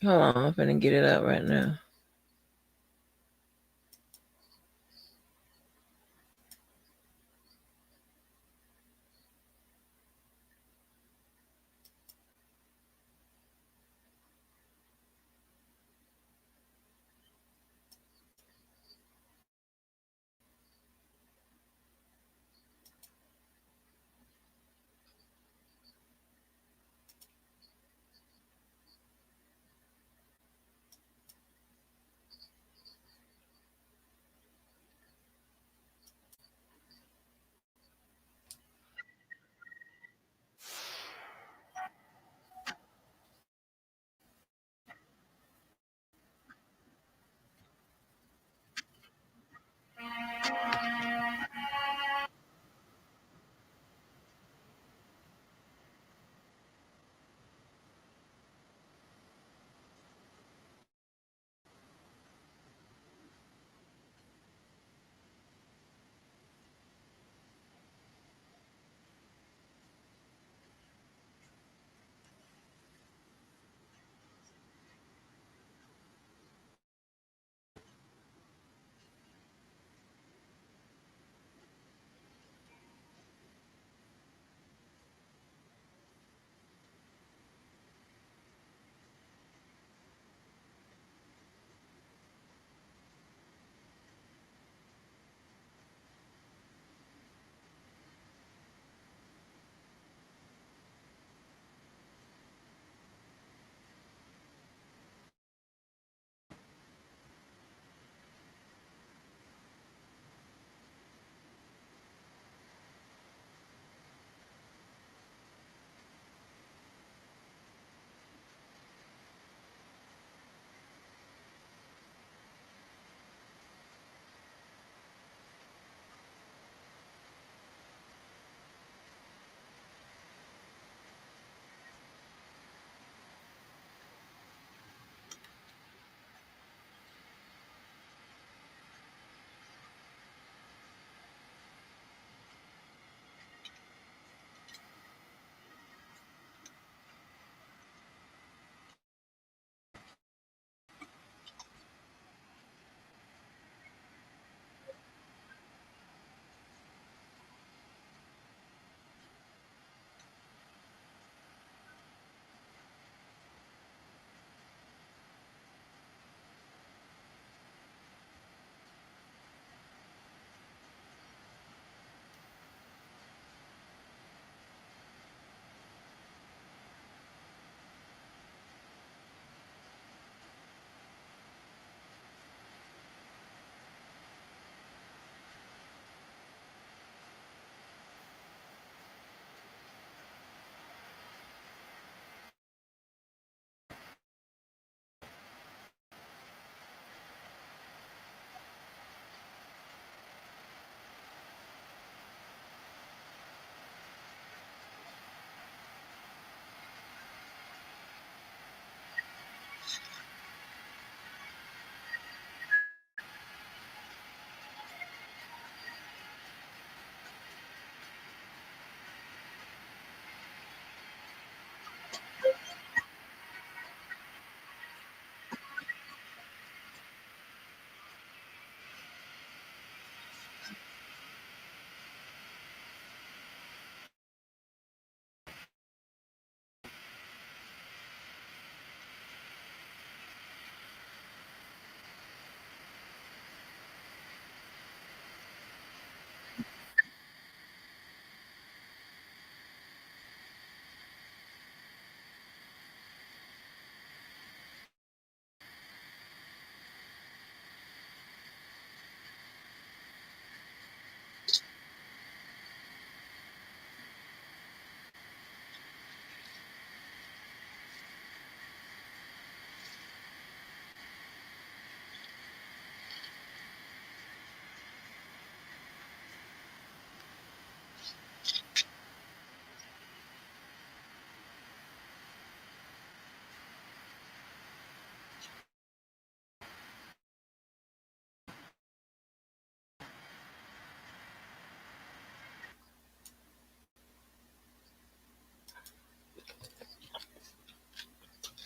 Hold on, I'm finna get it up right now.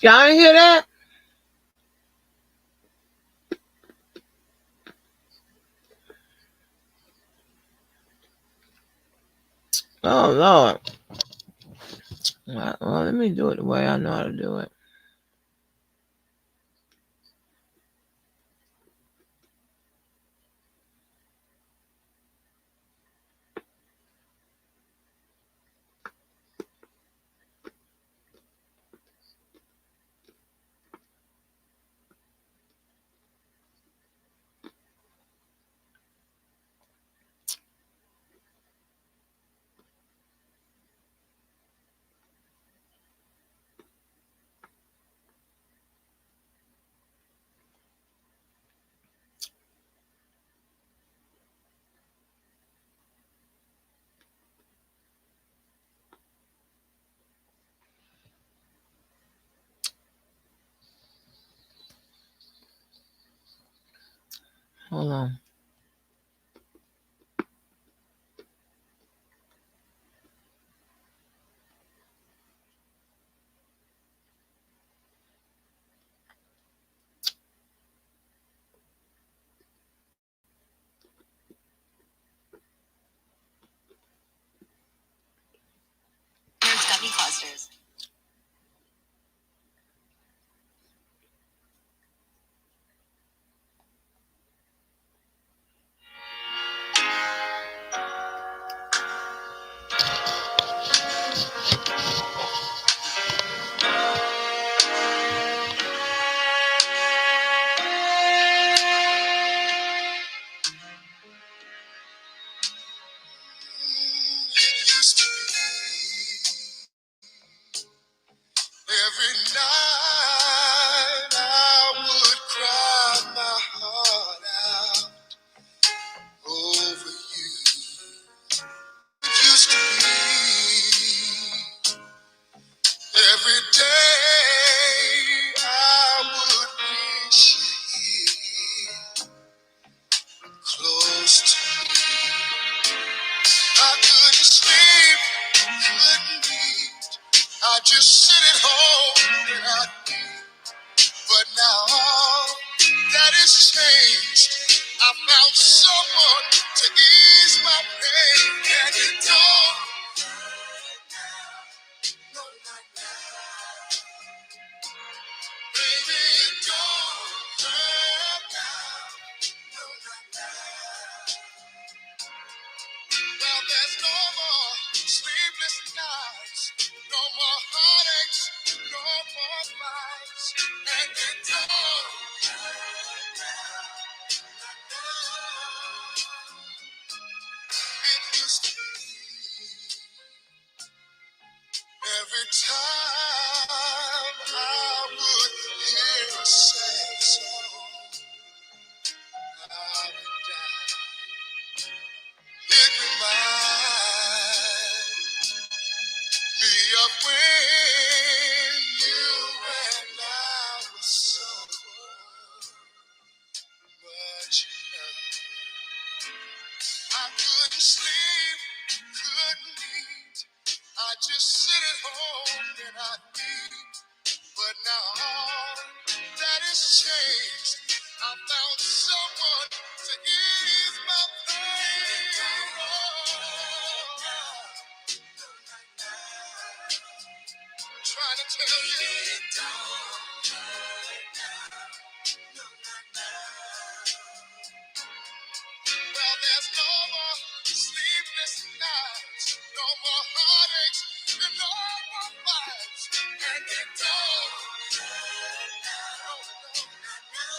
Y'all didn't hear that? Oh Lord. Well, let me do it the way I know how to do it. Hold on. Every night I would cry my heart out over you. It used to be every day I would wish you here close to me. I couldn't sleep, couldn't eat. I just sit at home and I'd be. But now all that is changed. I found someone to ease my pain. And it don't hurt now, no, not now. Baby, it don't hurt now, no, not now. Well, there's no more sleepless nights, no more heartaches, no more fights, and it don't hurt now. It used to be every time I would hear a sad song, I would die. It reminds me of when you and I were so much in love. I couldn't sleep, couldn't eat. I just sit at home and I'd eat. But now all that is changed. I found someone to ease my pain. Trying to tell you it don't hurt now. No, not now. Well, there's no more sleepless nights, no more heartaches, and no more fights. And it don't hurt now. No,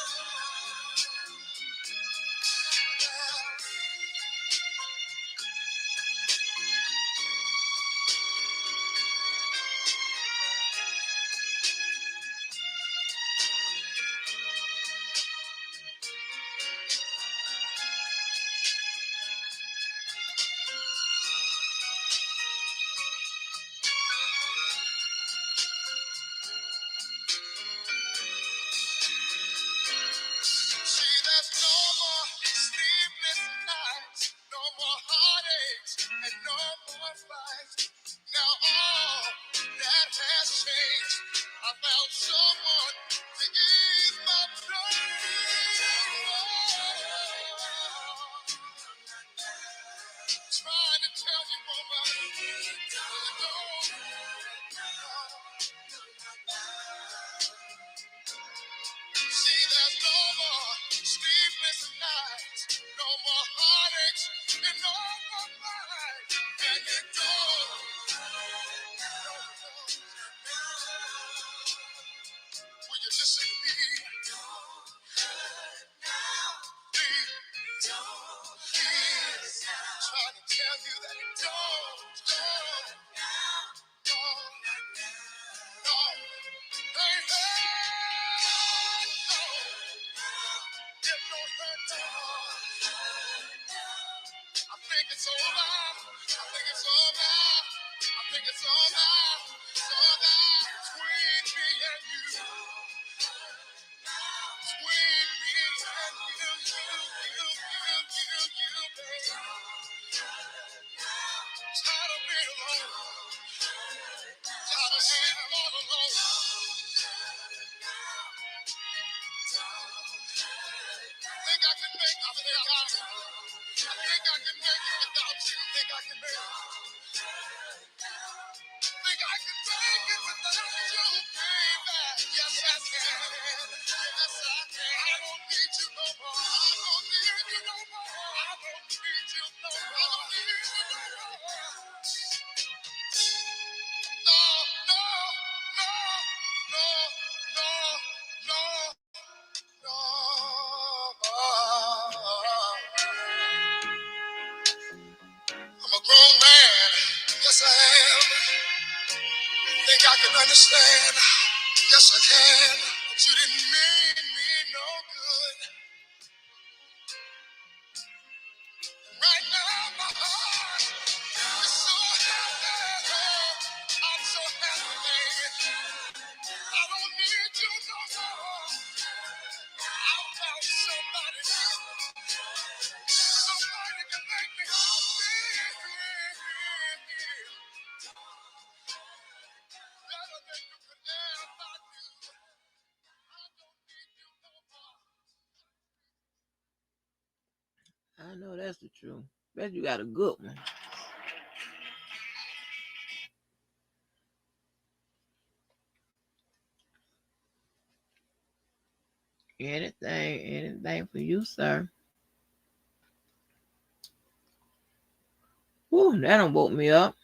see, there's no more sleepless nights, no more heartaches, and no more fights. Now all that has changed. I found someone to ease my pain. Trying to tell you, woman, see, there's no more sleepless nights, no more heartaches, and no more fights. And you will you listen to me? Please, please, trying to tell you that don't, hey, no, I think it's over. I think it's over. I think it's over. It's over. Between me and you. Between me and you, baby. Tired of being alone. Tired of sitting all alone. Think I can make it without you. I think I can make it without you. Think I can make it. Think I can make it without you, baby. Yes, I can. Yes, I can. I don't need you no more. I don't need you no more. I don't need you no more. I don't need you no more. No, no, no, no, no, no, no. I'm a grown man. Yes, I am. Think I can understand. Yes, I can. But you didn't mean me no good. Right now, my heart is so happy. I'm so happy, baby. I don't need you no more. I found somebody new. Somebody can make me feel better than you could ever do. I don't need you no more. I know that's the truth. Bet you got a good one. Anything for you, sir. Whew, that done woke me up.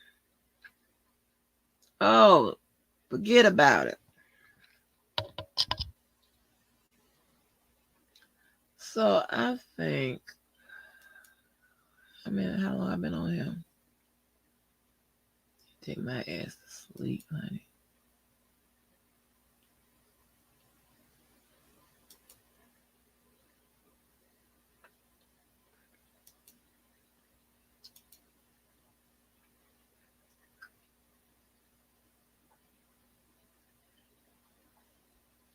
Oh, forget about it. So I think, how long I been on here? Take my ass to sleep, honey.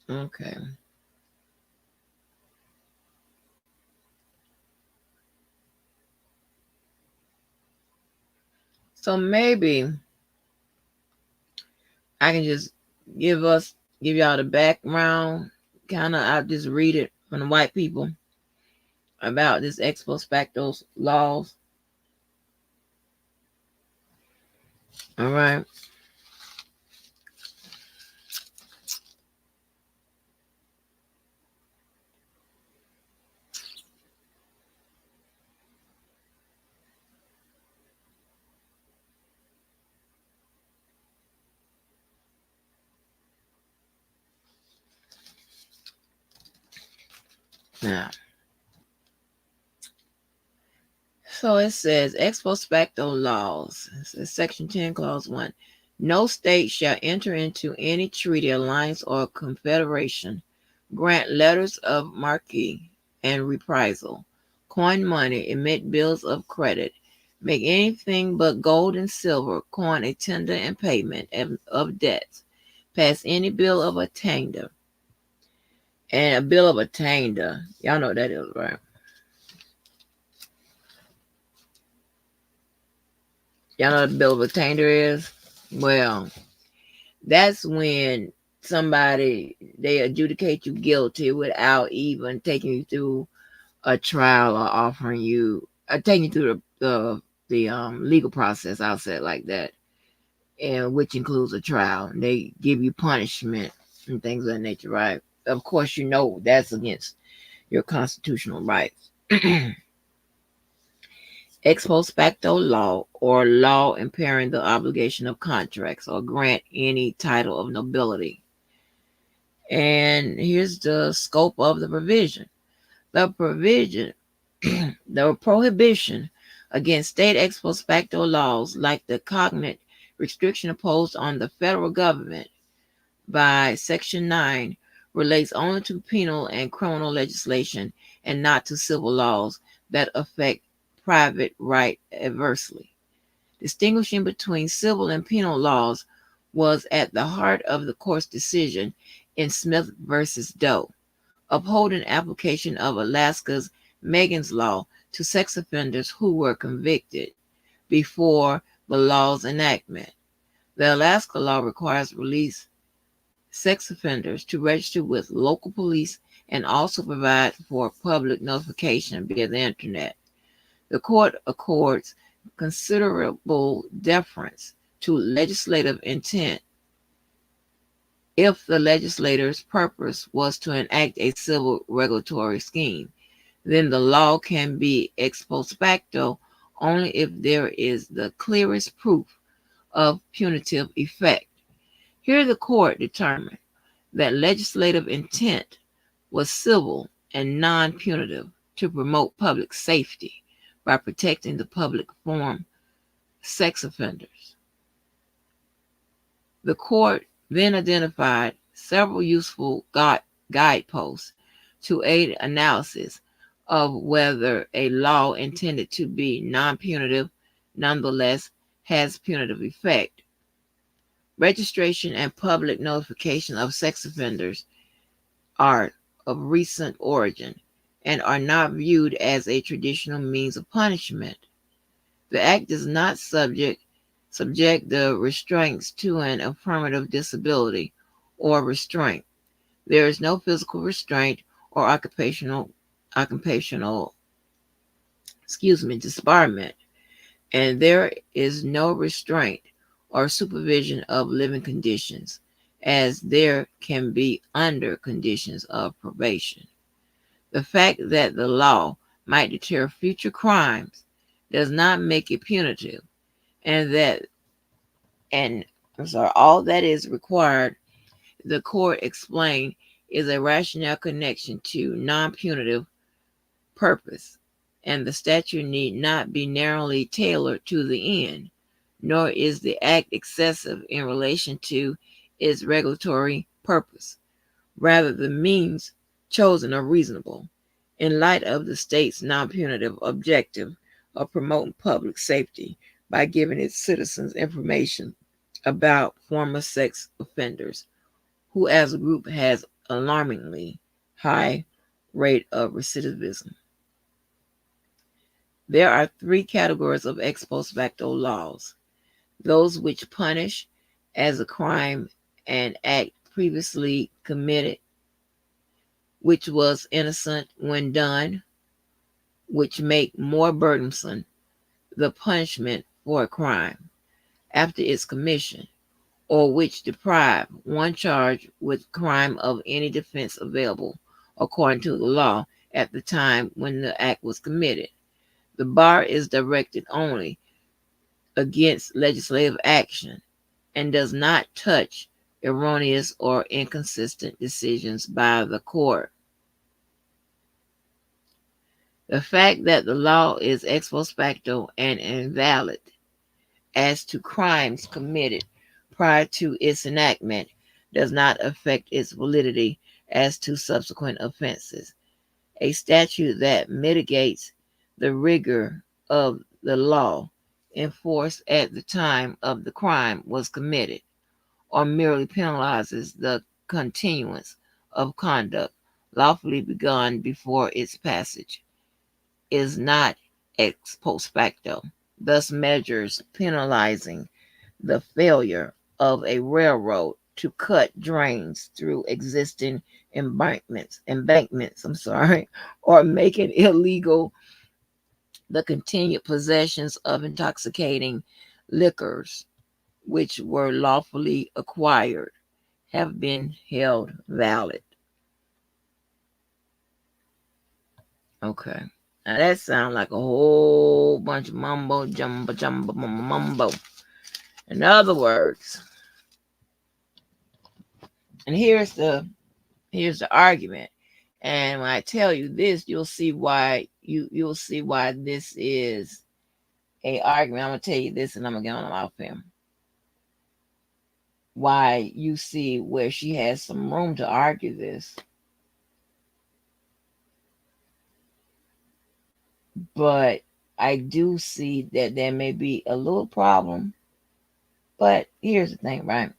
Okay. So maybe I can just give y'all the background. Kind of, I'll just read it from the white people about this ex post facto laws. All right. Now, so it says ex post facto laws. It says Section 10, Clause 1. No state shall enter into any treaty, alliance, or confederation, grant letters of marque and reprisal, coin money, emit bills of credit, make anything but gold and silver, coin a tender and payment of debts, pass any bill of attainder. And a bill of attainder, y'all know what that is, right? Y'all know what a bill of attainder is? Well, that's when they adjudicate you guilty without even taking you through a trial or offering you taking you through the legal process. I'll say it like that, and which includes a trial. And they give you punishment and things of that nature, right? Of course, you know that's against your constitutional rights. Ex post facto law, or law impairing the obligation of contracts or grant any title of nobility. And here's the scope of the provision. The provision, the prohibition against state ex post facto laws, like the cognate restriction imposed on the federal government by Section 9, relates only to penal and criminal legislation and not to civil laws that affect private right adversely. Distinguishing between civil and penal laws was at the heart of the court's decision in Smith versus Doe, upholding application of Alaska's Megan's Law to sex offenders who were convicted before the law's enactment. The Alaska law requires release sex offenders to register with local police and also provide for public notification via the internet. The court accords considerable deference to legislative intent if the legislator's purpose was to enact a civil regulatory scheme. Then the law can be ex post facto only if there is the clearest proof of punitive effect. Here the court determined that legislative intent was civil and non punitive to promote public safety by protecting the public from sex offenders. The court then identified several useful guideposts to aid analysis of whether a law intended to be non punitive nonetheless has punitive effect. Registration and public notification of sex offenders are of recent origin and are not viewed as a traditional means of punishment. The act does not subject the restraints to an affirmative disability or restraint. There is no physical restraint or occupational disbarment, and there is no restraint or supervision of living conditions, as there can be under conditions of probation. The fact that the law might deter future crimes does not make it punitive, and that and all that is required, the court explained, is a rational connection to non-punitive purpose, and the statute need not be narrowly tailored to the end, nor is the act excessive in relation to its regulatory purpose. Rather, the means chosen are reasonable in light of the state's non punitive objective of promoting public safety by giving its citizens information about former sex offenders, who as a group has alarmingly high rate of recidivism. There are three categories of ex post facto laws: those which punish as a crime an act previously committed, which was innocent when done, which make more burdensome the punishment for a crime after its commission, or which deprive one charged with crime of any defense available according to the law at the time when the act was committed. The bar is directed only against legislative action and does not touch erroneous or inconsistent decisions by the court. The fact that the law is ex post facto and invalid as to crimes committed prior to its enactment does not affect its validity as to subsequent offenses. A statute that mitigates the rigor of the law enforced at the time of the crime was committed, or merely penalizes the continuance of conduct lawfully begun before its passage, is not ex post facto. Thus, measures penalizing the failure of a railroad to cut drains through existing embankments, or make it illegal The continued possessions of intoxicating liquors, which were lawfully acquired, have been held valid. Okay. Now that sounds like a whole bunch of mumbo jumbo jumbo mumbo mumbo. In other words, and here's the argument. And when I tell you this, you'll see why this is a argument. I'm gonna tell you this, and I'm gonna get on off him. Why you see where she has some room to argue this, but I do see that there may be a little problem. But here's the thing, right?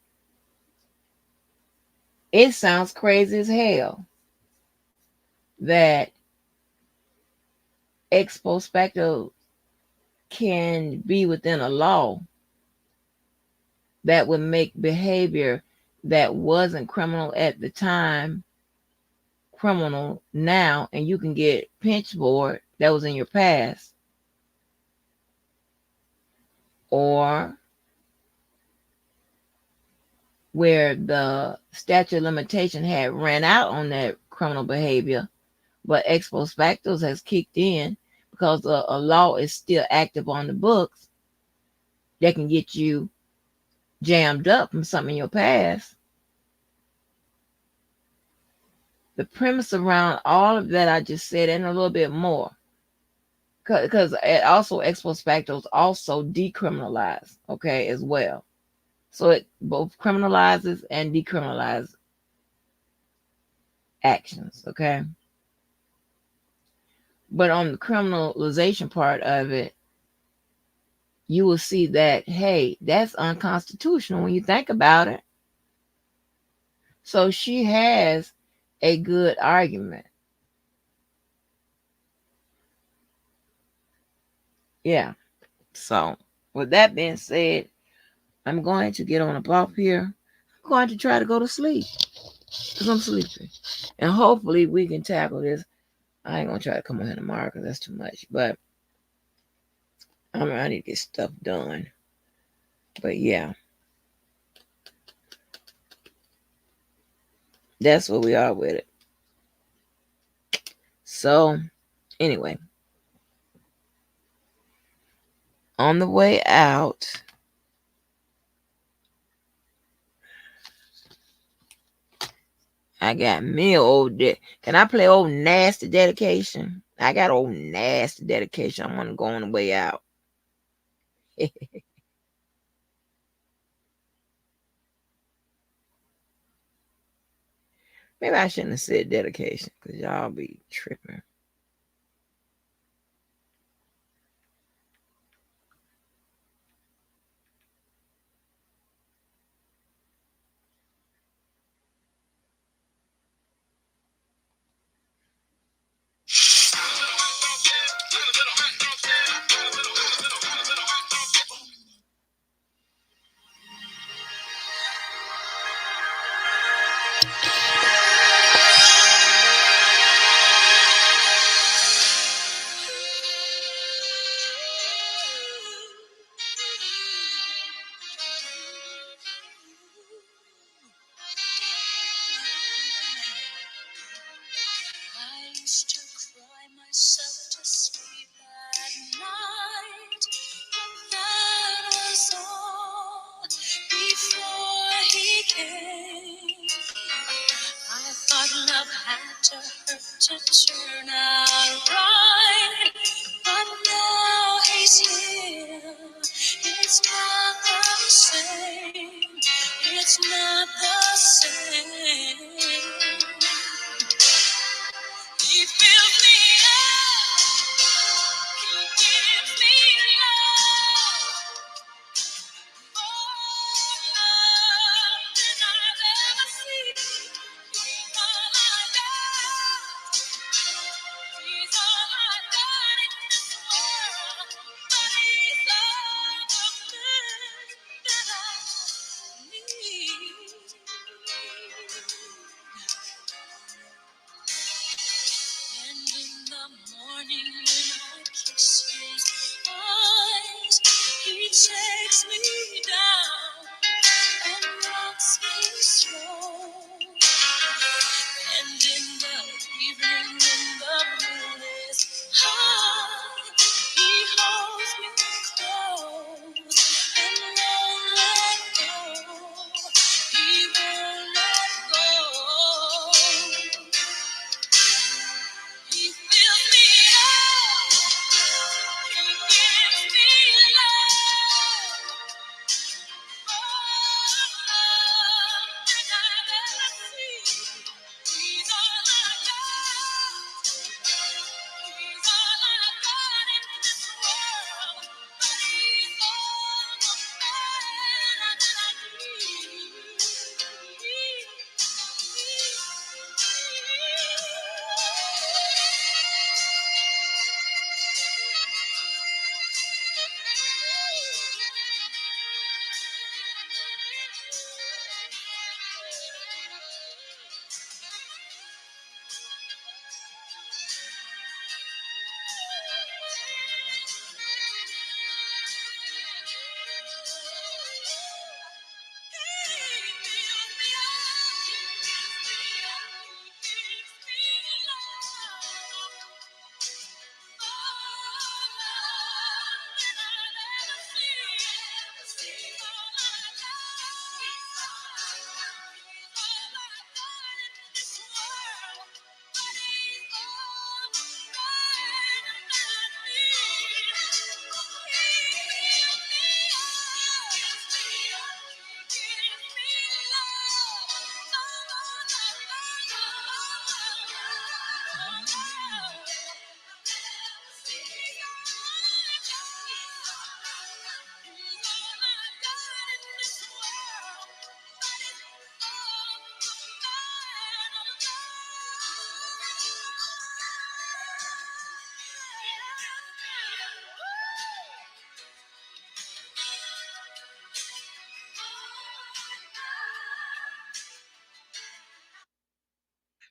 It sounds crazy as hell that ex post facto can be within a law that would make behavior that wasn't criminal at the time criminal now, and you can get pinched for it that was in your past, or where the statute of limitation had ran out on that criminal behavior, but ex post facto has kicked in because a law is still active on the books that can get you jammed up from something in your past. The premise around all of that I just said, and a little bit more, because it also ex post facto also decriminalized, okay, as well. So it both criminalizes and decriminalizes actions, okay. But on the criminalization part of it, you will see that, hey, that's unconstitutional when you think about it. So she has a good argument. Yeah. So with that being said, I'm going to get on up off here. I'm going to try to go to sleep because I'm sleepy. And hopefully we can tackle this. I ain't going to try to come on here tomorrow because that's too much. But I need to get stuff done. But yeah, that's where we are with it. So anyway, on the way out, I got me Can I play old nasty dedication? I got old nasty dedication. I'm gonna go on the way out. Maybe I shouldn't have said dedication because y'all be tripping. I used to cry myself to sleep at night, but that was all before he came. I thought love had to hurt to turn out right, but now he's here. It's not the same. It's not the same. He fills me up. He gives me love. More love than I've ever seen. He's all I got. He's all I got in this world. But he's all the man that I need. Takes me down and rocks me slow. And in the evening, when the moon is high, he holds me close and won't let go. He won't let go. He fills me up. He gives me love.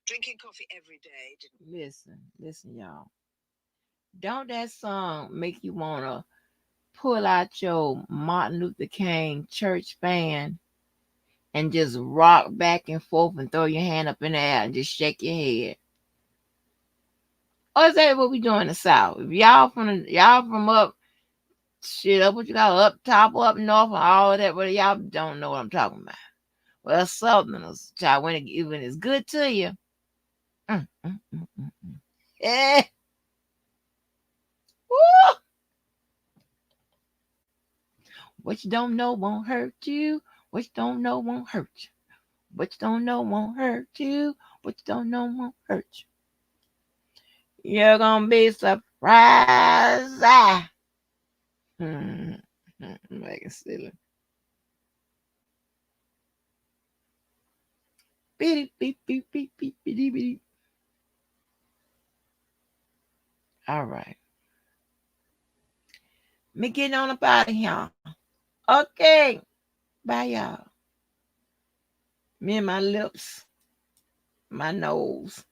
Drinking coffee every day. Listen, y'all. Don't that song make you wanna pull out your Martin Luther King church fan and just rock back and forth and throw your hand up in the air and just shake your head? Or is that what we do in the South? If y'all from up shit up what you got up top, up north, and all of that, but y'all don't know what I'm talking about. Well, Southerners, child, when it's good to you. Mm, mm, mm, mm, mm. Eh, woo. What you don't know won't hurt you. What you don't know won't hurt you. What you don't know won't hurt you. What you don't know won't hurt you. You're gonna be surprised. Ah. Hmm. Making silly. Beep beep beep beep beep beep beep. All right. Me getting on up out of here. Okay. Bye y'all. Me and my lips, my nose.